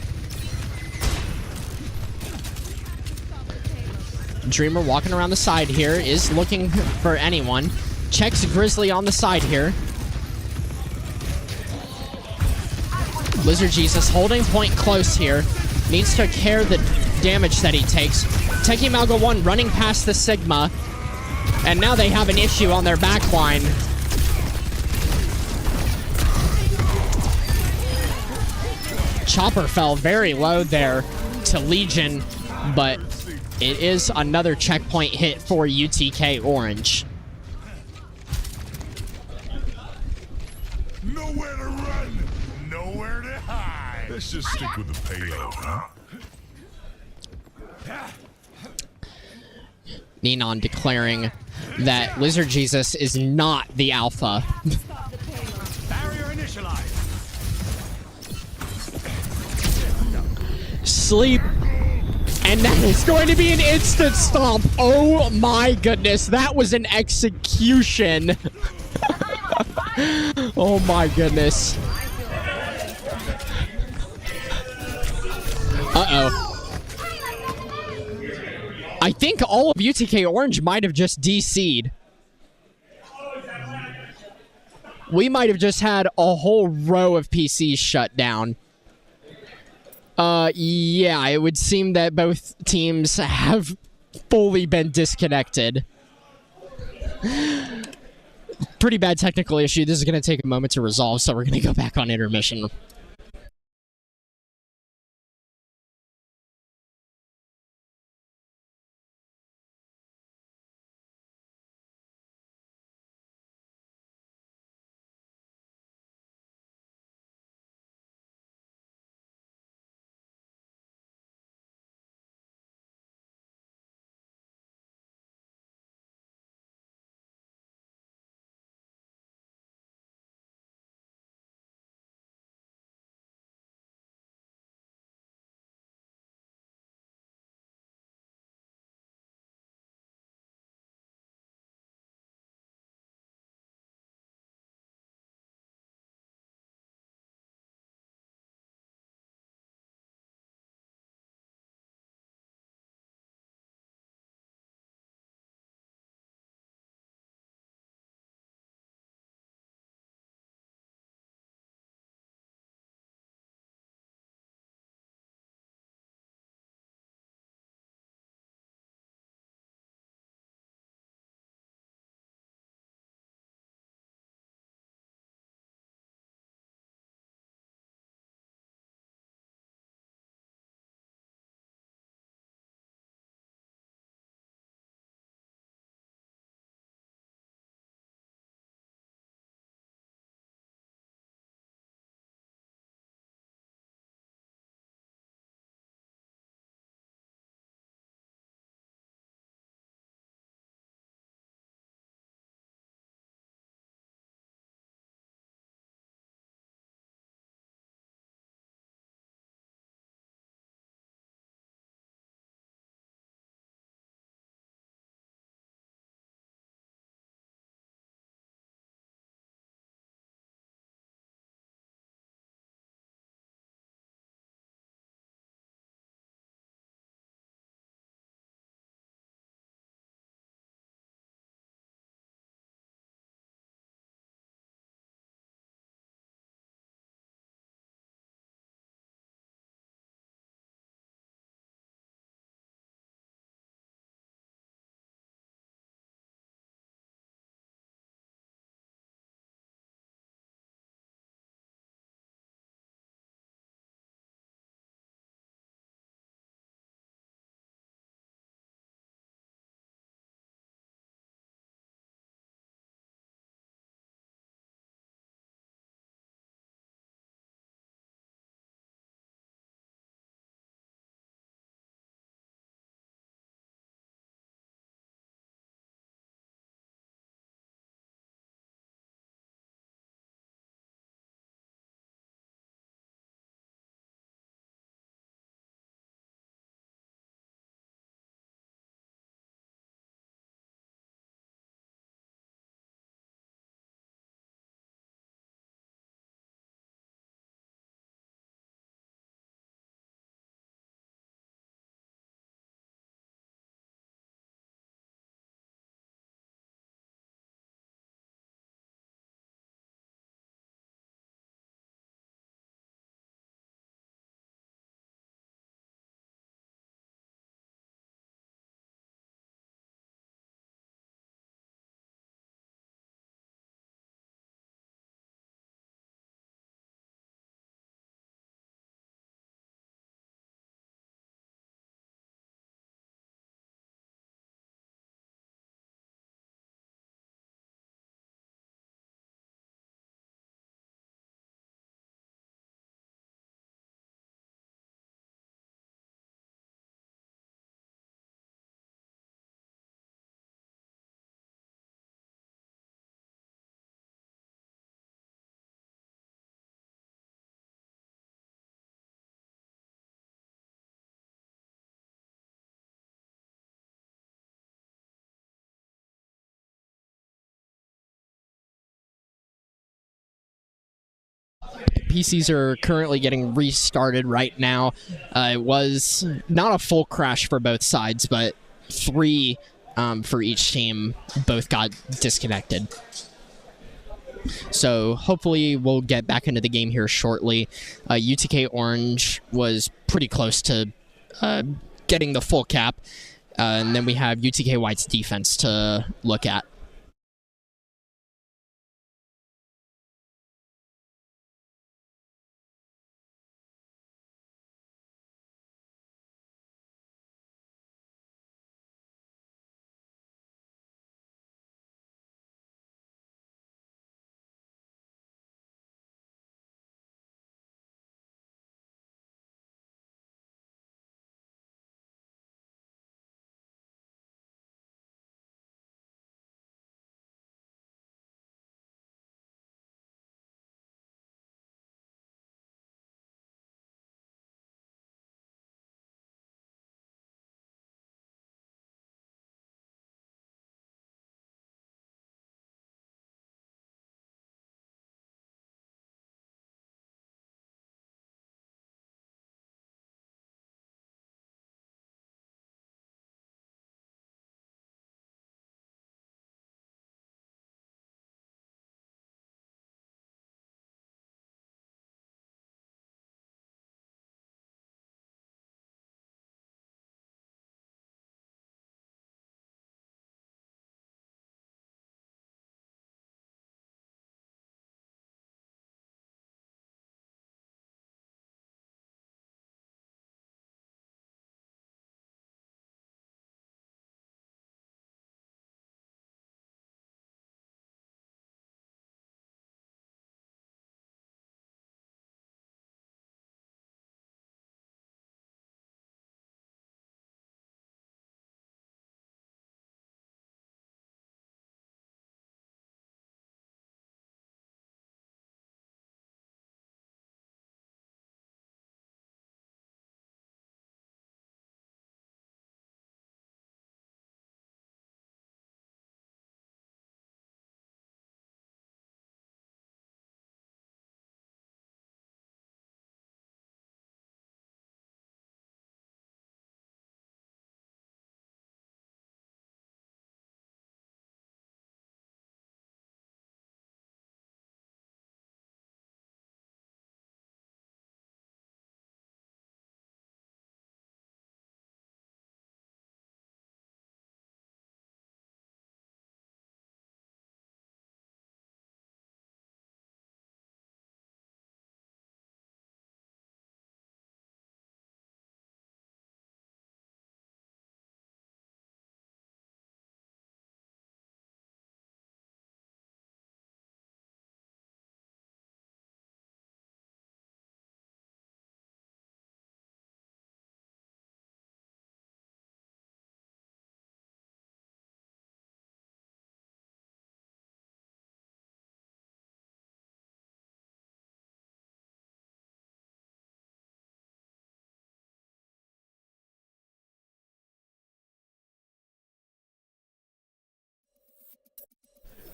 Dreamer walking around the side here is looking for anyone. Checks Grizzly on the side here. Lizard Jesus holding point close here. Needs to care the damage that he takes. Techie Malga 1 running past the Sigma. And now they have an issue on their backline. Chopper fell very low there to Legion, but it is another checkpoint hit for UTK Orange. Nowhere to run, nowhere to hide. Let's just stick with the payload, huh? Ninon declaring that Lizard Jesus is not the alpha. Barrier initialized. Sleep. And that is going to be an instant stomp. Oh my goodness. That was an execution. Oh my goodness. Uh-oh. I think all of UTK Orange might have just DC'd. We might have just had a whole row of PCs shut down. Yeah, it would seem that both teams have fully been disconnected. Pretty bad technical issue. This is going to take a moment to resolve, so we're going to go back on intermission. PCs are currently getting restarted right now. It was not a full crash for both sides, but 3 for each team both got disconnected. So hopefully we'll get back into the game here shortly. UTK Orange was pretty close to getting the full cap. And then we have UTK White's defense to look at.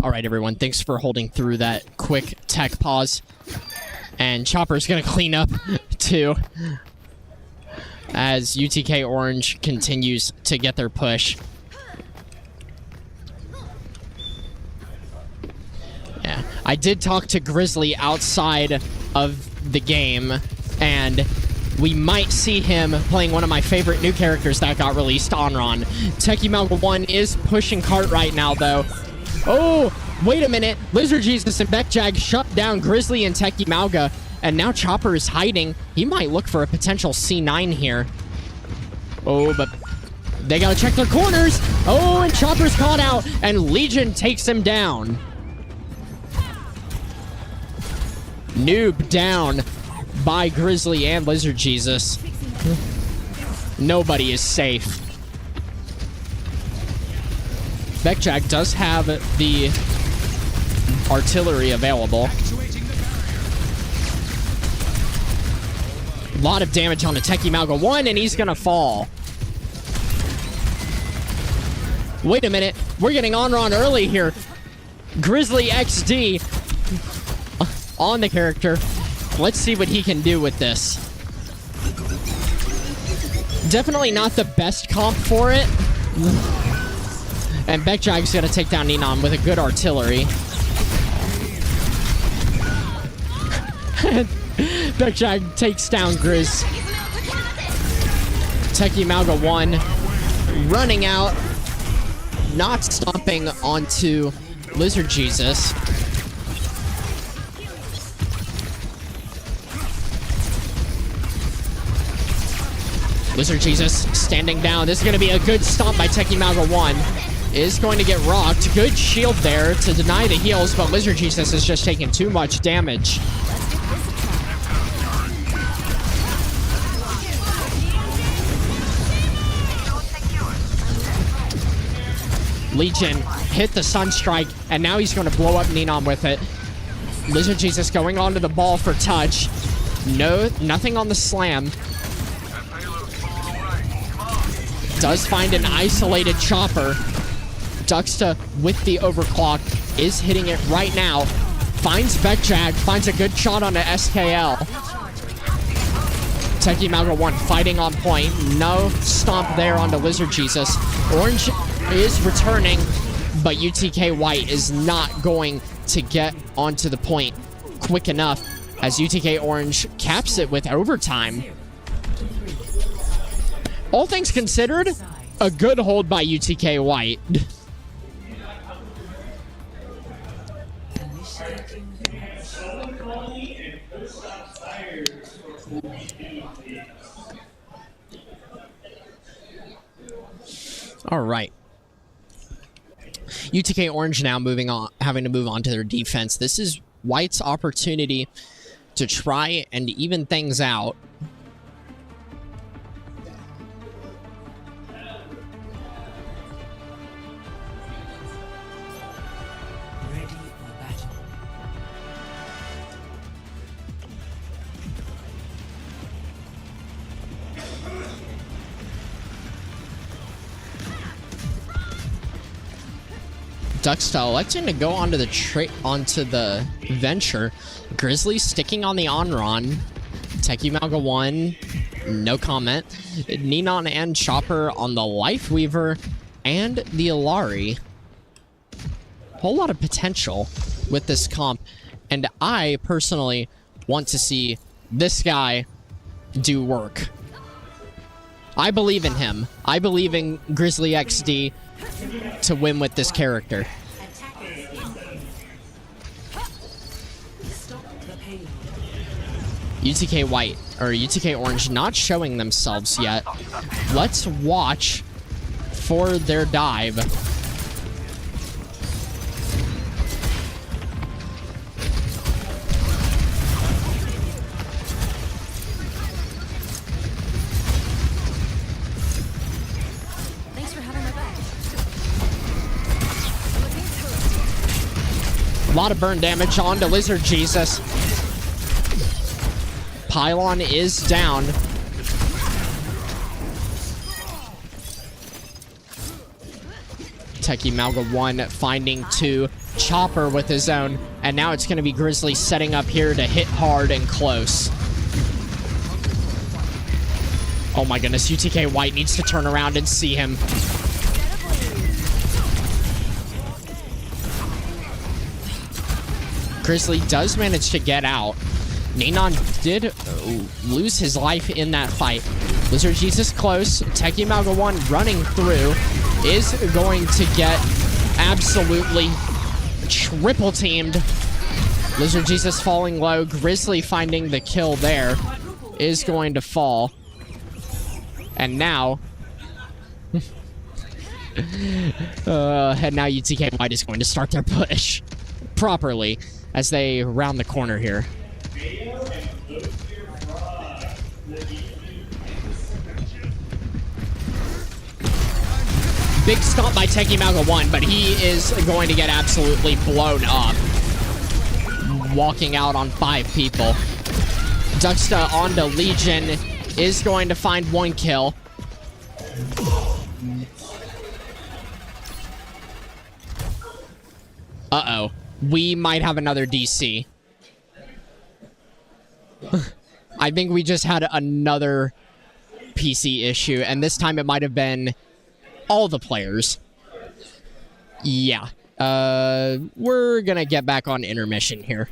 All right, everyone. Thanks for holding through that quick tech pause. And Chopper's going to clean up, too, as UTK Orange continues to get their push. Yeah, I did talk to Grizzly outside of the game, and we might see him playing one of my favorite new characters that got released, Onron. Techie Malga 1 is pushing cart right now, though. Oh, wait a minute. Lizard Jesus and Beckjag shut down Grizzly and Techie Malga, and now Chopper is hiding. He might look for a potential C9 here. Oh, but they gotta check their corners. Oh, and Chopper's caught out, and Legion takes him down. Noob down by Grizzly and Lizard Jesus. Nobody is safe. Beckjag does have the artillery available. A lot of damage on the Techie Malga 1, and he's gonna fall. Wait a minute. We're getting Onron early here. Grizzly XD on the character. Let's see what he can do with this. Definitely not the best comp for it. And Beckdrag's gonna take down Ninon with a good artillery. Beckdrag takes down Grizz. Teki Malga 1 running out, not stomping onto Lizard Jesus. Lizard Jesus standing down. This is going to be a good stomp by Teki Malga 1. Is going to get rocked. Good shield there to deny the heals, but Lizard Jesus is just taking too much damage. Legion hit the Sunstrike, and now he's going to blow up Ninon with it. Lizard Jesus going onto the ball for touch. No, nothing on the slam. Does find an isolated chopper. Duxta with the overclock is hitting it right now. Finds Beckdrag, finds a good shot on the SKL. Teki Malga 1 fighting on point. No stomp there onto Lizard Jesus. Orange is returning, but UTK White is not going to get onto the point quick enough as UTK Orange caps it with overtime. All things considered, a good hold by UTK White. All right. UTK Orange now moving on, having to move on to their defense. This is White's opportunity to try and even things out. Duxta electing to go onto the venture. Grizzly sticking on the Onron. Teki Malga 1, no comment. Ninon and Chopper on the Lifeweaver and the Ilari. Whole lot of potential with this comp, and I personally want to see this guy do work. I believe in him. I believe in Grizzly XD to win with this character. UTK White, or UTK Orange, not showing themselves yet. Let's watch for their dive. Thanks for having my back. A lot of burn damage onto Lizard Jesus. Pylon is down. Teki Malga 1 finding 2. Chopper with his own. And now it's going to be Grizzly setting up here to hit hard and close. Oh my goodness, UTK White needs to turn around and see him. Grizzly does manage to get out. Ninon did lose his life in that fight. Lizard Jesus close. Teki Malga 1 running through is going to get absolutely triple teamed. Lizard Jesus falling low. Grizzly finding the kill there is going to fall. And now... and now UTK White is going to start their push properly as they round the corner here. Big stomp by Teki Malga 1, but he is going to get absolutely blown up. Walking out on 5 people. Duxta onto Legion is going to find 1 kill. Uh-oh. We might have another DC. I think we just had another PC issue, and this time it might have been all the players. Yeah. We're gonna get back on intermission here.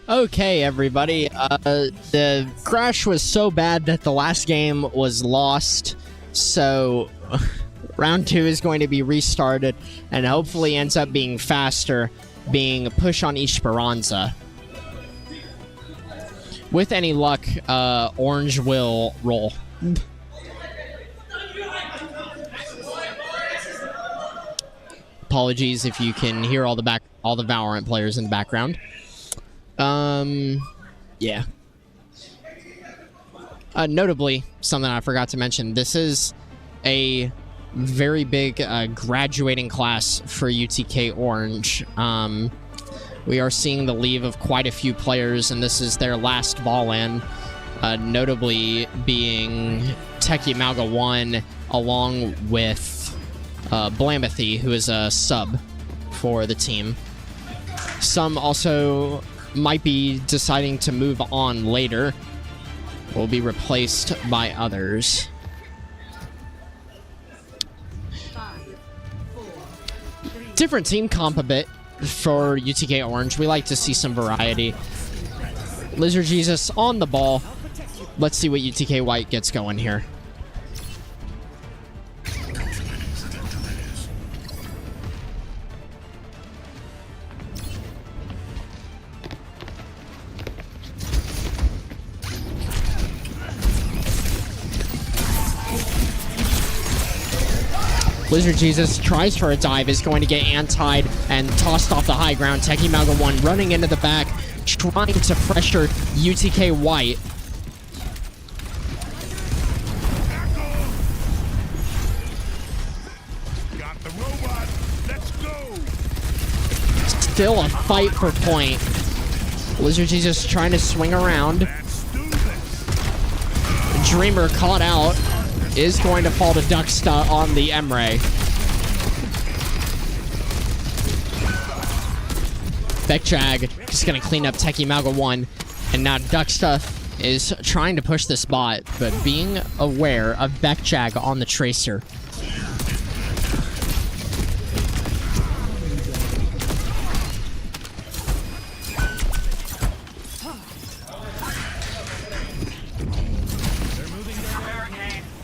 Okay, everybody. The crash was so bad that the last game was lost. So round 2 is going to be restarted and hopefully ends up being faster, being a push on Esperanza. With any luck, Orange will roll. Apologies if you can hear all the Valorant players in the background. Yeah. Notably, something I forgot to mention, this is a very big graduating class for UTK Orange. We are seeing the leave of quite a few players, and this is their last VOLAN, notably being Techie Malga 1, along with Blamathy, who is a sub for the team. Some also might be deciding to move on later, will be replaced by others. Different team comp a bit for UTK Orange. We like to see some variety. Lizard Jesus on the ball. Let's see what UTK White gets going here. Lizard Jesus tries for a dive, is going to get antied and tossed off the high ground. Techie Malga 1 running into the back, trying to pressure UTK White. Got the robot. Let's go. Still a fight for point. Lizard Jesus trying to swing around. Let's do this. Dreamer caught out. Is going to fall to Ducksta on the Emray. Bekjag just going to clean up Techie Malga 1. And now Ducksta is trying to push this bot, but being aware of Bekjag on the Tracer.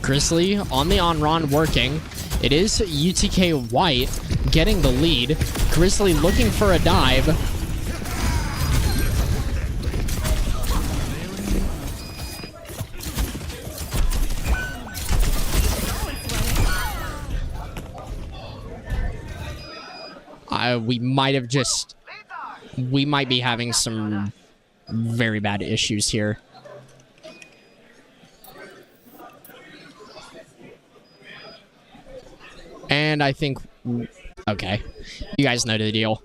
Grizzly on the on-run working. It is UTK White getting the lead. Grizzly looking for a dive. We might be having some very bad issues here. And I think... Okay. You guys know the deal.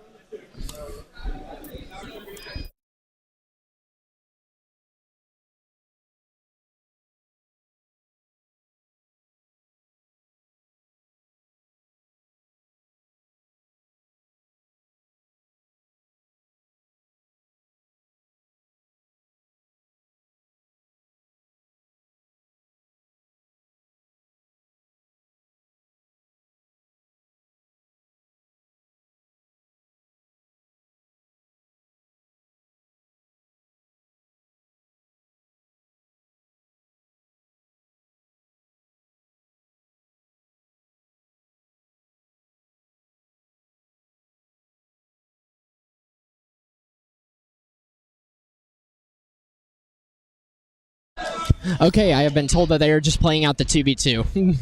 Okay, I have been told that they are just playing out the 2v2.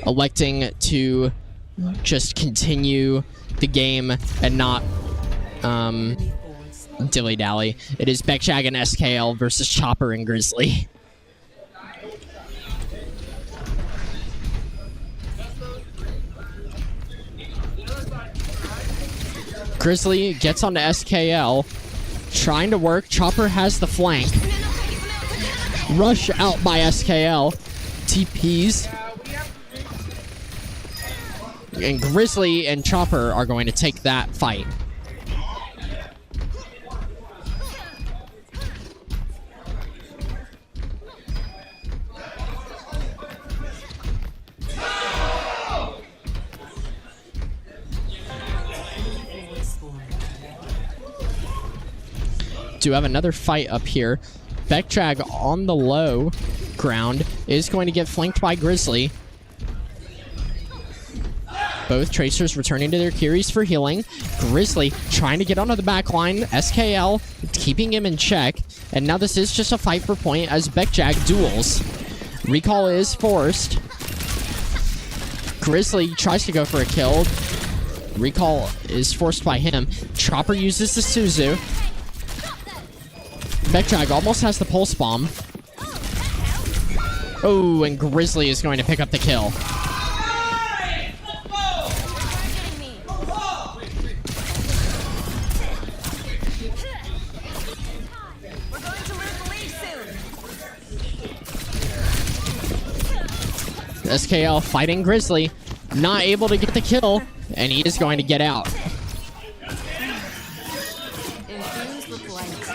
Electing to just continue the game and not dilly-dally. It is Bekjag and SKL versus Chopper and Grizzly. Grizzly gets onto SKL, trying to work. Chopper has the flank. Rush out by SKL. TPs. And Grizzly and Chopper are going to take that fight. do have another fight up here. Beckdrag on the low ground is going to get flanked by Grizzly. Both Tracers returning to their Kiris for healing. Grizzly trying to get onto the back line. SKL keeping him in check. And now this is just a fight for point as Beckdrag duels. Recall is forced. Grizzly tries to go for a kill. Recall is forced by him. Chopper uses the Suzu. Beckdrag almost has the pulse bomb. Oh, and Grizzly is going to pick up the kill. We're going to lose the lead soon. SKL fighting Grizzly. Not able to get the kill, and he is going to get out. Infused with light.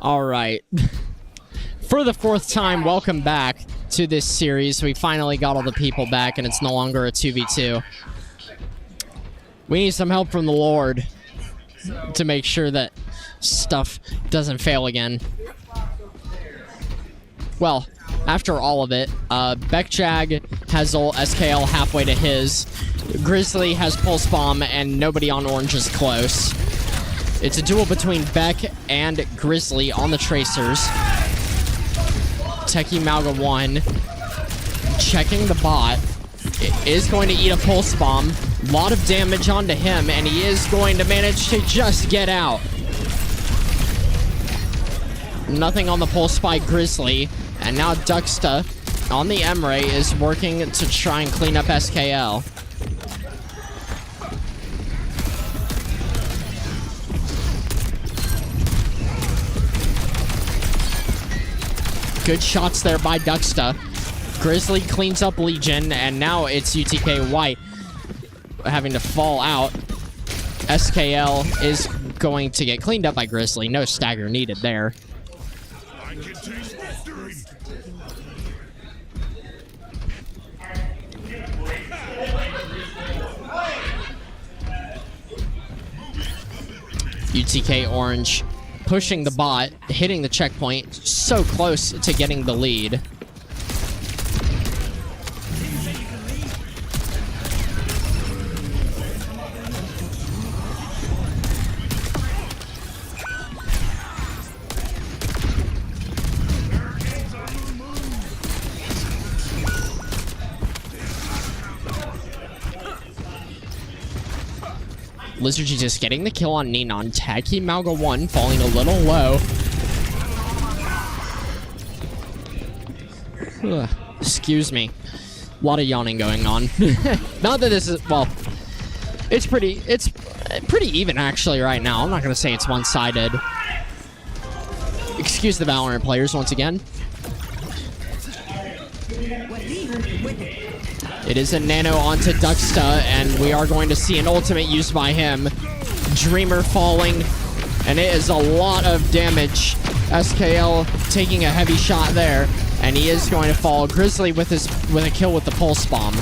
All right. For the 4th time, welcome back to this series. We finally got all the people back, and it's no longer a 2v2. We need some help from the Lord to make sure that stuff doesn't fail again. Well, after all of it, Beckjag has ult SKL halfway to his. Grizzly has Pulse Bomb, and nobody on orange is close. It's a duel between Beck and Grizzly on the Tracers. Techie Malga 1 checking the bot. It is going to eat a Pulse Bomb. A lot of damage onto him, and he is going to manage to just get out. Nothing on the Pulse by Grizzly. And now Duxta on the Emre is working to try and clean up SKL. Good shots there by Duxta. Grizzly cleans up Legion, and now it's UTK White having to fall out. SKL is going to get cleaned up by Grizzly. No stagger needed there. I can taste victory. UTK Orange pushing the bot, hitting the checkpoint, so close to getting the lead. Lizard just getting the kill on Ninon. Techie Malga 1 falling a little low. Ugh, excuse me. A lot of yawning going on. Not that this is, well, it's pretty even actually right now. I'm not going to say it's one-sided. Excuse the Valorant players once again. It is a nano onto Duxta, and we are going to see an ultimate used by him. Dreamer falling, and it is a lot of damage. SKL taking a heavy shot there, and he is going to fall. Grizzly with a kill with the Pulse Bomb.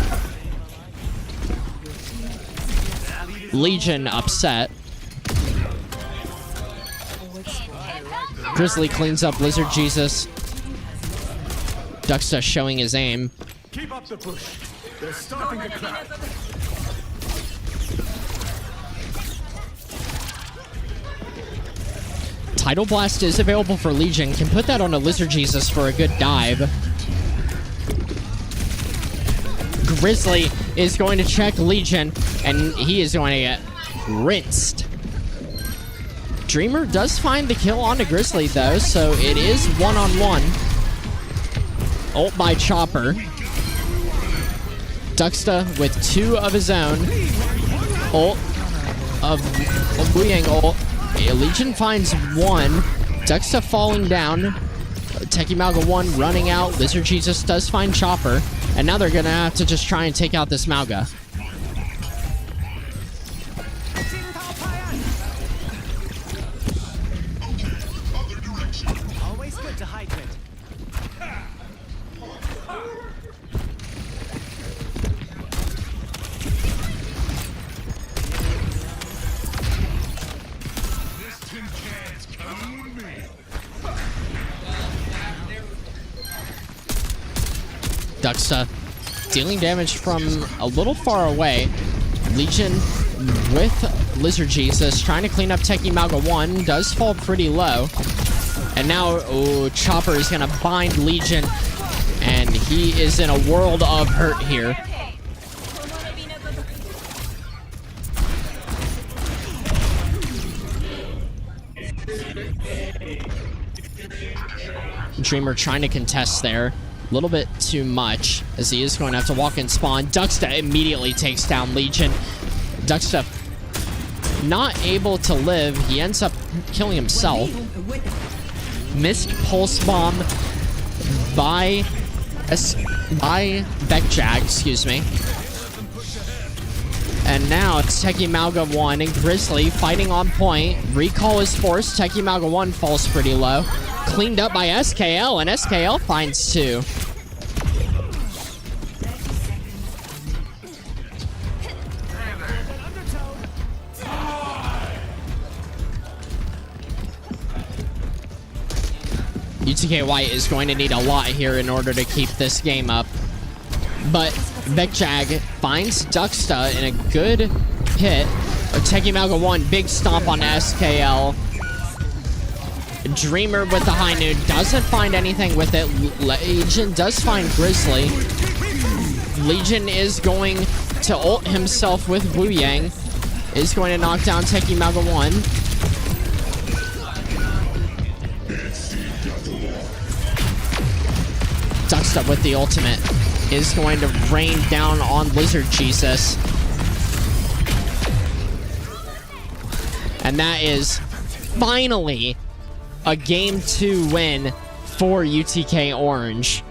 Legion upset. Grizzly cleans up Lizard Jesus. Duxta showing his aim. Keep up the push. They're starting to crack. Tidal Blast is available for Legion. Can put that on a Lizard Jesus for a good dive. Grizzly is going to check Legion, and he is going to get rinsed. Dreamer does find the kill onto Grizzly, though, so it is one-on-one. Ult by Chopper. Duxta with 2 of his own. Ult of Buyang ult. Legion finds 1. Duxta falling down. Techie Malga 1 running out. Lizard Jesus does find Chopper. And now they're going to have to just try and take out this Malga. Always good to hydrate. Duxta dealing damage from a little far away. Legion with Lizard Jesus trying to clean up Techie Malga 1. Does fall pretty low. And now Chopper is going to bind Legion. And he is in a world of hurt here. Dreamer trying to contest there. A little bit too much, as he is going to have to walk in spawn. Duxta immediately takes down Legion. Duxta not able to live. He ends up killing himself. Missed Pulse Bomb by Beckjag, excuse me. And now it's Teki Malga 1 and Grizzly fighting on point. Recall is forced. Teki Malga 1 falls pretty low. Cleaned up by SKL, and SKL finds 2. UTK White is going to need a lot here in order to keep this game up. But Vekjag finds Ducksta in a good hit. Teki Malga 1, big stomp on SKL. Dreamer with the high noon doesn't find anything with it. Legion does find Grizzly. Legion is going to ult himself with Wu Yang. Is going to knock down Teki Malga 1. Ducksta with the ultimate is going to rain down on Lizard Jesus. And that is finally a Game 2 win for UTK Orange.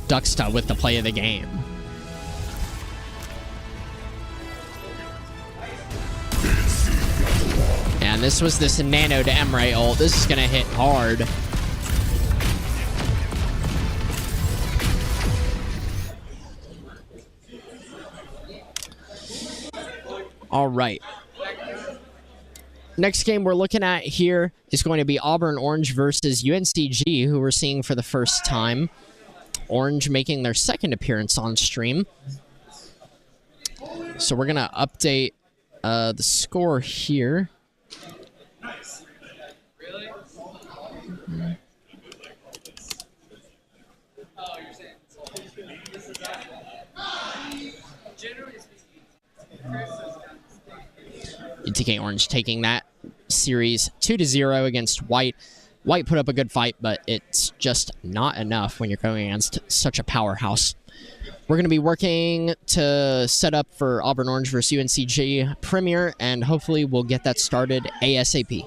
Ducksta with the play of the game. And this was this Nano to Emre ult. This is going to hit hard. All right. Next game we're looking at here is going to be Auburn Orange versus UNCG, who we're seeing for the first time. Orange making their second appearance on stream. So we're going to update the score here. UTK Orange taking that series 2-0 against White. White put up a good fight, but it's just not enough when you're going against such a powerhouse. We're going to be working to set up for Auburn Orange versus UNCG Premier, and hopefully we'll get that started ASAP.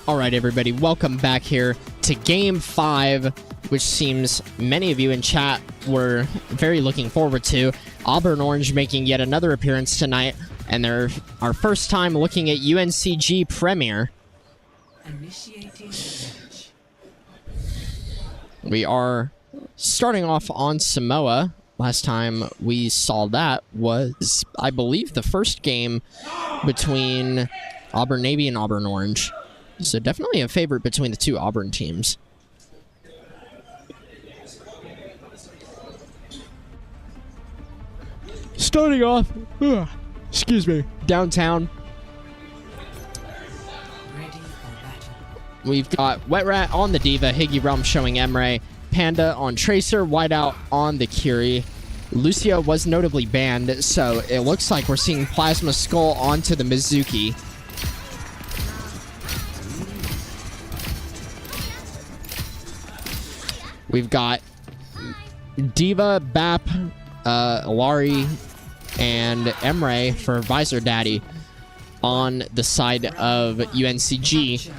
All right, everybody, welcome back here to Game 5, which seems many of you in chat were very looking forward to. Auburn Orange making yet another appearance tonight, and they're our first time looking at UNCG Premier. Initiating launch. We are starting off on Samoa. Last time we saw that was, I believe, the first game between Auburn Navy and Auburn Orange. So definitely a favorite between the two Auburn teams. Starting off, excuse me, downtown. Ready for battle. We've got Wet Rat on the Diva, Higgy Realm showing Emre, Panda on Tracer, Whiteout on the Curie. Lucio was notably banned, so it looks like we're seeing Plasma Skull onto the Mizuki. We've got Diva, Bap, Lari, and Emre for Visor Daddy on the side of UNCG.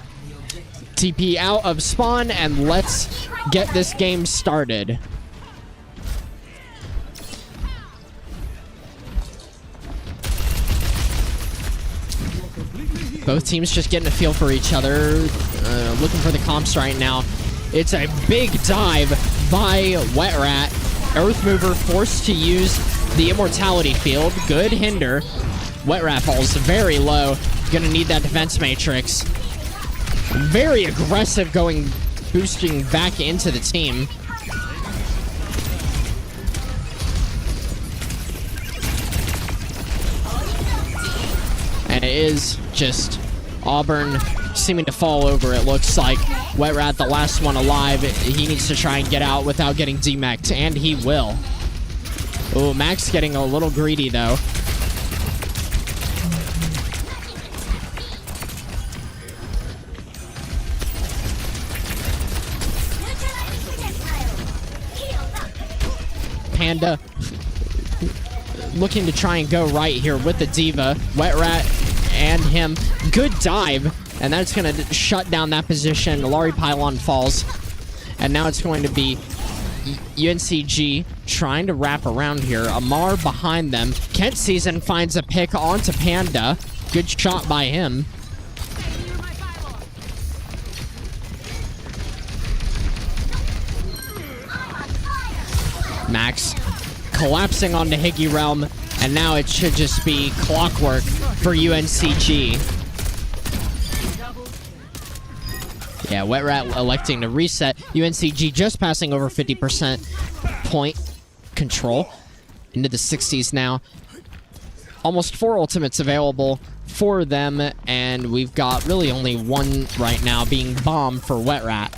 TP out of spawn, and let's get this game started. Both teams just getting a feel for each other, looking for the comps right now. It's a big dive by Wet Rat. Earth Mover forced to use the Immortality Field. Good hinder. Wet Rat falls very low. Gonna need that defense matrix. Very aggressive going, boosting back into the team. And it is just Auburn seeming to fall over, it looks like. Wet Rat, the last one alive. He needs to try and get out without getting demeched, and he will. Oh, Max getting a little greedy, though. Panda looking to try and go right here with the Diva. Wet Rat and him. Good dive. And that's going to shut down that position. Lari Pylon falls. And now it's going to be UNCG trying to wrap around here. Amar behind them. Kent Season finds a pick onto Panda. Good shot by him. Max collapsing onto Higgy Realm. And now it should just be clockwork for UNCG. Yeah, Wet Rat electing to reset. UNCG just passing over 50% point control. Into the 60s now. Almost 4 ultimates available for them, and we've got really only one right now being Bomb for Wet Rat.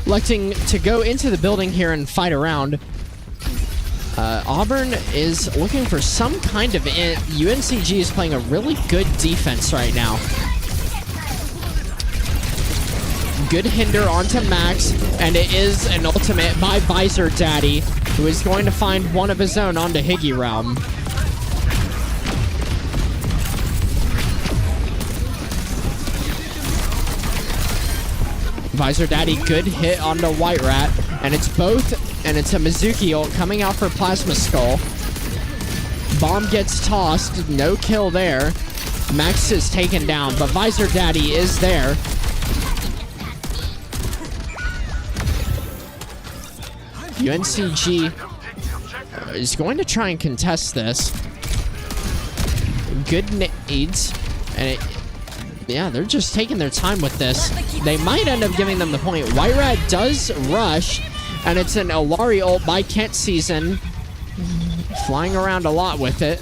Electing to go into the building here and fight around. Auburn is looking for some kind of... UNCG is playing a really good defense right now. Good hinder onto Max, and it is an ultimate by Visor Daddy, who is going to find one of his own onto Higgy Realm. Visor Daddy, good hit onto White Rat, and it's both, and it's a Mizuki ult coming out for Plasma Skull. Bomb gets tossed, no kill there. Max is taken down, but Visor Daddy is there. UNCG is going to try and contest this. Good nades, and yeah, they're just taking their time with this. They might end up giving them the point. White Rat does rush, and it's an Olari ult by Kent Season. Flying around a lot with it.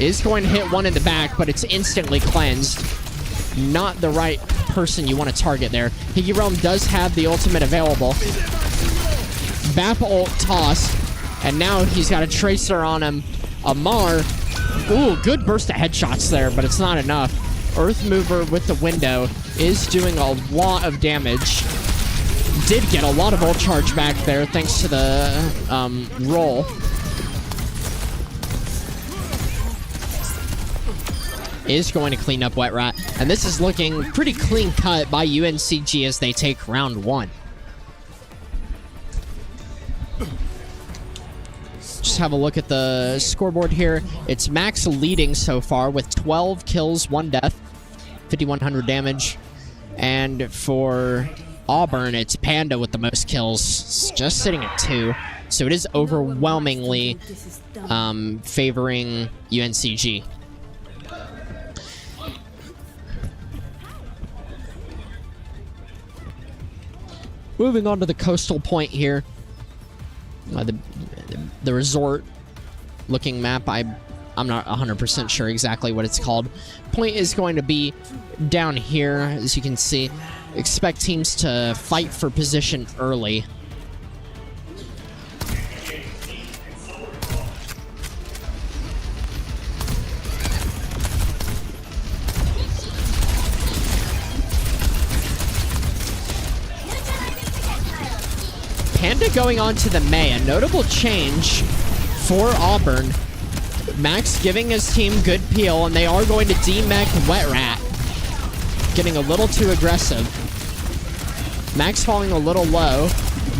Is going to hit one in the back, but it's instantly cleansed. Not the right person you want to target there. Higgy Realm does have the ultimate available. Bap ult tossed, and now he's got a Tracer on him. Amar. Ooh, good burst of headshots there, but it's not enough. Earth Mover with the window is doing a lot of damage. did get a lot of ult charge back there thanks to the roll. Is going to clean up Wet Rat, and this is looking pretty clean cut by UNCG as they take round 1. Just have a look at the scoreboard here. It's Max leading so far with 12 kills, 1 death, 5,100 damage. And for Auburn, it's Panda with the most kills, just sitting at 2. So it is overwhelmingly favoring UNCG. Moving on to the coastal point here. The resort looking map. I'm not 100% sure exactly what it's called. Point is going to be down here, as you can see. Expect teams to fight for position early. Panda going on to the May, a notable change for Auburn. Max giving his team good peel, and they are going to demech Wet Rat. Getting a little too aggressive. Max falling a little low.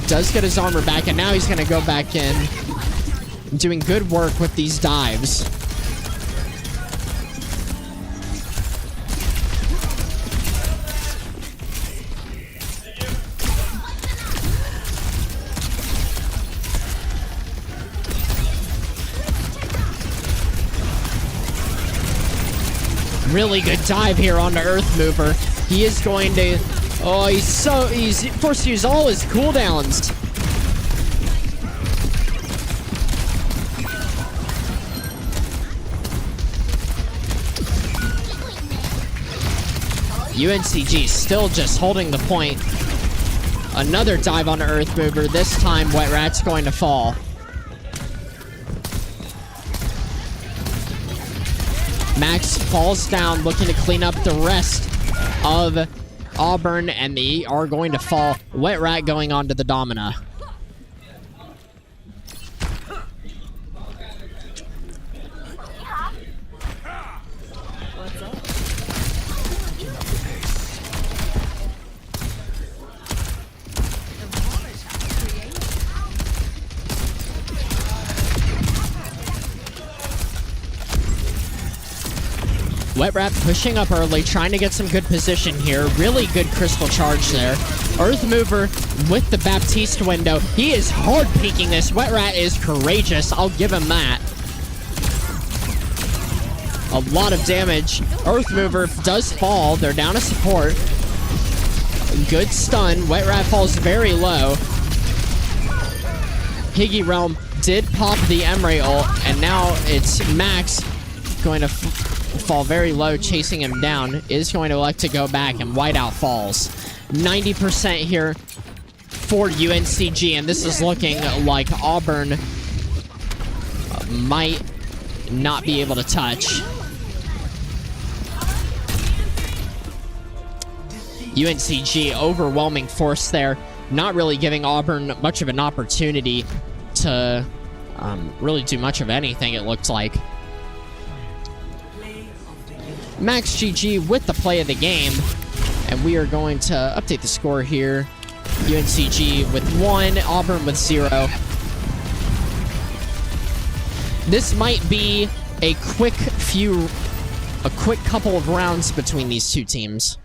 Does get his armor back, and now he's going to go back in. Doing good work with these dives. Really good dive here on the Earth Mover. He is going to... Oh, he's forced to use all his cooldowns. UNCG still just holding the point. Another dive on the Earth Mover. This time, Wet Rat's going to fall. Max falls down, looking to clean up the rest of Auburn, and they are going to fall. Wet Rat going on to the Domina. Wet Rat pushing up early, trying to get some good position here. Really good crystal charge there. Earth Mover with the Baptiste window. He is hard peeking this. Wet Rat is courageous. I'll give him that. A lot of damage. Earth Mover does fall. They're down to support. Good stun. Wet Rat falls very low. Higgy Realm did pop the Emre ult, and now it's Max going to fall very low, chasing him down. Is going to elect to go back, and Whiteout falls. 90% here for UNCG, and this is looking like Auburn might not be able to touch. UNCG, overwhelming force there. Not really giving Auburn much of an opportunity to really do much of anything, it looked like. Max GG with the play of the game, and we are going to update the score here. UNCG with 1, Auburn with 0. This might be a quick couple of rounds between these two teams.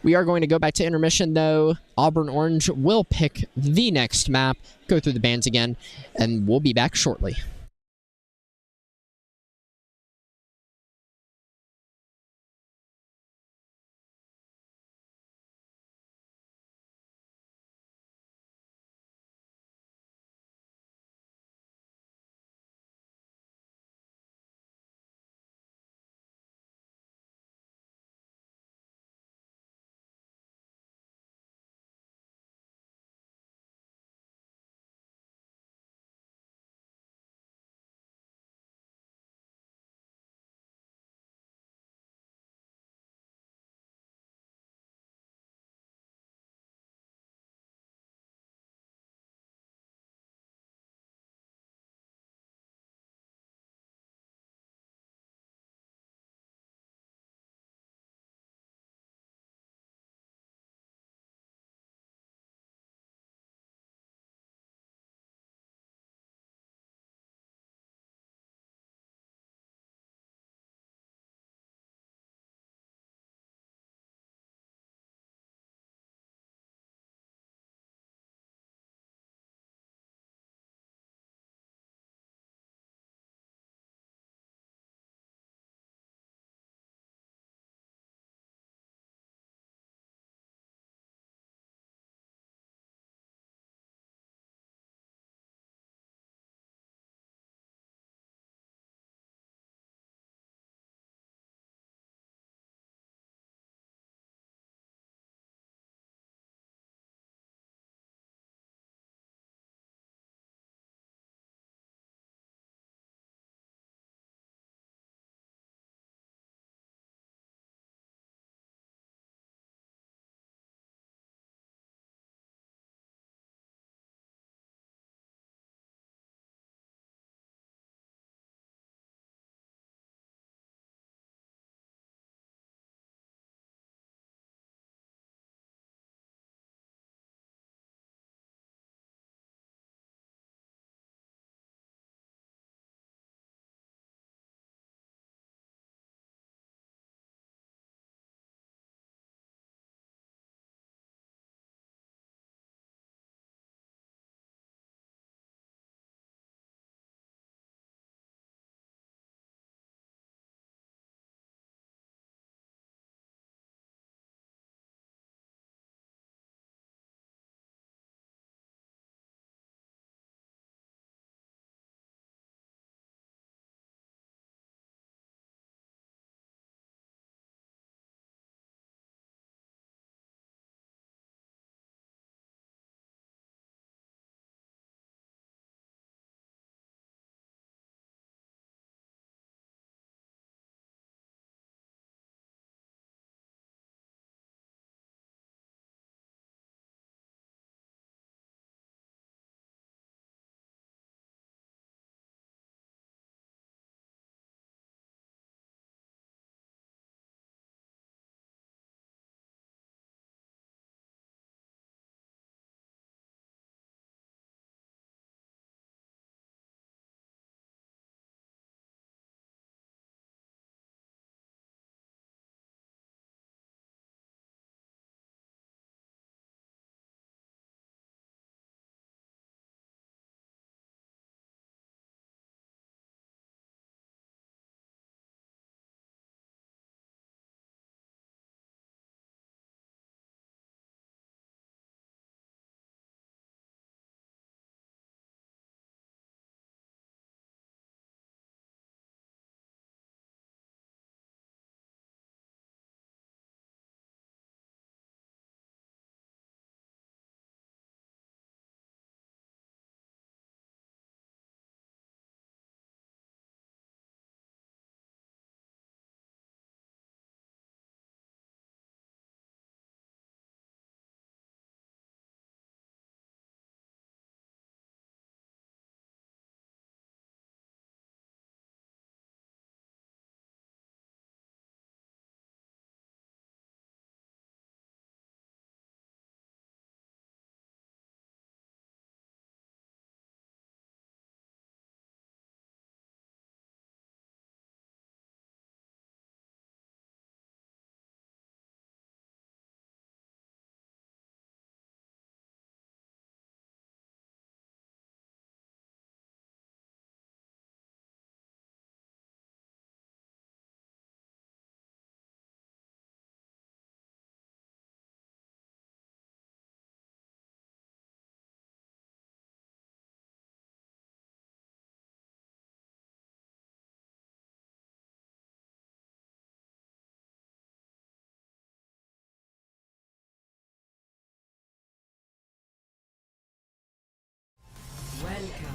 We are going to go back to intermission, though. Auburn Orange will pick the next map, go through the bans again, and we'll be back shortly.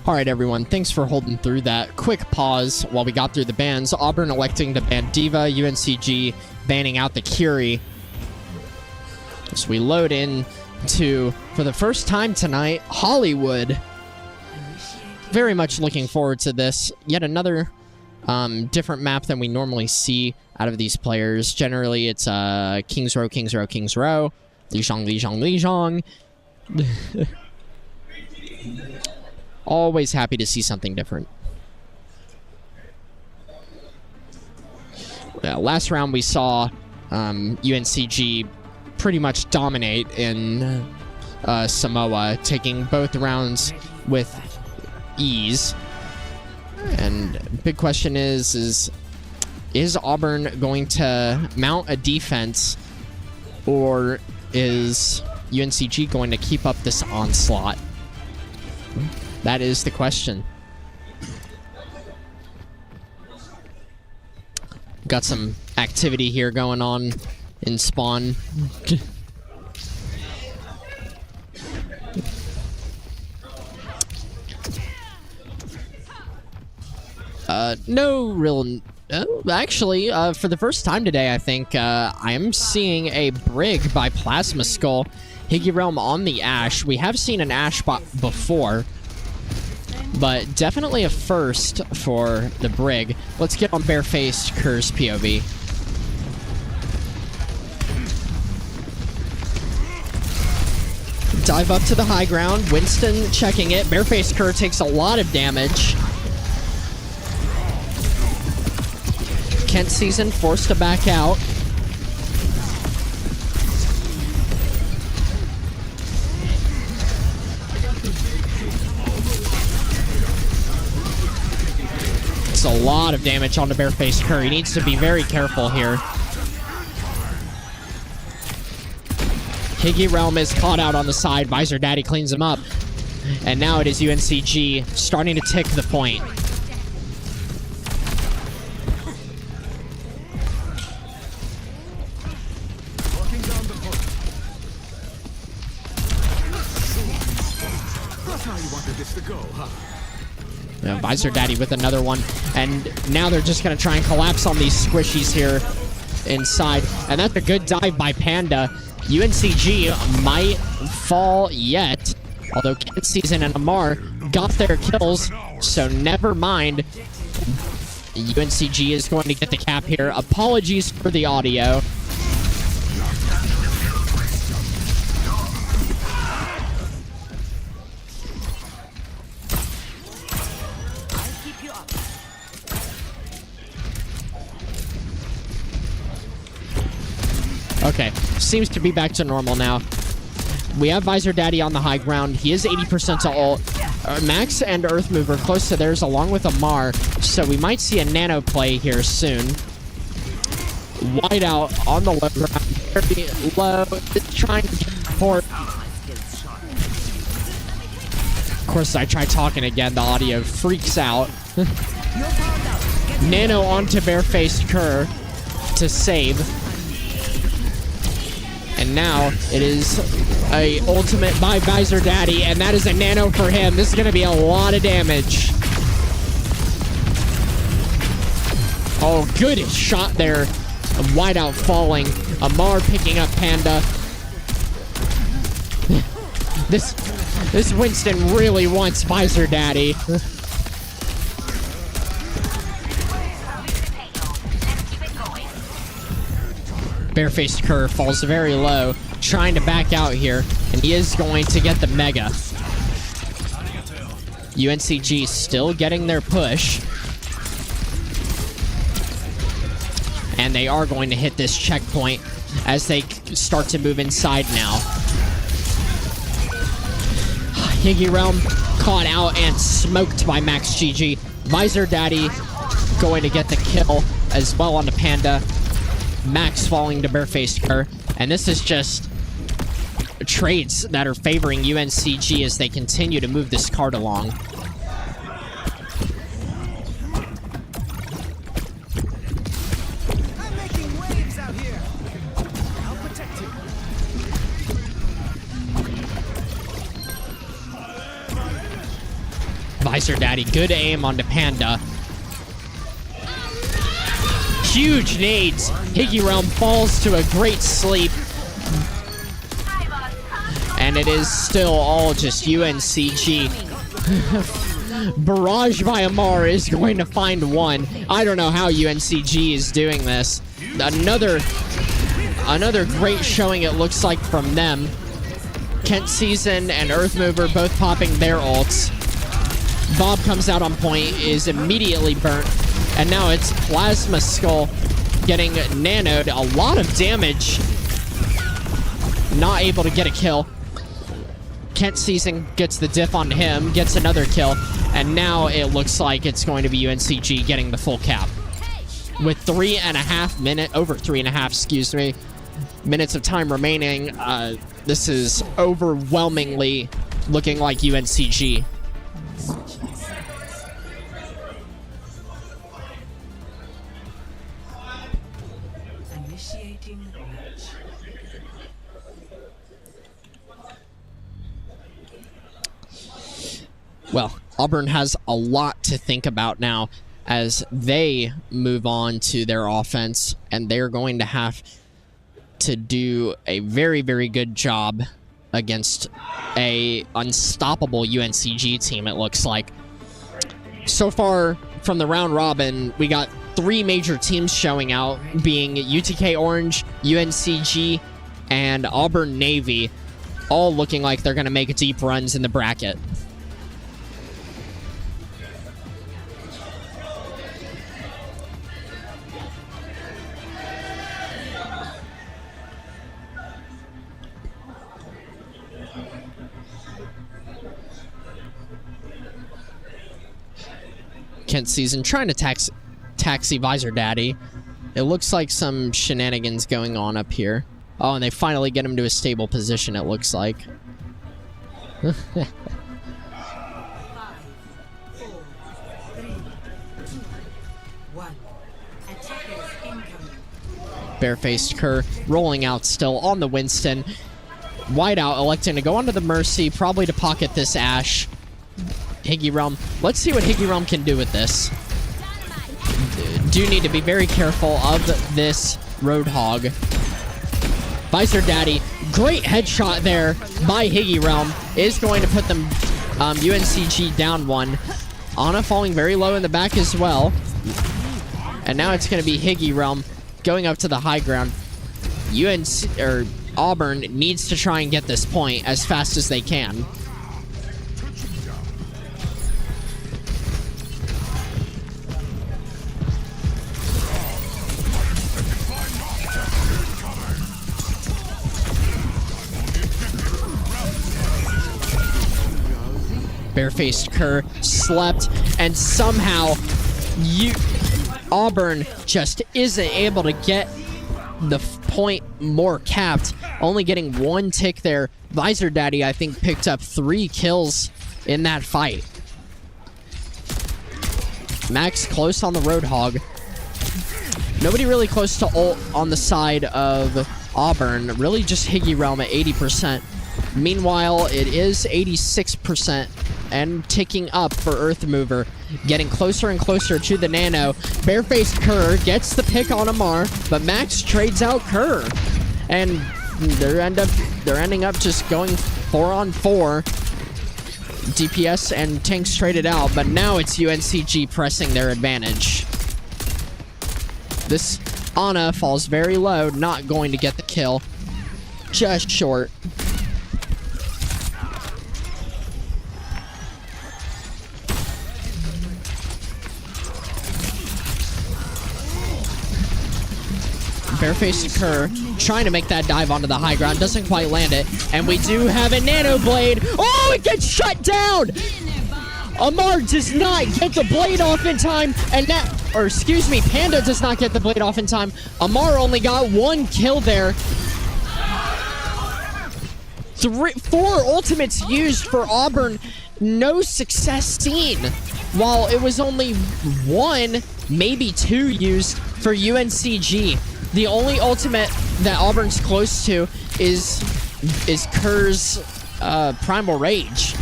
All right, everyone. Thanks for holding through that quick pause while we got through the bans. Auburn electing to ban Diva, UNCG banning out the Curie. So we load in to, for the first time tonight, Hollywood. Very much looking forward to this. Yet another different map than we normally see out of these players. Generally, it's Kings Row, Kings Row, Kings Row. Lijiang, Lijiang, Lijiang. Always happy to see something different. Last round we saw UNCG pretty much dominate in Samoa, taking both rounds with ease. And big question is Auburn going to mount a defense, or is UNCG going to keep up this onslaught? That is the question. Got some activity here going on in spawn. No real... actually, for the first time today, I think I am seeing a Brig by Plasma Skull. Higgy Realm on the Ashe. We have seen an Ashe bot before, but definitely a first for the Brig. Let's get on Barefaced Kerr's POV. Dive up to the high ground. Winston checking it. Barefaced Kerr takes a lot of damage. Kent Season forced to back out. It's a lot of damage on the Barefaced Kerr. He needs to be very careful here. Higgy Realm is caught out on the side. Visor Daddy cleans him up. And now it is UNCG starting to tick the point. Yeah, Visor Daddy with another one. And now they're just going to try and collapse on these squishies here inside. And that's a good dive by Panda. UNCG might fall yet. Although Kent Season and Amar got their kills. So never mind. UNCG is going to get the cap here. Apologies for the audio. Okay, seems to be back to normal now. We have Visor Daddy on the high ground. He is 80% to ult. Max and Earthmover close to theirs along with Amar, so we might see a nano play here soon. Wide out on the low ground, very low, trying to get support. Of course, I try talking again, the audio freaks out. Nano onto Barefaced Kerr to save. And now it is a ultimate by Visor Daddy, and that is a nano for him. This is going to be a lot of damage. Oh, good shot there. Wide out falling. Amar picking up Panda. This Winston really wants Visor Daddy. Barefaced Kerr falls very low, trying to back out here, and he is going to get the Mega. UNCG still getting their push. And they are going to hit this checkpoint as they start to move inside now. Higgy Realm caught out and smoked by Max GG. Visor Daddy going to get the kill as well on the Panda. Max falling to Barefaced Kerr. And this is just trades that are favoring UNCG as they continue to move this card along. I'm making waves out here. I'll protect you. Visor Daddy. Good aim onto Panda. Huge nades. Higgy Realm falls to a great sleep. And it is still all just UNCG. Barrage by Amar is going to find one. I don't know how UNCG is doing this. Another great showing, it looks like, from them. Kent Season and Earthmover both popping their ults. Bob comes out on point, is immediately burnt. And now it's Plasma Skull getting nanoed. A lot of damage. Not able to get a kill. Kent Season gets the diff on him, gets another kill, and now it looks like it's going to be UNCG getting the full cap. With over 3.5, excuse me, minutes of time remaining, this is overwhelmingly looking like UNCG. Initiating match. Well, Auburn has a lot to think about now as they move on to their offense, and they're going to have to do a very, very good job against a unstoppable UNCG team, it looks like. So far from the round robin, we got 3 major teams showing out, being UTK Orange, UNCG, and Auburn Navy, all looking like they're going to make deep runs in the bracket. Kent Season trying to taxi Visor Daddy. It looks like some shenanigans going on up here. Oh, and they finally get him to a stable position, it looks like. 5, 4, 3, 2, 1. Attackers incoming. Barefaced Kerr rolling out still on the Winston. Whiteout electing to go onto the Mercy, probably to pocket this Ashe. Higgy Realm. Let's see what Higgy Realm can do with this. Do need to be very careful of this Roadhog. Visor Daddy, great headshot there by Higgy Realm, is going to put them UNCG down 1. Ana falling very low in the back as well. And now it's going to be Higgy Realm going up to the high ground. Auburn needs to try and get this point as fast as they can. Barefaced Kerr slept, and somehow Auburn just isn't able to get the point more capped, only getting 1 tick there. Visor Daddy, I think, picked up 3 kills in that fight. Max close on the Roadhog. Nobody really close to ult on the side of Auburn, really just Higgy Realm at 80%. Meanwhile, it is 86% and ticking up for Earthmover, getting closer and closer to the Nano. Barefaced Kerr gets the pick on Amar, but Max trades out Kerr, and they're ending up just going 4-on-4. DPS and tanks traded out, but now it's UNCG pressing their advantage. This Ana falls very low, not going to get the kill, just short. Barefaced Kerr trying to make that dive onto the high ground, doesn't quite land it, and we do have a Nano Blade. Oh, it gets shut down! Amar does not get the blade off in time, and Panda does not get the blade off in time. Amar only got 1 kill there. 4 ultimates used for Auburn, no success seen. While it was only 1, maybe 2 used for UNCG. The only ultimate that Auburn's close to is Kerr's Primal Rage.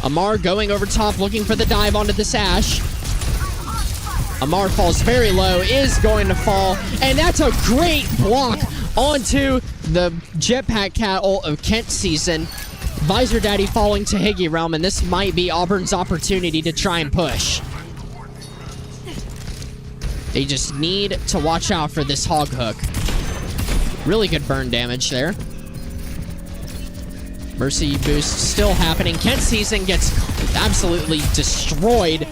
Amar going over top, looking for the dive onto the Sash. Amar falls very low, is going to fall, and that's a great block onto the Jetpack Cat ult of Kent Season. Visor Daddy falling to Higgy Realm, and this might be Auburn's opportunity to try and push. They just need to watch out for this hog hook. Really good burn damage there. Mercy boost still happening. Kent Season gets absolutely destroyed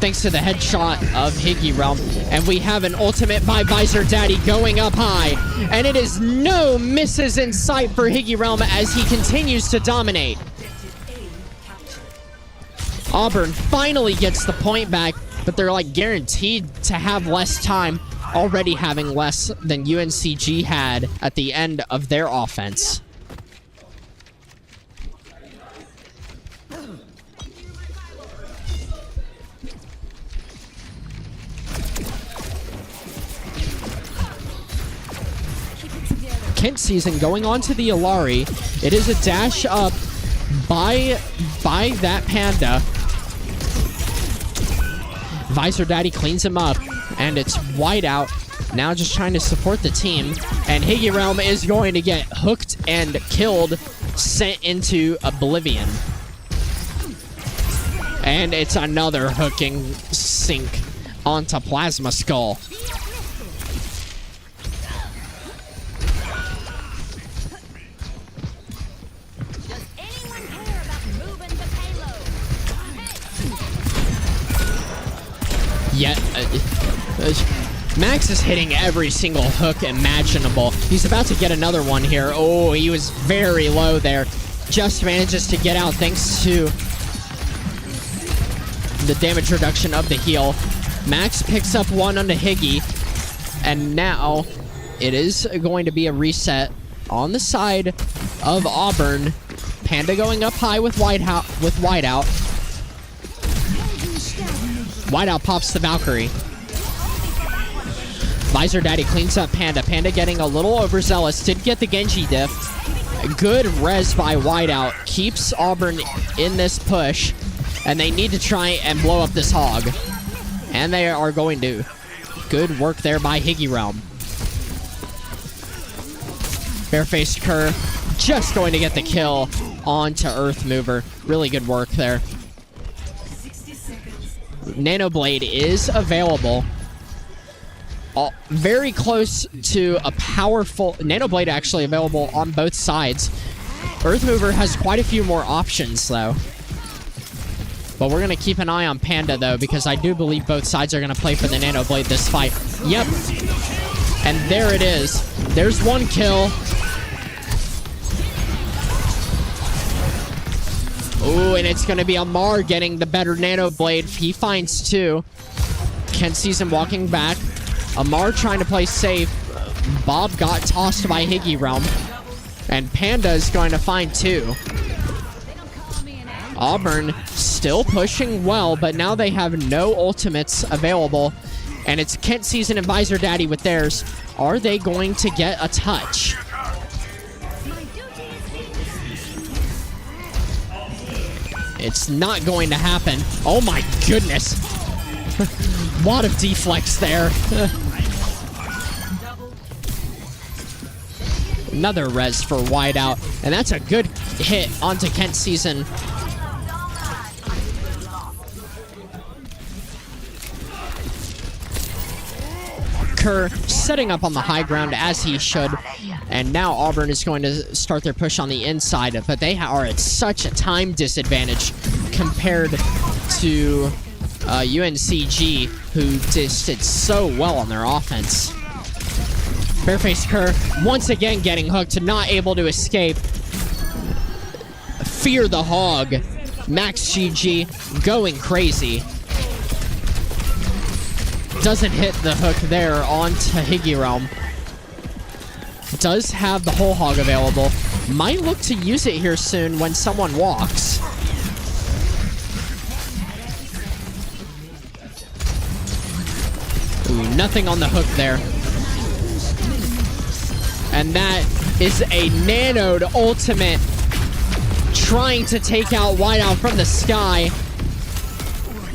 thanks to the headshot of Higgy Realm. And we have an ultimate by Visor Daddy going up high. And it is no misses in sight for Higgy Realm as he continues to dominate. Auburn finally gets the point back, but they're like guaranteed to have less time, already having less than UNCG had at the end of their offense. Kent Season going on to the Alari. It is a dash up by that Panda. Visor Daddy cleans him up, and it's Whiteout now just trying to support the team. And Higgy Realm is going to get hooked and killed, sent into oblivion. And it's another hooking sink onto Plasma Skull. Yet, Max is hitting every single hook imaginable. He's about to get another one here. Oh, he was very low there. Just manages to get out thanks to the damage reduction of the heal. Max picks up one onto Higgy. And now it is going to be a reset on the side of Auburn. Panda going up high with Whiteout. Whiteout pops the Valkyrie. Visor Daddy cleans up Panda. Panda getting a little overzealous. Did get the Genji diff. Good res by Whiteout. Keeps Auburn in this push. And they need to try and blow up this hog. And they are going to. Good work there by Higgy Realm. Barefaced Kerr just going to get the kill onto Earth Mover. Really good work there. Nano Blade is available. Very close to a powerful... Nano Blade actually available on both sides. Earth Mover has quite a few more options, though. But we're going to keep an eye on Panda, though, because I do believe both sides are going to play for the Nano Blade this fight. Yep. And there it is. There's one kill. Ooh, and it's going to be Amar getting the better Nano Blade. He finds two. Kent sees him walking back. Amar trying to play safe. Bob got tossed by Higgy Realm. And Panda is going to find two. Auburn still pushing well, but now they have no ultimates available. And it's Kent Season and Visor Daddy with theirs. Are they going to get a touch? It's not going to happen. Oh my goodness. Lot of deflex there. Another res for Whiteout. And that's a good hit onto Kent Season. Kerr setting up on the high ground as he should. And now Auburn is going to start their push on the inside. But they are at such a time disadvantage compared to UNCG, who just did so well on their offense. Barefaced Kerr once again getting hooked, not able to escape. Fear the Hog. Max GG going crazy. Doesn't hit the hook there onto Higgy Realm. Does have the whole hog available. Might look to use it here soon when someone walks. Ooh, nothing on the hook there. And that is a nanoed ultimate trying to take out Whiteout from the sky.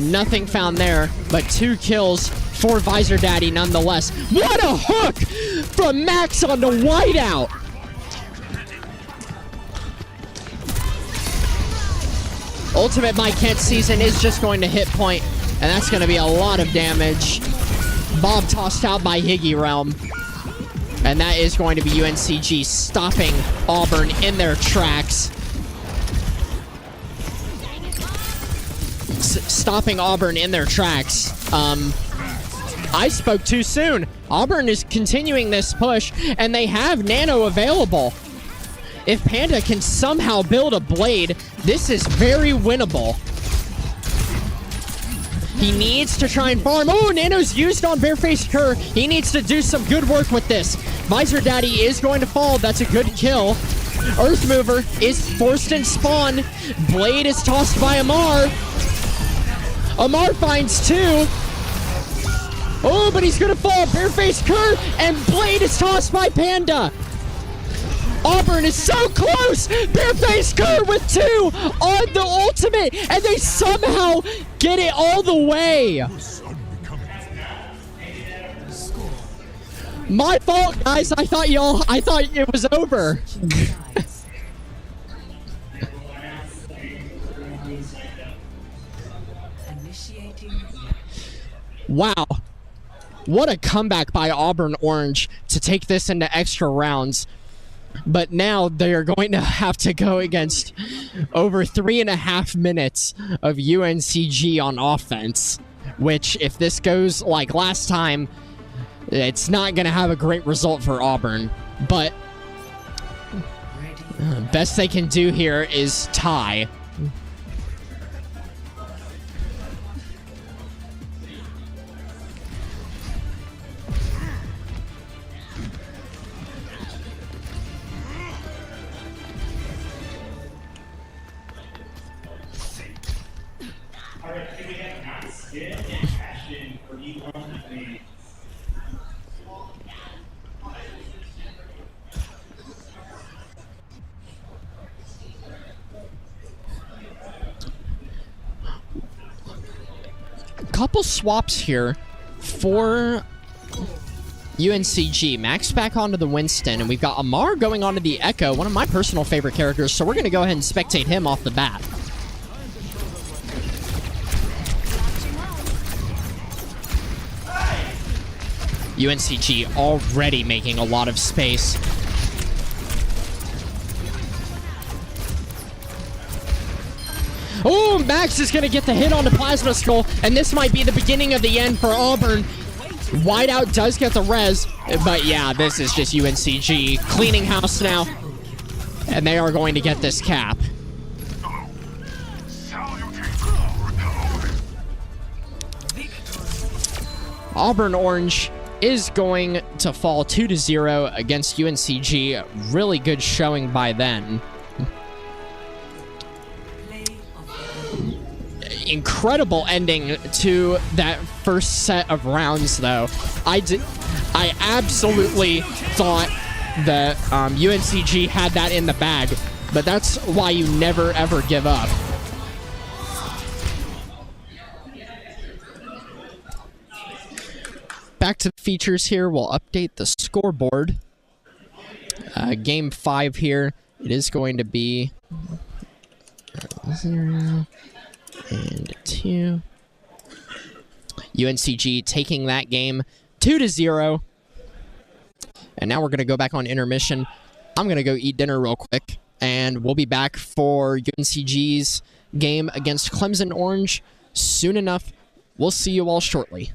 Nothing found there, but 2 kills for Visor Daddy nonetheless. What a hook from Max on the Whiteout! Ultimate by Kent season is just going to hit point, and that's going to be a lot of damage. Bob tossed out by Higgy Realm. And that is going to be UNCG stopping Auburn in their tracks. Stopping Auburn in their tracks. I spoke too soon. Auburn is continuing this push, and they have Nano available. If Panda can somehow build a blade, this is very winnable. He needs to try and farm. Oh, Nano's used on Barefaced Cur. He needs to do some good work with this. Visor Daddy is going to fall. That's a good kill. Earth Mover is forced in spawn. Blade is tossed by Amar. Amar finds 2. Oh, but he's going to fall. Barefaced Cur, and Blade is tossed by Panda. Auburn is so close! Barefaced Cur with 2 on the ultimate, and they somehow get it all the way! My fault, guys. I thought it was over. Wow. What a comeback by Auburn Orange to take this into extra rounds. But now they are going to have to go against over 3.5 minutes of UNCG on offense, which, if this goes like last time, it's not going to have a great result for Auburn. But best they can do here is tie. Couple swaps here for UNCG. Max back onto the Winston, and we've got Amar going onto the Echo, one of my personal favorite characters, so we're going to go ahead and spectate him off the bat. UNCG already making a lot of space. Oh, Max is going to get the hit on the Plasma Skull, and this might be the beginning of the end for Auburn. Whiteout does get the res, but yeah, this is just UNCG cleaning house now, and they are going to get this cap. Auburn Orange is going to fall 2-0 against UNCG. Really good showing by then. Incredible ending to that first set of rounds, though. I absolutely thought that UNCG had that in the bag, but that's why you never ever give up. Back to the features here. We'll update the scoreboard. Game 5 here. It is going to be 0 and 2. UNCG taking that game 2-0. And now we're going to go back on intermission. I'm going to go eat dinner real quick, and we'll be back for UNCG's game against Clemson Orange soon enough. We'll see you all shortly.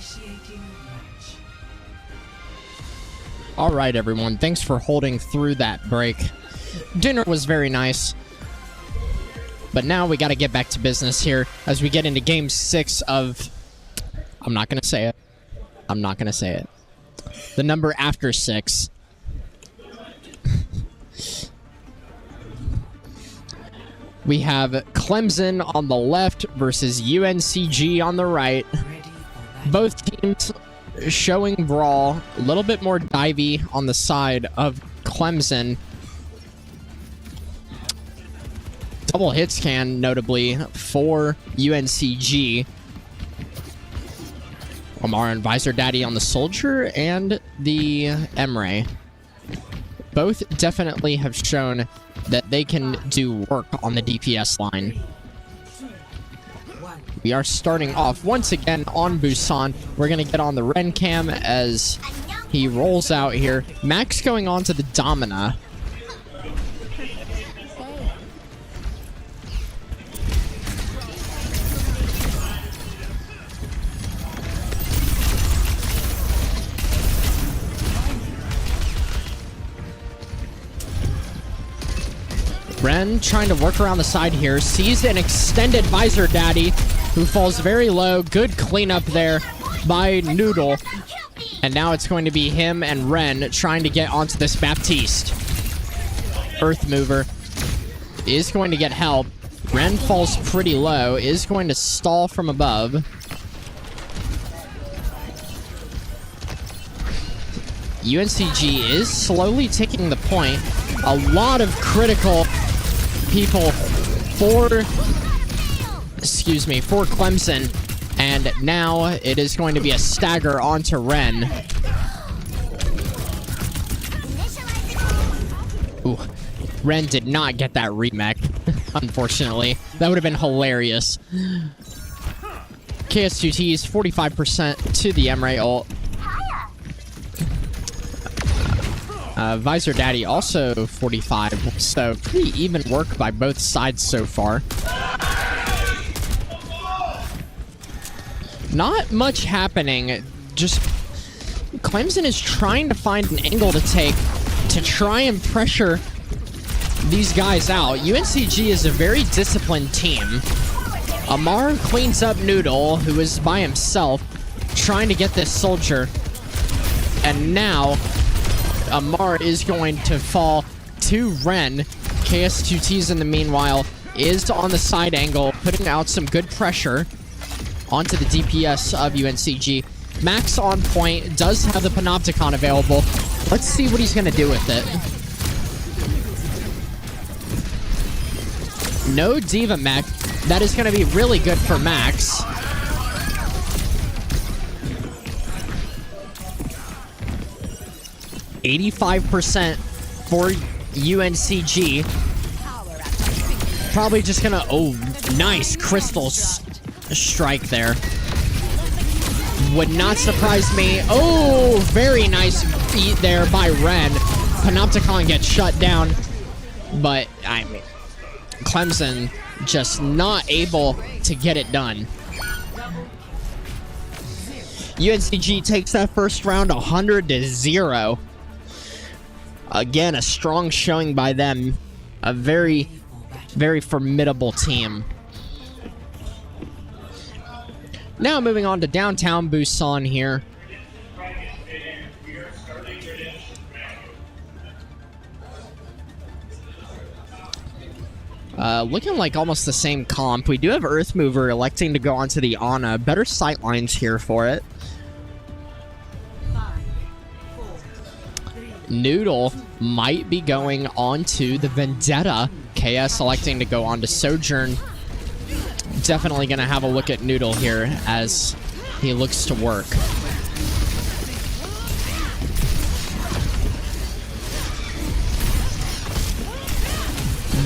Initiating match. All right, everyone. Thanks for holding through that break. Dinner was very nice. But now we got to get back to business here as we get into game 6 of... I'm not going to say it. I'm not going to say it. The number after 6. We have Clemson on the left versus UNCG on the right. Both teams showing brawl. A little bit more divey on the side of Clemson. Double hit scan, notably, for UNCG. Omar and Visor Daddy on the Soldier and the Emre. Both definitely have shown that they can do work on the DPS line. We are starting off once again on Busan. We're going to get on the Ren cam as he rolls out here. Max going on to the Domina. Ren trying to work around the side here. Sees an extended Visor Daddy who falls very low. Good cleanup there by Noodle. And now it's going to be him and Ren trying to get onto this Baptiste. Earth Mover is going to get help. Ren falls pretty low. Is going to stall from above. UNCG is slowly taking the point. A lot of critical people for Clemson, and now it is going to be a stagger onto Ren. Ooh, Ren did not get that remake, unfortunately. That would have been hilarious. KS2T is 45% to the Emre ult. Visor Daddy also 45, so pretty even work by both sides so far. Not much happening, just Clemson is trying to find an angle to take to try and pressure these guys out. UNCG is a very disciplined team. Amar cleans up Noodle, who is by himself, trying to get this Soldier, and now Amar is going to fall to Ren. KS2T's in the meanwhile is on the side angle, putting out some good pressure onto the DPS of UNCG. Max on point, does have the Panopticon available. Let's see what he's going to do with it. No Diva Mech. That is going to be really good for Max. %85% for UNCG. Probably just gonna... Oh, nice crystal strike there. Would not surprise me. Oh, very nice beat there by Ren. Panopticon gets shut down. But, I mean, Clemson just not able to get it done. UNCG takes that first round 100-0. Again, a strong showing by them. A very, very formidable team. Now moving on to downtown Busan here. Looking like almost the same comp. We do have Earth Mover electing to go onto the Ana. Better sight lines here for it. Noodle might be going on to the Vendetta. KS selecting to go on to Sojourn. Definitely going to have a look at Noodle here as he looks to work.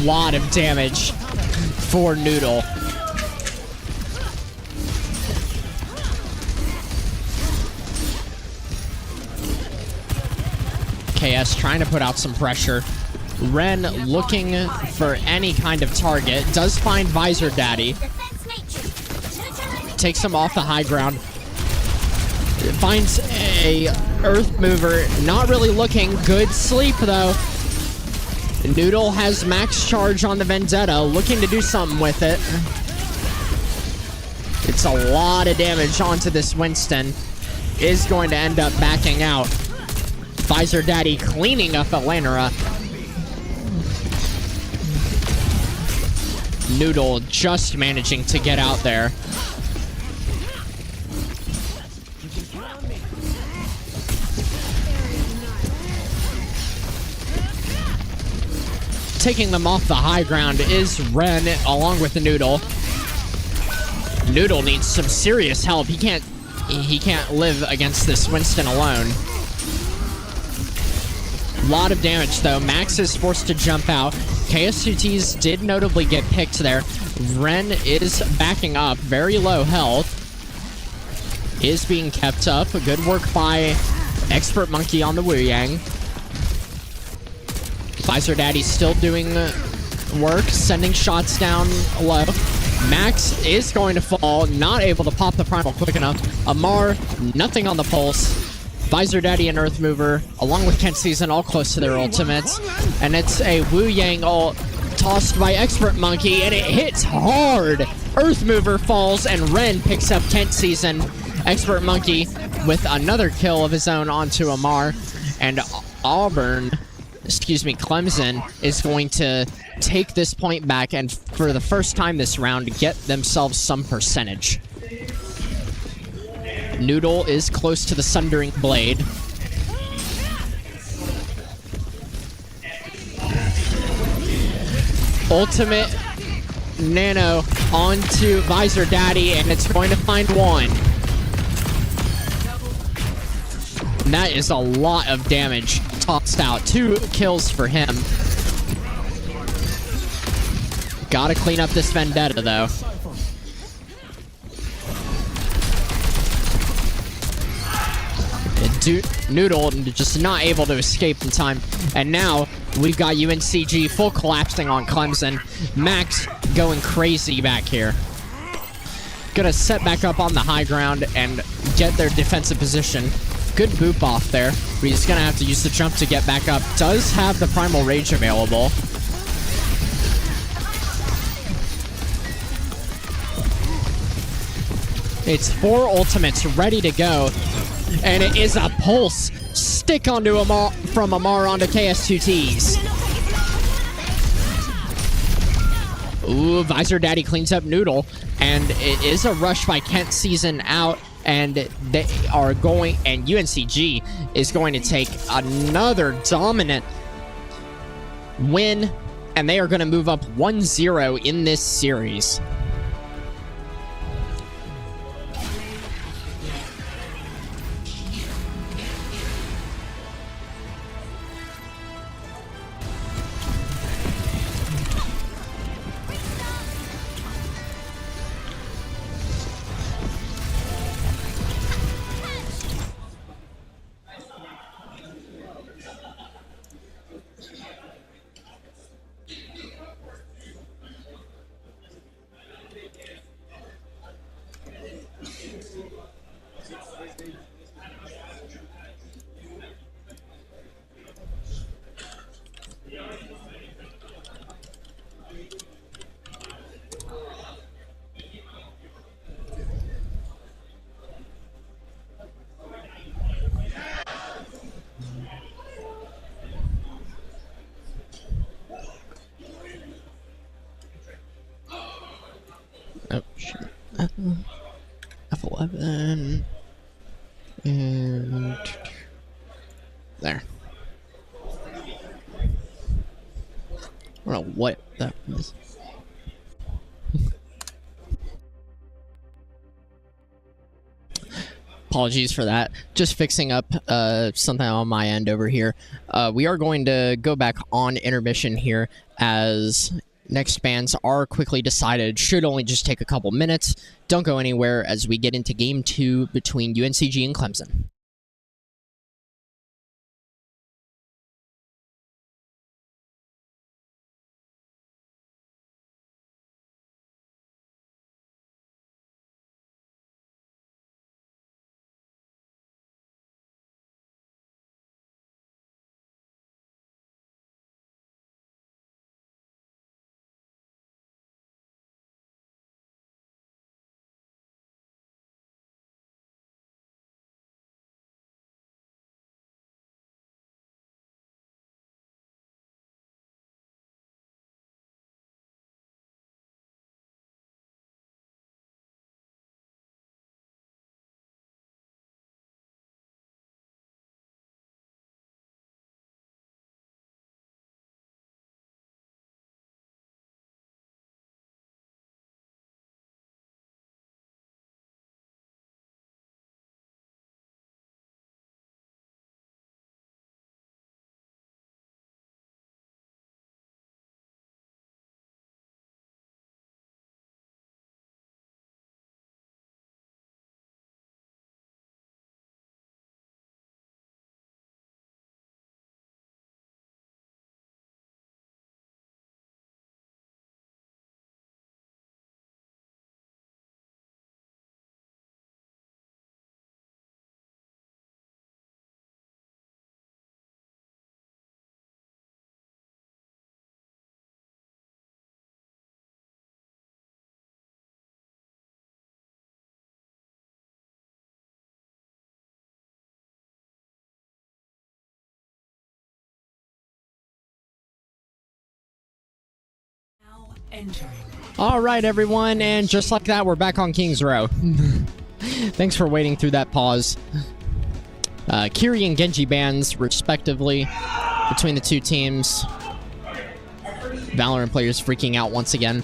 Lot of damage for Noodle. KS trying to put out some pressure. Ren looking for any kind of target. Does find Visor Daddy. Takes him off the high ground. finds a Earth Mover. Not really looking. Good sleep, though. Noodle has max charge on the Vendetta, looking to do something with it. It's a lot of damage onto this Winston. Is going to end up backing out. Visor Daddy cleaning up Elanera. Noodle just managing to get out there. Taking them off the high ground is Ren along with the Noodle. Noodle needs some serious help. He can't live against this Winston alone. A lot of damage though. Max is forced to jump out. KS2Ts did notably get picked there. Ren is backing up. Very low health. Is being kept up. Good work by Expert Monkey on the Wu Yang. Visor Daddy still doing work, sending shots down low. Max is going to fall, not able to pop the primal quick enough. Amar, nothing on the pulse. Visor Daddy and Earth Mover, along with Kent Season, all close to their ultimates. And it's a Wu Yang ult tossed by Expert Monkey, and it hits hard. Earth Mover falls, and Ren picks up Kent Season. Expert Monkey with another kill of his own onto Amar. And Clemson is going to take this point back and for the first time this round get themselves some percentage. Noodle is close to the Sundering Blade. Ultimate Nano onto Visor Daddy, and it's going to find one. And that is a lot of damage tossed out. 2 kills for him. Gotta clean up this Vendetta, though. Noodle just not able to escape in time. And now we've got UNCG full collapsing on Clemson. Max going crazy back here. Gonna set back up on the high ground and get their defensive position. Good boop off there, but he's gonna have to use the jump to get back up. Does have the Primal Rage available. It's 4 ultimates ready to go, and it is a pulse. Stick onto Amar, from Amar onto KS2Ts. Ooh, Visor Daddy cleans up Noodle, and it is a rush by Kent Season out. And they are going, and UNCG is going to take another dominant win, and they are going to move up 1-0 in this series. Oh, shit. F11. And... there. I don't know what that was. Apologies for that. Just fixing up something on my end over here. We are going to go back on intermission here as next bans are quickly decided. Should only just take a couple minutes. Don't go anywhere as we get into Game 2 between UNCG and Clemson. Entering. All right, everyone, and just like that, we're back on King's Row. Thanks for waiting through that pause. Kiri and Genji bans, respectively, between the two teams. Valorant players freaking out once again.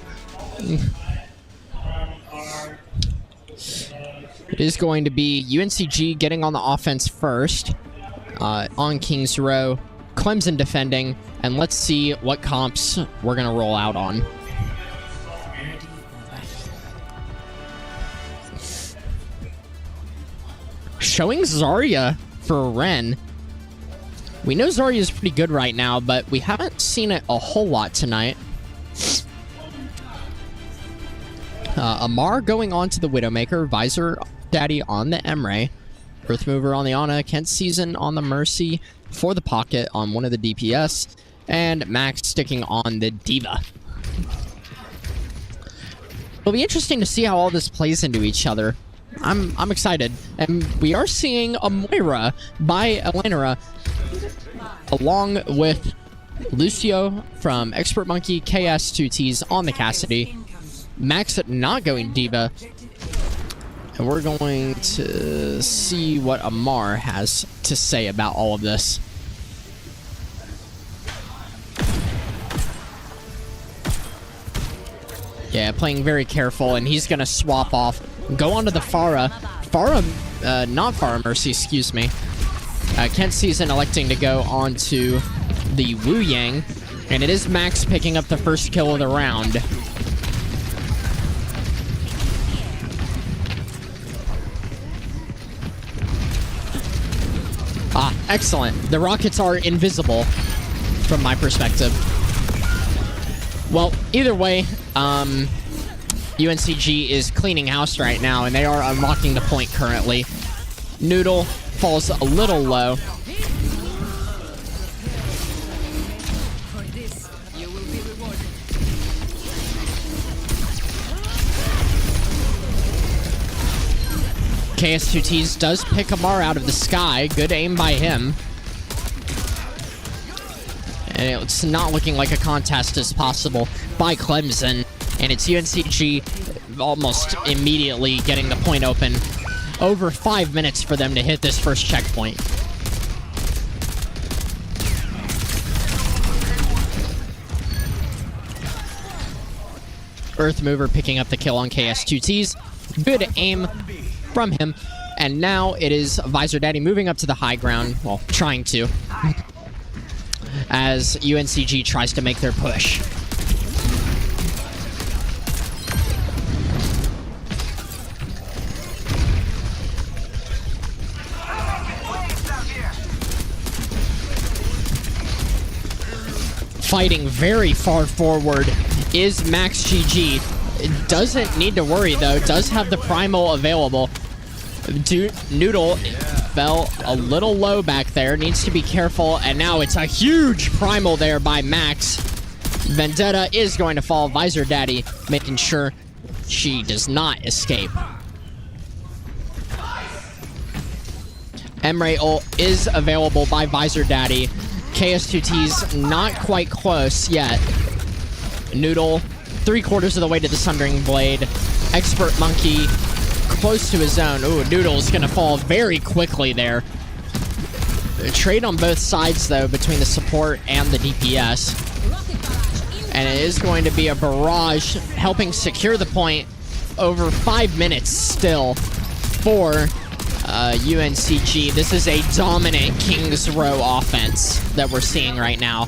It is going to be UNCG getting on the offense first on King's Row. Clemson defending, and let's see what comps we're going to roll out on. Showing Zarya for Ren. We know Zarya is pretty good right now, but we haven't seen it a whole lot tonight. Amar going on to the Widowmaker, Visor Daddy on the Emre, Earthmover on the Ana, Kent Season on the Mercy for the Pocket on one of the DPS, and Max sticking on the Diva. It'll be interesting to see how all this plays into each other. I'm excited, and we are seeing a Moira by Elenora along with Lucio from Expert Monkey, KS2Ts on the Cassidy, Max not going Diva, and we're going to see what Amar has to say about all of this. Yeah, playing very careful, and he's gonna swap off. Go on to the Pharah. Not Pharah Mercy, excuse me. Kent Season electing to go on to the Wu Yang, and it is Max picking up the first kill of the round. Ah, excellent. The rockets are invisible from my perspective. Well, either way, UNCG is cleaning house right now, and they are unlocking the point currently. Noodle falls a little low. For this, you will be rewarded. KS2Ts does pick Amar out of the sky. Good aim by him. And it's not looking like a contest as possible by Clemson. And it's UNCG almost immediately getting the point open. Over 5 minutes for them to hit this first checkpoint. Earthmover picking up the kill on KS2Ts. Good aim from him. And now it is Visor Daddy moving up to the high ground. Well, trying to. As UNCG tries to make their push. Fighting very far forward is Max GG. Doesn't need to worry though, does have the primal available. Noodle fell a little low back there, needs to be careful, and now it's a huge primal there by Max. Vendetta is going to fall, Visor Daddy making sure she does not escape. Emre ult is available by Visor Daddy. KS2T's not quite close yet. Noodle, 3/4 of the way to the Sundering Blade. Expert Monkey, close to his own. Ooh, Noodle's gonna fall very quickly there. Trade on both sides, though, between the support and the DPS. And it is going to be a barrage helping secure the point. Over 5 minutes still for UNCG. This is a dominant King's Row offense that we're seeing right now.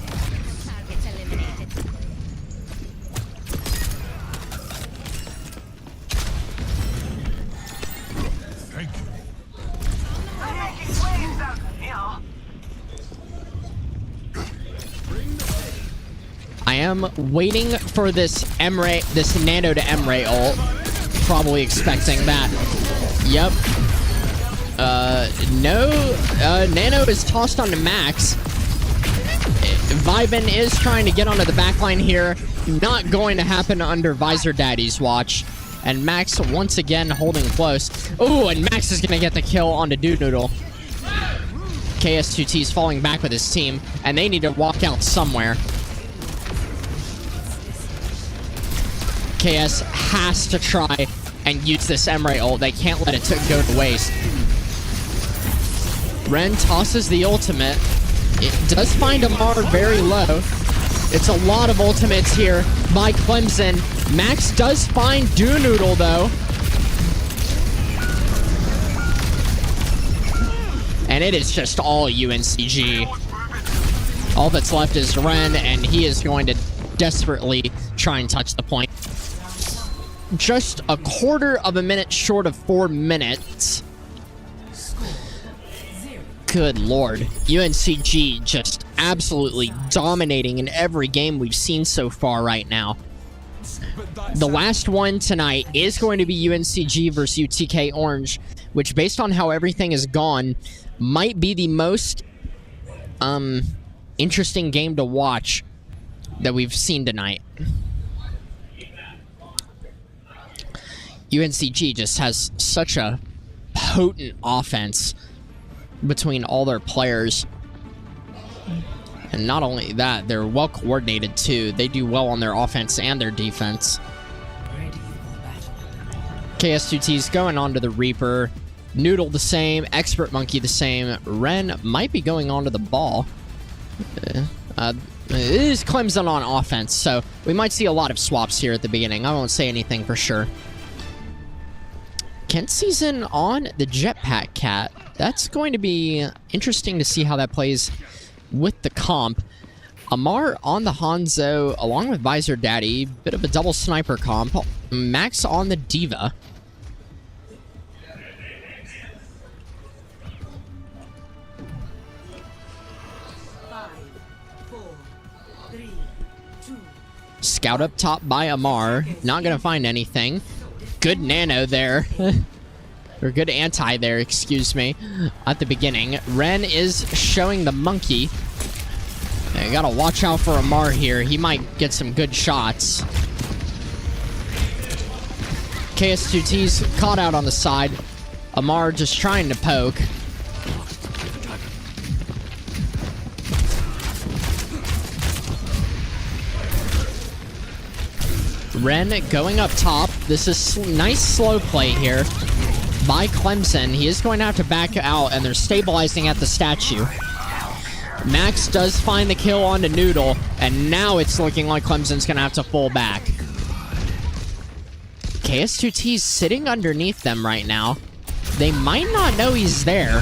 Thank you. I am waiting for this Nano to Emre ult. Probably expecting that. Yep. No, Nano is tossed onto Max. Vibin is trying to get onto the backline here. Not going to happen under Visor Daddy's watch. And Max once again holding close. Oh, and Max is going to get the kill onto Dude Noodle. KS2T is falling back with his team, and they need to walk out somewhere. KS has to try and use this Emray ult. They can't let it go to waste. Ren tosses the ultimate. It does find Amar very low. It's a lot of ultimates here by Clemson. Max does find Doonoodle, though. And it is just all UNCG. All that's left is Ren, and he is going to desperately try and touch the point. Just a quarter of a minute short of 4 minutes. Good lord. UNCG just absolutely dominating in every game we've seen so far right now. The last one tonight is going to be UNCG versus UTK Orange, which, based on how everything has gone, might be the most interesting game to watch that we've seen tonight. UNCG just has such a potent offense between all their players. And not only that, they're well coordinated too. They do well on their offense and their defense. KS2T's going on to the Reaper. Noodle the same. Expert Monkey the same. Ren might be going on to the ball. It is Clemson on offense, so we might see a lot of swaps here at the beginning. I won't say anything for sure. Kent Season on the Jetpack Cat. That's going to be interesting to see how that plays with the comp. Amar on the Hanzo along with Visor Daddy. Bit of a double sniper comp. Max on the Diva. Scout up top by Amar. Not going to find anything. Good nano there. Or good anti there, excuse me, at the beginning. Ren is showing the monkey. You gotta watch out for Amar here. He might get some good shots. KS2T's caught out on the side. Amar just trying to poke. Ren going up top. This is nice slow play here by Clemson. He is going to have to back out, and they're stabilizing at the statue. Max does find the kill onto Noodle, and now it's looking like Clemson's going to have to pull back. KS2T's sitting underneath them right now. They might not know he's there.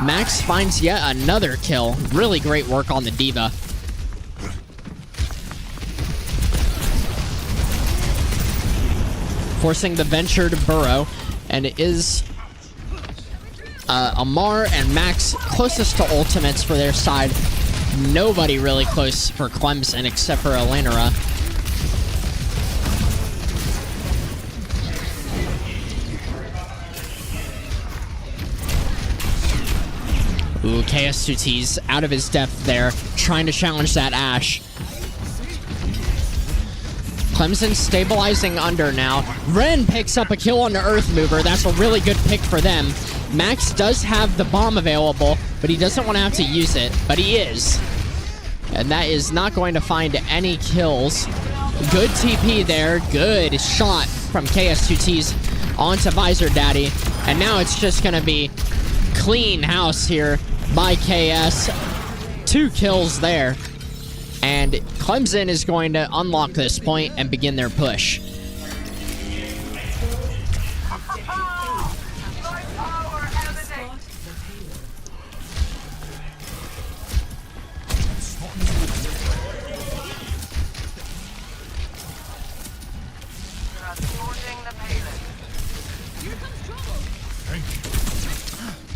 Max finds yet another kill. Really great work on the Diva. Forcing the Venture to burrow. And it is Amar and Max closest to ultimates for their side. Nobody really close for Clemson except for Elanera. Ooh, KS2T's out of his depth there, trying to challenge that Ashe. Clemson stabilizing under now. Ren picks up a kill on the Earth Mover. That's a really good pick for them. Max does have the bomb available, but he doesn't want to have to use it. But he is. And that is not going to find any kills. Good TP there. Good shot from KS2T's onto Visor Daddy. And now it's just going to be clean house here by KS. 2 kills there. And Clemson is going to unlock this point and begin their push.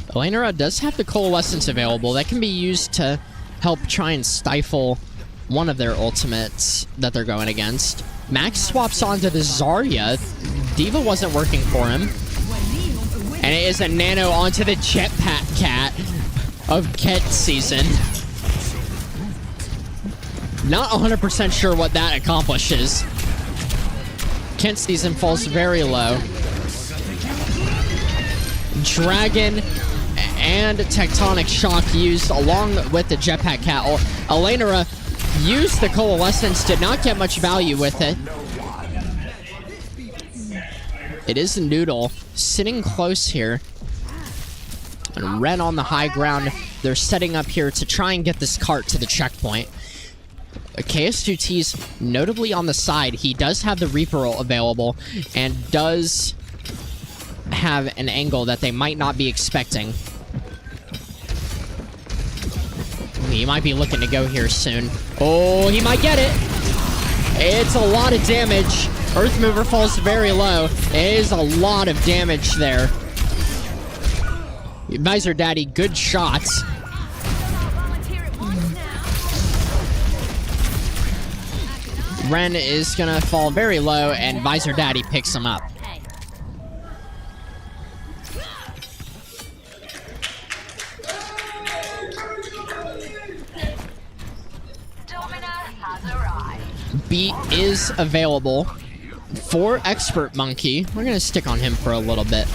Elanera does have the Coalescence available. That can be used to help try and stifle one of their ultimates that they're going against. Max swaps onto the Zarya. Diva wasn't working for him. And it is a nano onto the Jetpack Cat of Kent Season. Not 100% sure what that accomplishes. Kent Season falls very low. Dragon and Tectonic Shock used along with the Jetpack Cat. Elanera used the Coalescence, did not get much value with it. It is Noodle sitting close here. And Ren on the high ground. They're setting up here to try and get this cart to the checkpoint. KS2T's notably on the side. He does have the Reaper roll available and does have an angle that they might not be expecting. He might be looking to go here soon. Oh, he might get it. It's a lot of damage. Earth Mover falls very low. It is a lot of damage there. Visor Daddy, good shots. Ren is gonna fall very low, and Visor Daddy picks him up. Beat is available for Expert Monkey. We're gonna stick on him for a little bit.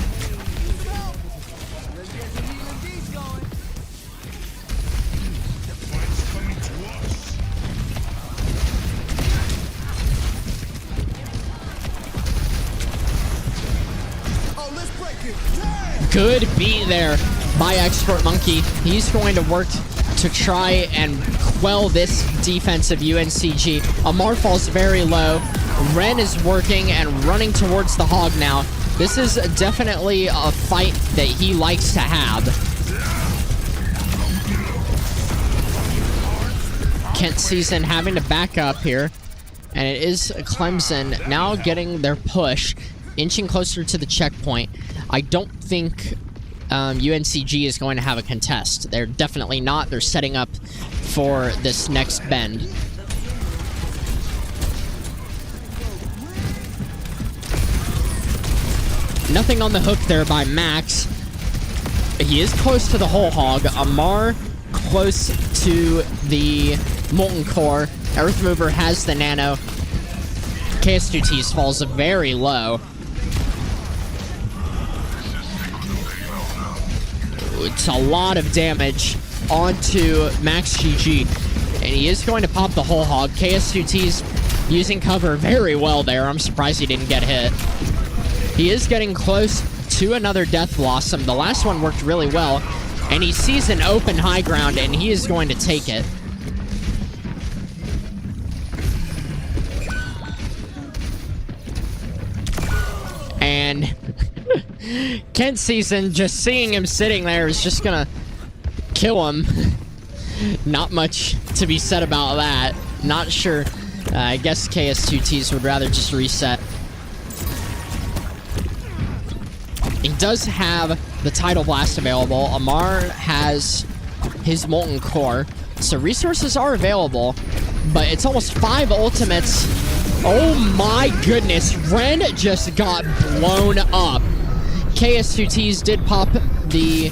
Good beat there by Expert Monkey. He's going to work to try and quell this defensive UNCG. Amar falls very low. Ren is working and running towards the hog now. This is definitely a fight that he likes to have. Kent Season having to back up here. And it is Clemson now getting their push, inching closer to the checkpoint. I don't think UNCG is going to have a contest. They're definitely not. They're setting up for this next bend. Nothing on the hook there by Max. He is close to the whole hog. Amar close to the Molten Core. Earth Mover has the nano. KS2T's falls very low. It's a lot of damage onto Max GG. And he is going to pop the whole hog. KS2T's using cover very well there. I'm surprised he didn't get hit. He is getting close to another Death Blossom. The last one worked really well. And he sees an open high ground, and he is going to take it. And Kent Season, just seeing him sitting there is just gonna kill him. Not much to be said about that. Not sure. I guess KS2Ts would rather just reset. He does have the Tidal Blast available. Amar has his Molten Core. So resources are available, but it's almost 5 ultimates. Oh my goodness, Ren just got blown up. KS2Ts did pop the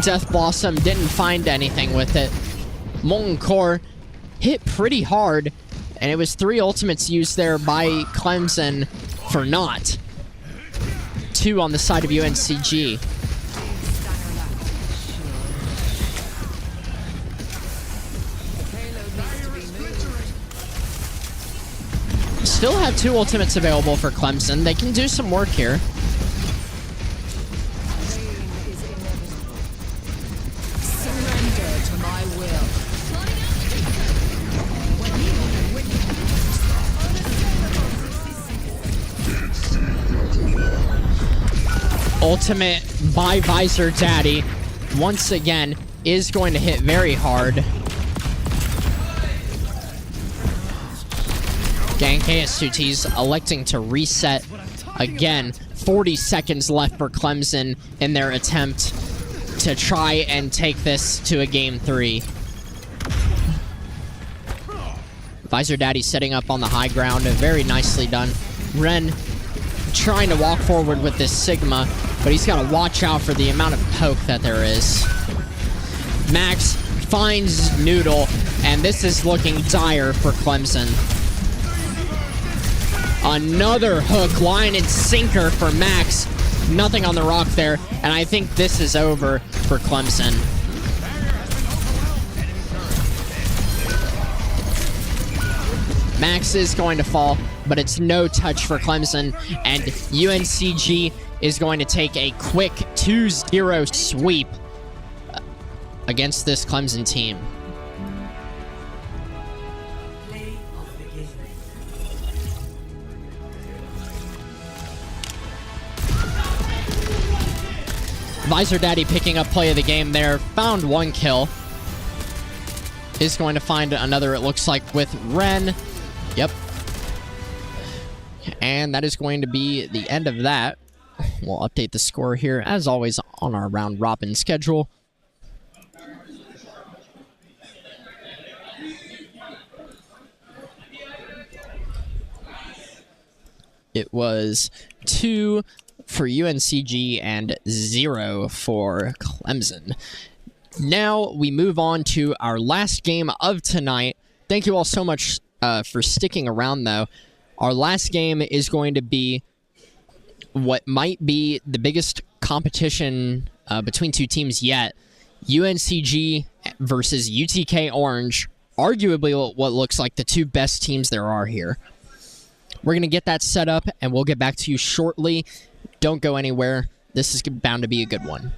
Death Blossom, didn't find anything with it. Molten Core hit pretty hard, and it was 3 ultimates used there by Clemson for naught. 2 on the side of UNCG. Still have 2 ultimates available for Clemson. They can do some work here. Surrender to my will. Ultimate by Visor Daddy, once again, is going to hit very hard. Gang KS2T's electing to reset again. 40 seconds left for Clemson in their attempt to try and take this to a game 3. Visor Daddy setting up on the high ground. Very nicely done. Ren trying to walk forward with this Sigma, but he's got to watch out for the amount of poke that there is. Max finds Noodle, and this is looking dire for Clemson. Another hook, line and sinker for Max. Nothing on the rock there, and I think this is over for Clemson. Max is going to fall but it's no touch for Clemson, and UNCG is going to take a quick 2-0 sweep against this Clemson team. Play of the game. Visor Daddy picking up play of the game there. Found one kill. Is going to find another, it looks like, with Ren. Yep. And that is going to be the end of that. We'll update the score here, as always, on our round robin schedule. It was 2 for UNCG and 0 for Clemson. Now we move on to our last game of tonight. Thank you all so much for sticking around, though. Our last game is going to be what might be the biggest competition between two teams yet. UNCG versus UTK Orange. Arguably what looks like the two best teams there are here. We're going to get that set up, and we'll get back to you shortly. Don't go anywhere. This is bound to be a good one.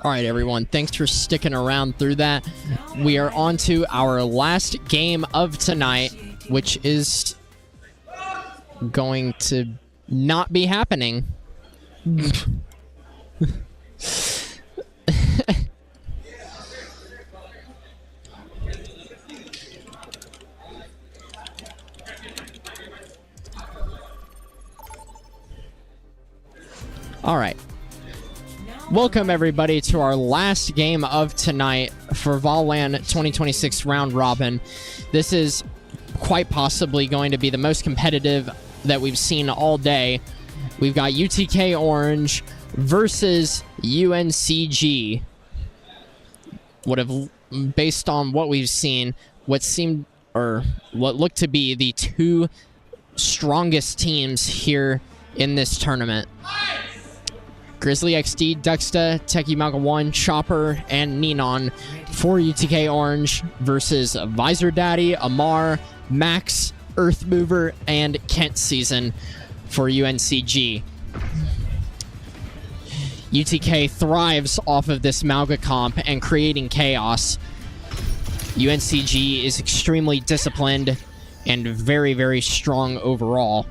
All right, everyone. Thanks for sticking around through that. We are on to our last game of tonight, which is going to not be happening. All right. Welcome, everybody, to our last game of tonight for VOLAN 2026 Round Robin. This is quite possibly going to be the most competitive that we've seen all day. We've got UTK Orange versus UNCG. Based on what we've seen, what looked to be the two strongest teams here in this tournament. Grizzly XD, Duxta, Techie Malga 1, Chopper, and Ninon for UTK Orange versus Visor Daddy, Amar, Max, Earthmover, and Kent Season for UNCG. UTK thrives off of this Malga comp and creating chaos. UNCG is extremely disciplined and very, very strong overall.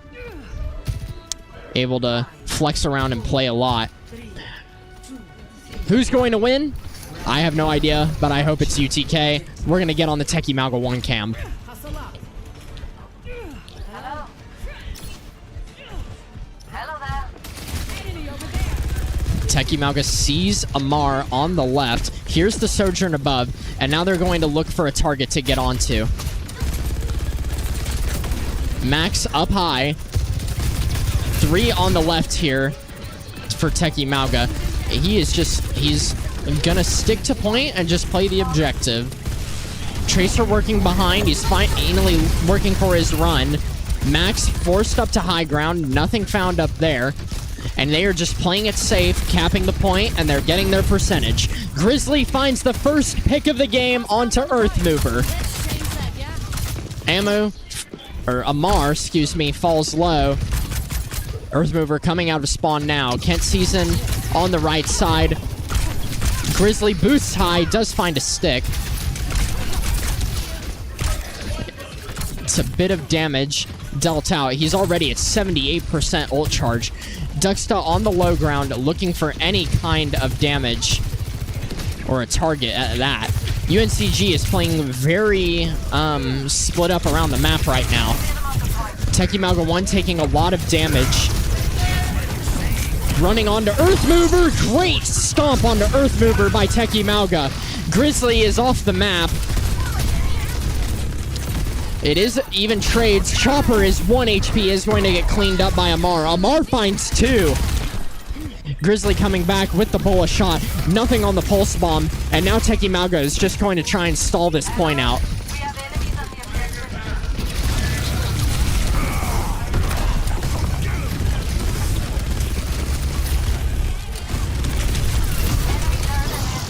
Able to flex around and play a lot. Who's going to win? I have no idea, but I hope it's UTK. We're going to get on the Techie Malga 1 cam. Techie Malga sees Amar on the left. Here's the Sojourn above, and now they're going to look for a target to get onto. Max up high. 3 on the left here for Techie Malga. He's gonna stick to point and just play the objective. Tracer working behind. He's finally working for his run. Max forced up to high ground. Nothing found up there. And they are just playing it safe, capping the point, and they're getting their percentage. Grizzly finds the first pick of the game onto Earthmover. Amar, falls low. Earthmover coming out of spawn now. Kent Season on the right side. Grizzly boosts high, does find a stick. It's a bit of damage dealt out. He's already at 78% ult charge. Duxta on the low ground looking for any kind of damage or a target at that. UNCG is playing very split up around the map right now. Techie Malga 1 taking a lot of damage. Running onto Earthmover. Great stomp onto Earthmover by Techie Malga. Grizzly is off the map. It is even trades. Chopper is 1 HP, is going to get cleaned up by Amar. Amar finds 2. Grizzly coming back with the bullet shot. Nothing on the pulse bomb. And now Techie Malga is just going to try and stall this point out.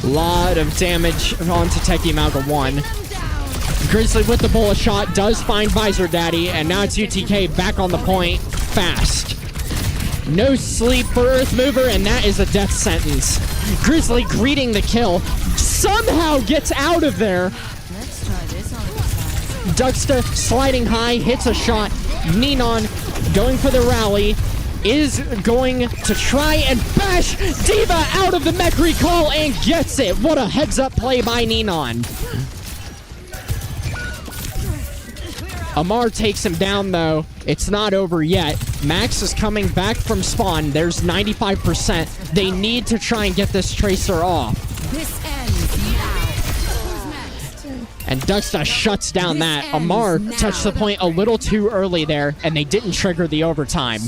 Lot of damage onto Techie Malga 1. Grizzly with the bullet shot does find Visor Daddy, and now it's UTK back on the point fast. No sleep for Earthmover, and that is a death sentence. Grizzly greeting the kill, somehow gets out of there. Let's try this on the side. Duxta sliding high, hits a shot. Ninon going for the rally. Is going to try and bash D.Va out of the mech recall and gets it. What a heads-up play by Ninon. Amar takes him down, though. It's not over yet. Max is coming back from spawn. There's 95%. They need to try and get this Tracer off. This ends now. Who's next? And Duxta shuts down that. Amar touched the point a little too early there, and they didn't trigger the overtime.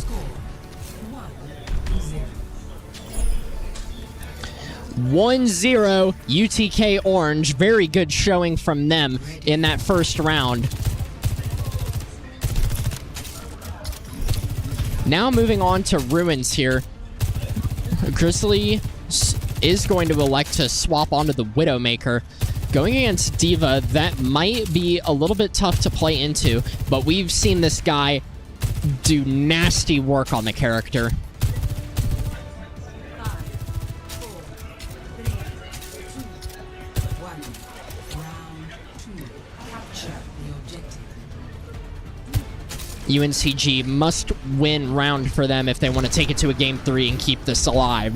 1-0 UTK Orange. Very good showing from them in that first round. Now moving on to Ruins here. Grizzly is going to elect to swap onto the Widowmaker. Going against D.Va, that might be a little bit tough to play into, but we've seen this guy do nasty work on the character. UNCG must win round for them if they want to take it to a game 3 and keep this alive.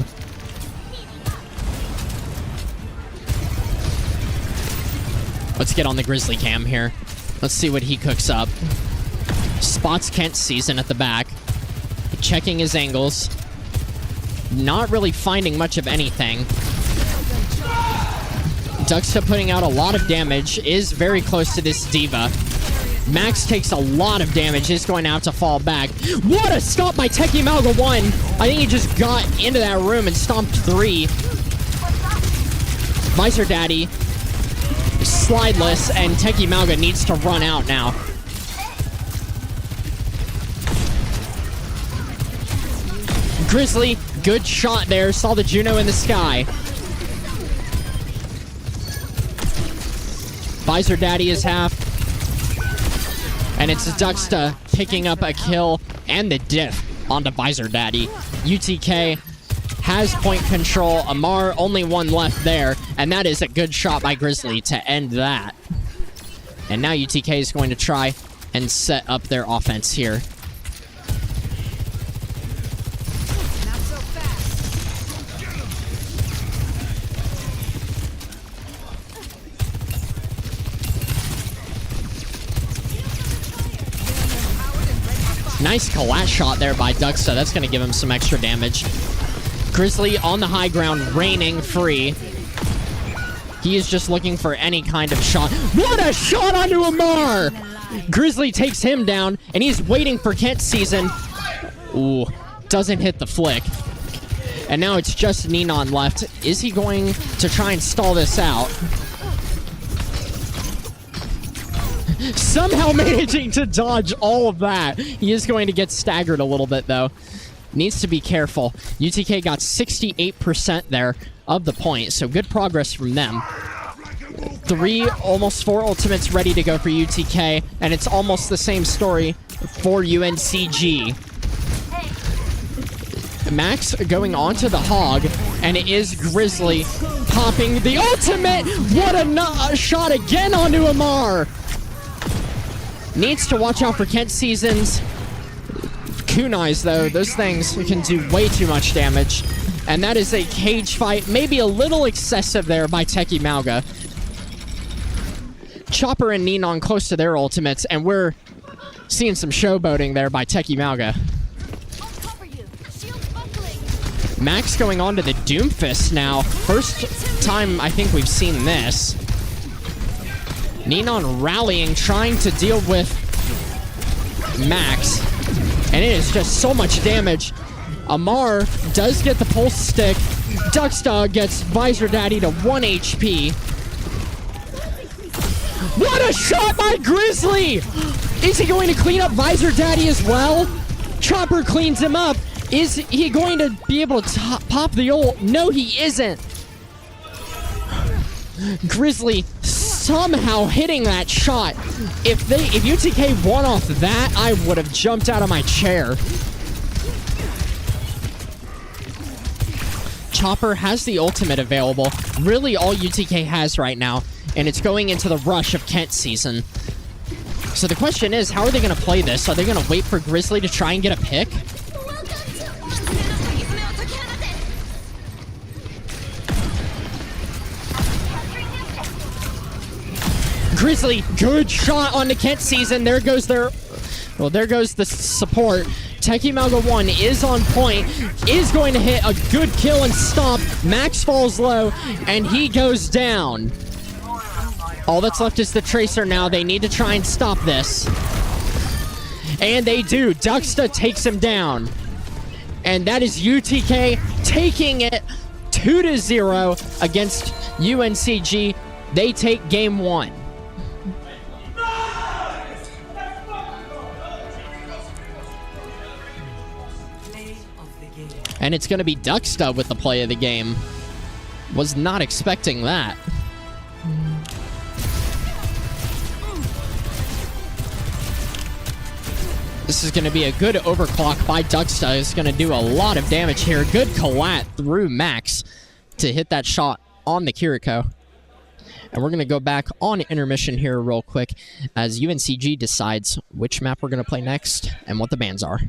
Let's get on the Grizzly cam here. Let's see what he cooks up. Spots Kent's season at the back. Checking his angles. Not really finding much of anything. Duxta putting out a lot of damage. Is very close to this D.Va. Max takes a lot of damage. Is going to have to fall back. What a stop by Techie Malga 1. I think he just got into that room and stomped 3. Visor Daddy. Slideless. And Techie Malga needs to run out now. Grizzly, good shot there. Saw the Juno in the sky. Visor Daddy is half. And it's Duxta picking up a kill and the diff onto Visor Daddy. UTK has point control. Amar, only one left there. And that is a good shot by Grizzly to end that. And now UTK is going to try and set up their offense here. Nice collat shot there by Duxta. That's going to give him some extra damage. Grizzly on the high ground, reigning free. He is just looking for any kind of shot. What a shot onto Amar! Grizzly takes him down, and he's waiting for Kent's season. Ooh, doesn't hit the flick. And now it's just Ninon left. Is he going to try and stall this out? Somehow managing to dodge all of that. He is going to get staggered a little bit, though. Needs to be careful. UTK got 68% there of the point, so good progress from them. 3, almost 4 ultimates ready to go for UTK, and it's almost the same story for UNCG. Max going onto the Hog, and it is Grizzly popping the ultimate. What a shot again onto Amar. Needs to watch out for Kent seasons. Kunais, though, those things can do way too much damage. And that is a cage fight, maybe a little excessive there by Techie Malga. Chopper and Ninon close to their ultimates, and we're seeing some showboating there by Techie Malga. Max going on to the Doomfist now. First time I think we've seen this. Ninon rallying, trying to deal with Max. And it is just so much damage. Amar does get the pulse stick. Duxta gets Visor Daddy to 1 HP. What a shot by Grizzly! Is he going to clean up Visor Daddy as well? Chopper cleans him up. Is he going to be able to pop the ult? No, he isn't. Grizzly somehow hitting that shot. If UTK won off that, I would have jumped out of my chair. Chopper has the ultimate available. Really all UTK has right now. And it's going into the rush of Kent season. So the question is, how are they going to play this? Are they going to wait for Grizzly to try and get a pick? Grizzly, good shot on the Kent season. There goes their... Well, there goes the support. Techie Malga 1 is on point, is going to hit a good kill and stop. Max falls low, and he goes down. All that's left is the Tracer now. They need to try and stop this. And they do. Duxta takes him down. And that is UTK taking it 2-0 against UNCG. They take game 1. And it's going to be Duxta with the play of the game. Was not expecting that. This is going to be a good overclock by Duxta. It's going to do a lot of damage here. Good collat through Max to hit that shot on the Kiriko. And we're going to go back on intermission here real quick as UNCG decides which map we're going to play next and what the bans are.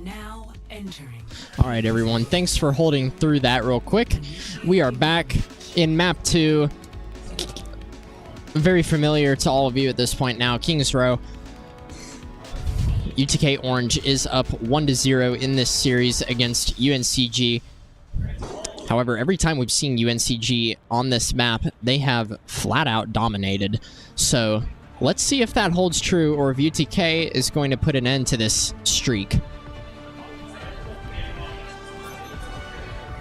Now entering. All right, everyone. Thanks for holding through that real quick. We are back in map 2. Very familiar to all of you at this point now. Kings Row. UTK Orange is up 1-0 in this series against UNCG. However, every time we've seen UNCG on this map, they have flat out dominated. So let's see if that holds true or if UTK is going to put an end to this streak.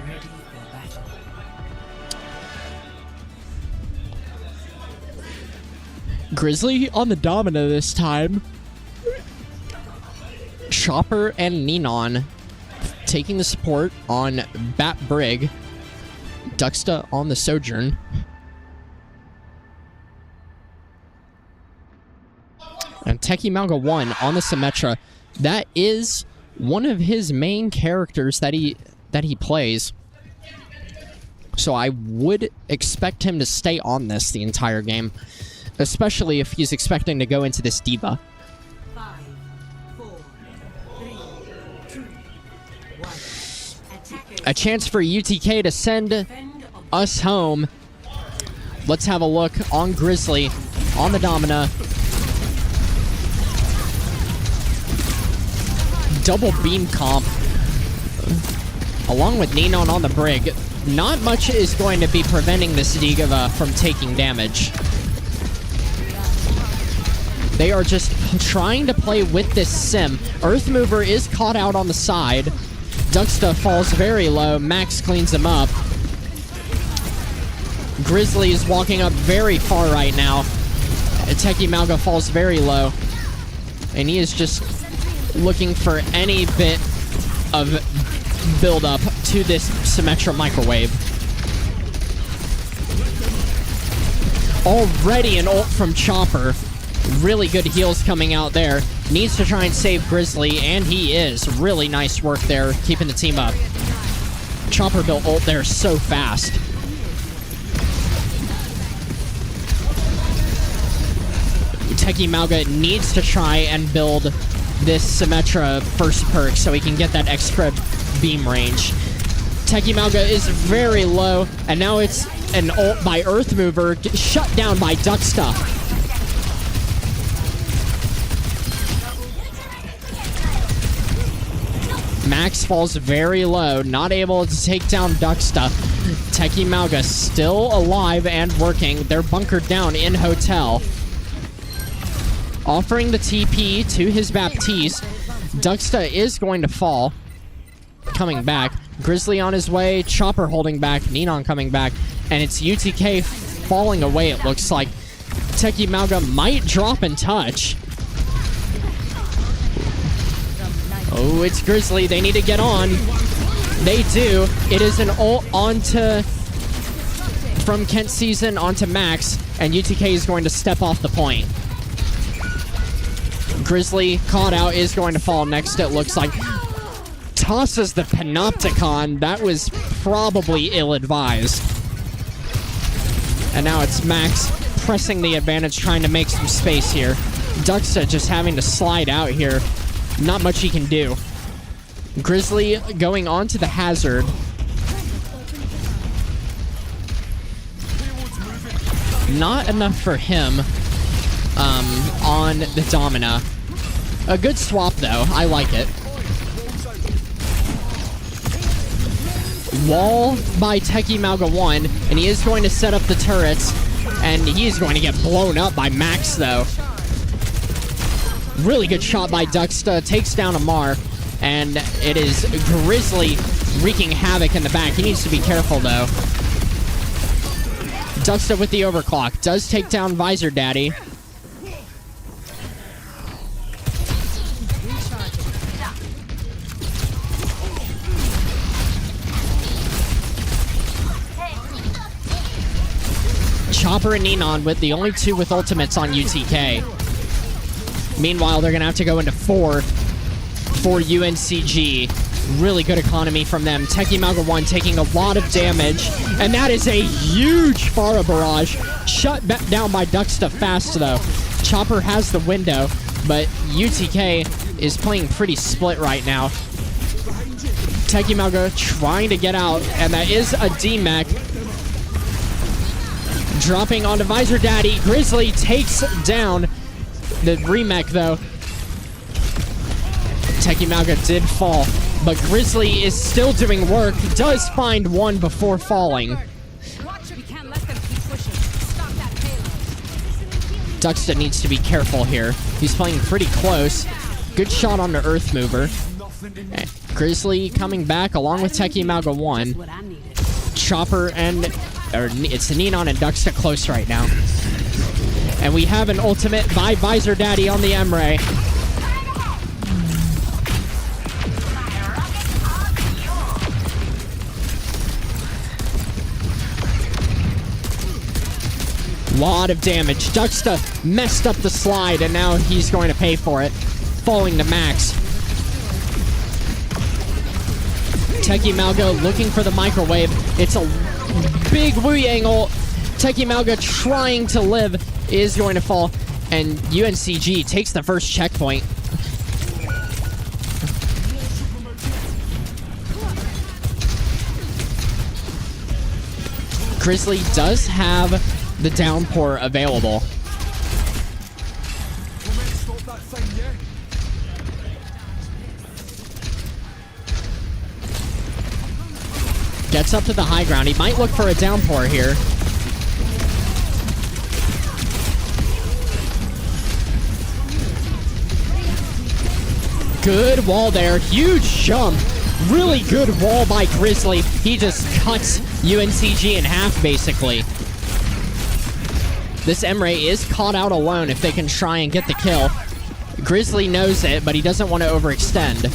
Ready for battle. Grizzly on the Domina this time. Chopper and Ninon taking the support on Bat Brig. Duxta on the Sojourn. And Teki Malga 1 on the Symmetra. That is one of his main characters that he plays. So I would expect him to stay on this the entire game. Especially if he's expecting to go into this D.Va. 5, 4, 3, 2, 1. Attackers A chance for UTK to send defend us home. Let's have a look on Grizzly, on the Domina. Double beam comp. Along with Ninon on the Brig. Not much is going to be preventing this D.Va from taking damage. They are just trying to play with this sim. Earth Mover is caught out on the side. Duxta falls very low. Max cleans him up. Grizzly is walking up very far right now. Teki Malga falls very low. And he is just looking for any bit of build-up to this Symmetra microwave. Already an ult from Chopper. Really good heals coming out there. Needs to try and save Grizzly, and he is. Really nice work there, keeping the team up. Chopper built ult there so fast. Teki Malga needs to try and build this Symmetra first perk so he can get that extra beam range. Teki Malga is very low, and now it's an ult by Earth Mover, shut down by Duxta. Max falls very low, not able to take down Duxta. Teki Malga still alive and working. They're bunkered down in Hotel. Offering the TP to his Baptiste. Duxta is going to fall. Coming back. Grizzly on his way. Chopper holding back. Ninon coming back. And it's UTK falling away, it looks like. Teki Malga might drop and touch. Oh, it's Grizzly. They need to get on. They do. It is an ult onto... from Kent Season onto Max. And UTK is going to step off the point. Grizzly caught out, is going to fall next, it looks like. Tosses the Panopticon. That was probably ill-advised. And now it's Max pressing the advantage, trying to make some space here. Duxta just having to slide out here. Not much he can do. Grizzly going on to the Hazard. Not enough for him on the Domina. A good swap, though. I like it. Wall by Teki Malga 1, and he is going to set up the turrets, and he is going to get blown up by Max, though. Really good shot by Duxta. Takes down Amar, and it is Grizzly wreaking havoc in the back. He needs to be careful, though. Duxta with the overclock. Does take down Visor Daddy. Chopper and Ninon with the only two with ultimates on UTK. Meanwhile, they're going to have to go into 4 for UNCG. Really good economy from them. Teki Malga 1 taking a lot of damage. And that is a huge Pharah barrage. Shut down by Duxta fast, though. Chopper has the window, but UTK is playing pretty split right now. Tekimalga trying to get out, and that is a D-mech. Dropping onto Visor Daddy. Grizzly takes down the remech, though. Tekimalga did fall, but Grizzly is still doing work. Does find one before falling. We can't let them keep pushing. Stop that payload. Duxta needs to be careful here. He's playing pretty close. Good shot on the Earth Mover. Grizzly coming back along with Tekimalga 1. What I needed. Chopper and... it's Ninon and Duxta close right now. And we have an ultimate by Visor Daddy on the Emre. Lot of damage. Duxta messed up the slide, and now he's going to pay for it. Falling to Max. Tekimalga looking for the microwave. It's a big Wu Yang ult. Tekimalga trying to live is going to fall, and UNCG takes the first checkpoint. Grizzly does have the downpour available. Gets up to the high ground. He might look for a downpour here. Good wall there. Huge jump. Really good wall by Grizzly. He just cuts UNCG in half, basically. This Emre is caught out alone if they can try and get the kill. Grizzly knows it, but he doesn't want to overextend.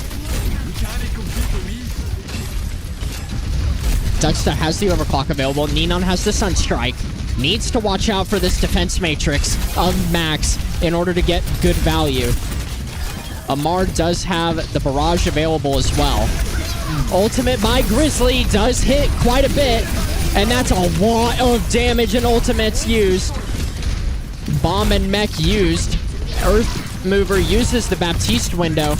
Duxta has the overclock available. Ninon has the Sunstrike. Needs to watch out for this defense matrix of Max in order to get good value. Amar does have the barrage available as well. Ultimate by Grizzly does hit quite a bit, and that's a lot of damage and ultimates used. Bomb and mech used. Earth Mover uses the Baptiste window.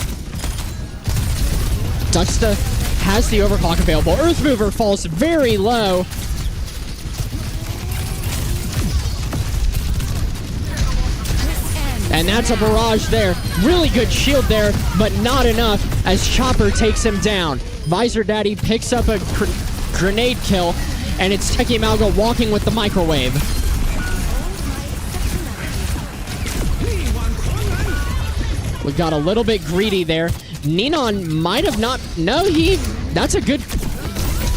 Duxta has the overclock available. Earth Mover falls very low. And that's a barrage there. Really good shield there, but not enough as Chopper takes him down. Visor Daddy picks up a grenade kill, and it's Tekimalga walking with the microwave. We got a little bit greedy there. Ninon might have not... No, that's a good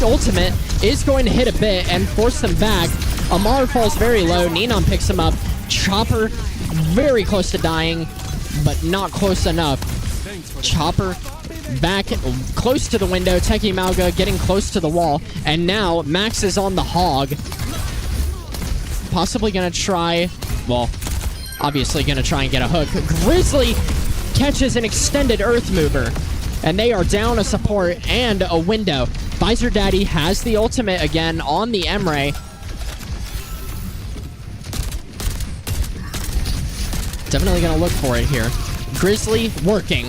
ultimate. Is going to hit a bit and force them back. Amar falls very low. Ninon picks him up. Chopper very close to dying, but not close enough. Chopper back close to the window. Tekimalga getting close to the wall. And now Max is on the hog. Possibly going to try... Well, obviously going to try and get a hook. Grizzly catches an extended Earth Mover, and they are down a support and a window. Visor Daddy has the ultimate again on the Emre. Definitely gonna look for it here. Grizzly working.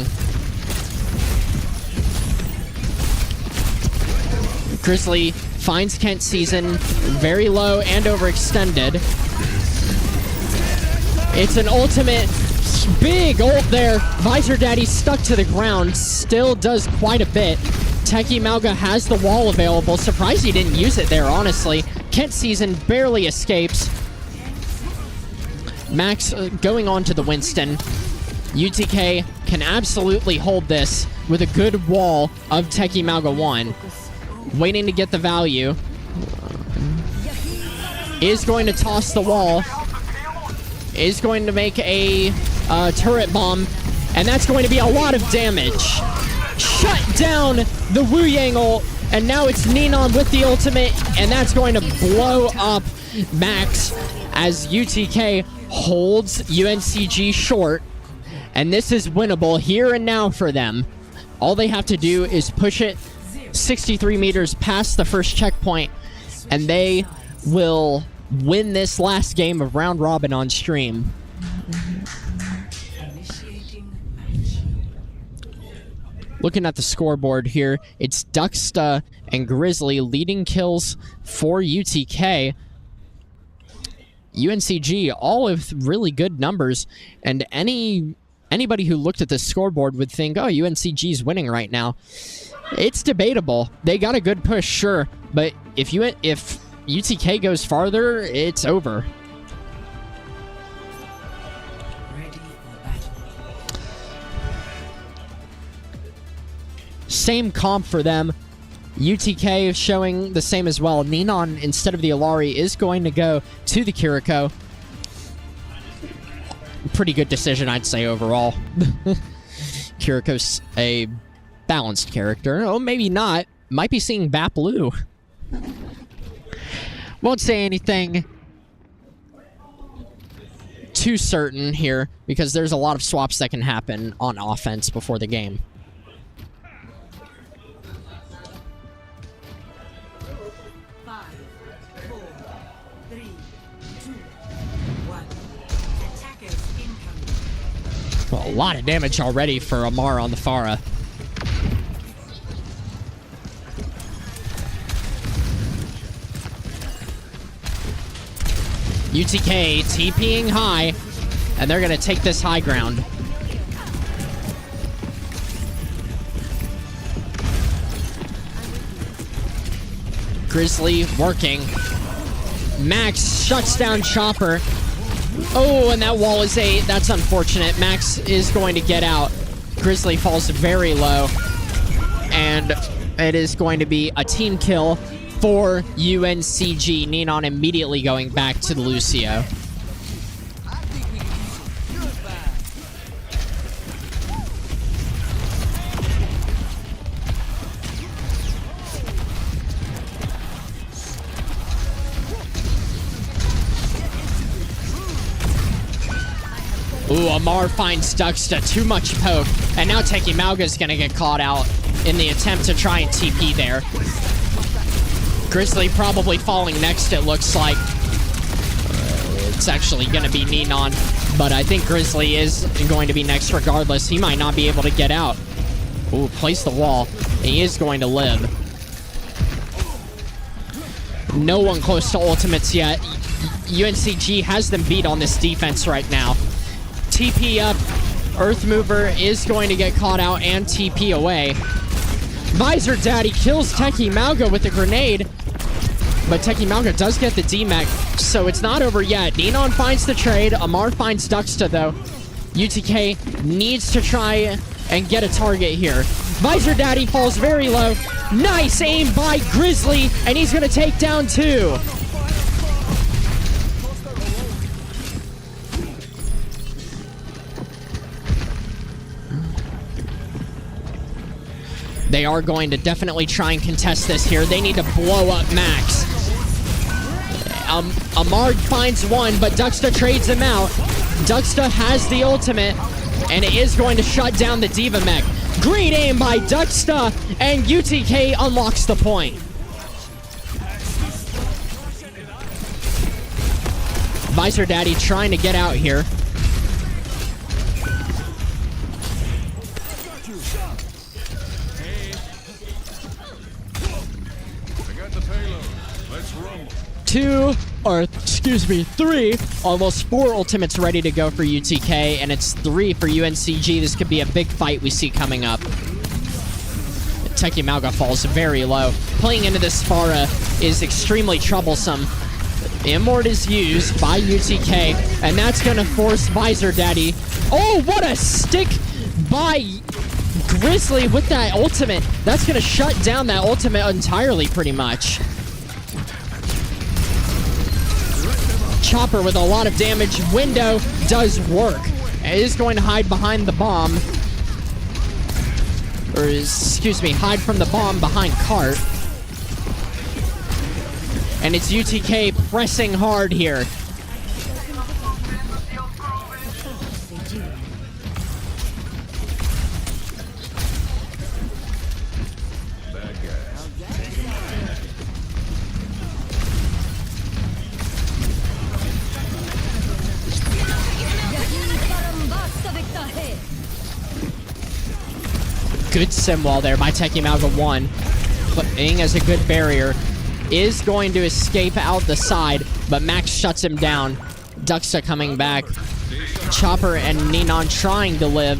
Grizzly finds Kent Season very low and overextended. It's an ultimate. Big ult there. Visor Daddy stuck to the ground. Still does quite a bit. Tekimalga has the wall available. Surprised he didn't use it there, honestly. Kent Season barely escapes. Max going on to the Winston. UTK can absolutely hold this with a good wall of Tekimalga 1. Waiting to get the value. Is going to toss the wall. Is going to make a turret bomb, and that's going to be a lot of damage. Shut down the Wu Yang ult, and now it's Ninon with the ultimate, and that's going to blow up Max as UTK holds UNCG short, and this is winnable here and now for them. All they have to do is push it 63 meters past the first checkpoint, and they will win this last game of round robin on stream. Initiating match. looking at the scoreboard here, it's Duxta and Grizzly leading kills for UTK. UNCG, all with really good numbers, and anybody who looked at the scoreboard would think, oh, UNCG's winning right now. It's debatable. They got a good push, sure, but if UTK goes farther, it's over. Ready for battle. Same comp for them. UTK is showing the same as well. Ninon, instead of the Alari, is going to go to the Kiriko. Pretty good decision, I'd say, overall. Kiriko's a balanced character. Oh, maybe not. Might be seeing Baplu. Won't say anything too certain here, because there's a lot of swaps that can happen on offense before the game. Well, a lot of damage already for Amar on the Pharah. UTK TPing high, and they're going to take this high ground. Grizzly working. Max shuts down Chopper. Oh, and that wall is that's unfortunate. Max is going to get out. Grizzly falls very low. And it is going to be a team kill for UNCG. Ninon immediately going back to the Lucio. Ooh, Amar finds Duxta. Too much poke. And now Teki Mauga's gonna get caught out in the attempt to try and TP there. Grizzly probably falling next, it looks like. It's actually gonna be Ninon, but I think Grizzly is going to be next regardless. He might not be able to get out. Ooh, place the wall. He is going to live. No one close to ultimates yet. UNCG has them beat on this defense right now. TP up. Earth Mover is going to get caught out and TP away. Visor Daddy kills Teki Mauga with a grenade. But Teki Mauga does get the D-Mech, so it's not over yet. Ninon finds the trade. Amar finds Duxta, though. UTK needs to try and get a target here. Visor Daddy falls very low. Nice aim by Grizzly, and he's going to take down 2. They are going to definitely try and contest this here. They need to blow up Max. Amar finds one, but Duxta trades him out. Duxta has the ultimate, and it is going to shut down the D.Va Mech. Great aim by Duxta, and UTK unlocks the point. Visor Daddy trying to get out here. Three, almost 4 ultimates ready to go for UTK, and it's 3 for UNCG. This could be a big fight we see coming up. Teki Mauga falls very low. Playing into this Pharah is extremely troublesome. Immort is used by UTK, and that's going to force Visor Daddy. Oh, what a stick by Grizzly with that ultimate. That's going to shut down that ultimate entirely, pretty much. Chopper with a lot of damage. Window does work. It is going to hide behind the bomb. Or, excuse me, hide from the bomb behind cart. And it's UTK pressing hard here. Good sim wall there by Teki Malga 1. Playing as a good barrier. Is going to escape out the side, but Max shuts him down. Duxta coming back. Chopper and Ninon trying to live.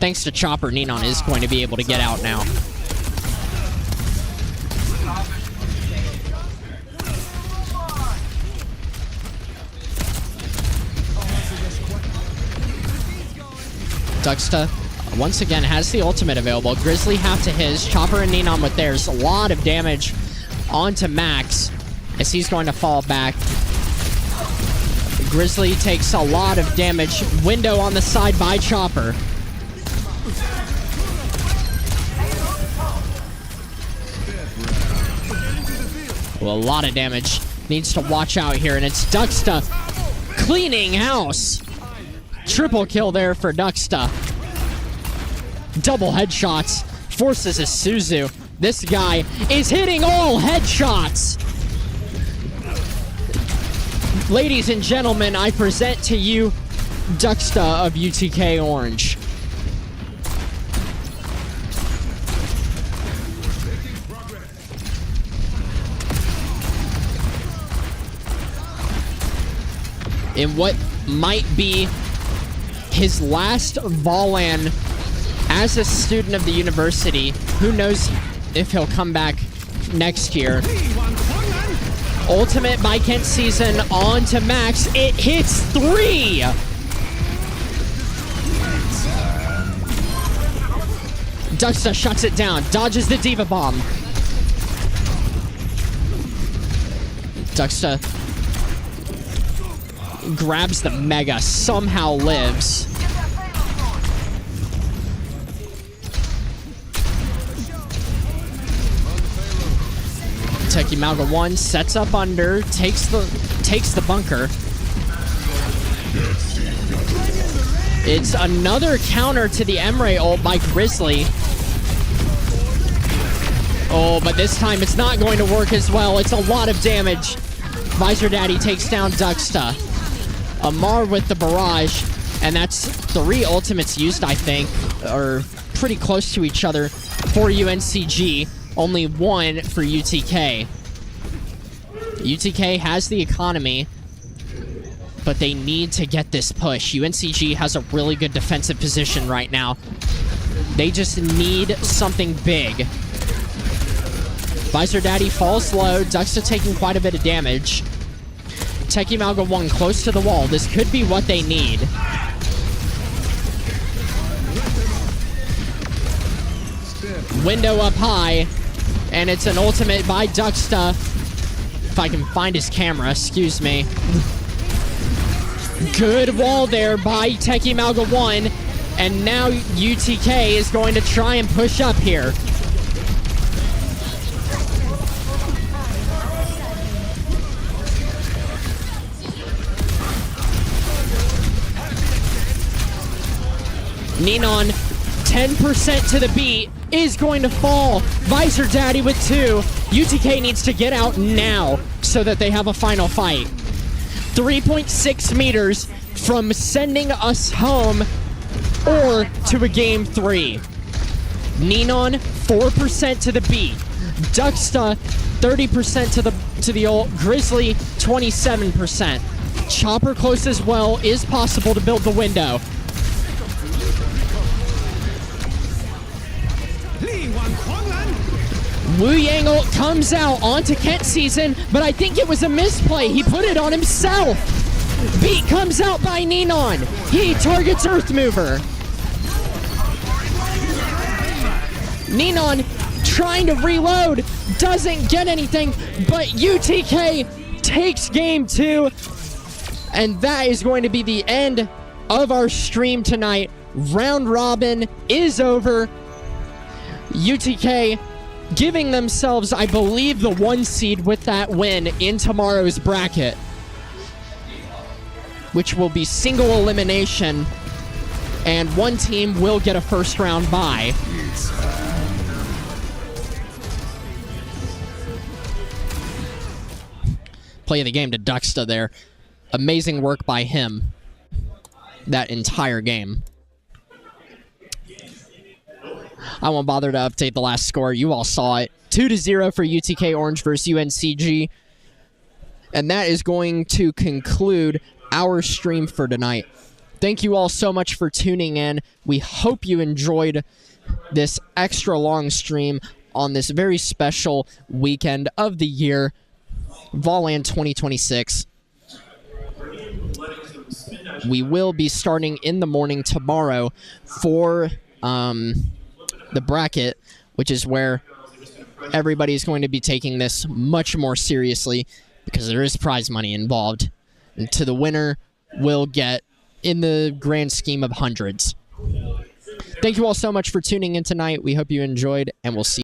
Thanks to Chopper, Ninon is going to be able to get out now. Duxta once again has the ultimate available. Grizzly half to his. Chopper and Ninon with theirs. A lot of damage onto Max as he's going to fall back. Grizzly takes a lot of damage. Window on the side by Chopper. Well, a lot of damage. Needs to watch out here, and it's Duxta cleaning house. Triple kill there for Duxta. Double headshots. Forces a Suzu. This guy is hitting all headshots. Ladies and gentlemen, I present to you Duxta of UTK Orange. In what might be his last VOLAN as a student of the university. Who knows if he'll come back next year. Ultimate by Kent Season on to Max. It hits 3! Duxta shuts it down. Dodges the Diva Bomb. Duxta grabs the Mega. Somehow lives. Teki Malga 1 sets up under, takes the bunker. It's another counter to the Emre ult by Grizzly. Oh, but this time it's not going to work as well. It's a lot of damage. Visor Daddy takes down Duxta. Amar with the barrage, and that's 3 ultimates used, I think, or pretty close to each other for UNCG. Only 1 for UTK. UTK has the economy, but they need to get this push. UNCG has a really good defensive position right now. They just need something big. Visor Daddy falls low. Duxta taking quite a bit of damage. Teki Malga 1 close to the wall. This could be what they need. Window up high. And it's an ultimate by Duxta. If I can find his camera, excuse me. Good wall there by Teki Malga 1. And now UTK is going to try and push up here. Ninon, 10% to the beat, is going to fall. Visor Daddy with 2. UTK needs to get out now so that they have a final fight. 3.6 meters from sending us home or to a game 3. Ninon, 4% to the beat. Duxta, 30% to the ult. Grizzly, 27%. Chopper close as well is possible to build the window. Wu Yang ult comes out onto Kent Season, but I think it was a misplay. He put it on himself. Beat comes out by Ninon. He targets Earth Mover. Ninon trying to reload, doesn't get anything, but UTK takes game 2. And that is going to be the end of our stream tonight. Round robin is over. UTK giving themselves, I believe, the 1 seed with that win in tomorrow's bracket, which will be single elimination, and 1 team will get a first round bye. Play of the game to Duxta there. Amazing work by him that entire game. I won't bother to update the last score. You all saw it. 2-0 for UTK Orange versus UNCG. And that is going to conclude our stream for tonight. Thank you all so much for tuning in. We hope you enjoyed this extra long stream on this very special weekend of the year, VOLAN 2026. We will be starting in the morning tomorrow for the bracket, which is where everybody's going to be taking this much more seriously because there is prize money involved. And to the winner will get in the grand scheme of hundreds. Thank you all so much for tuning in tonight. We hope you enjoyed, and we'll see you.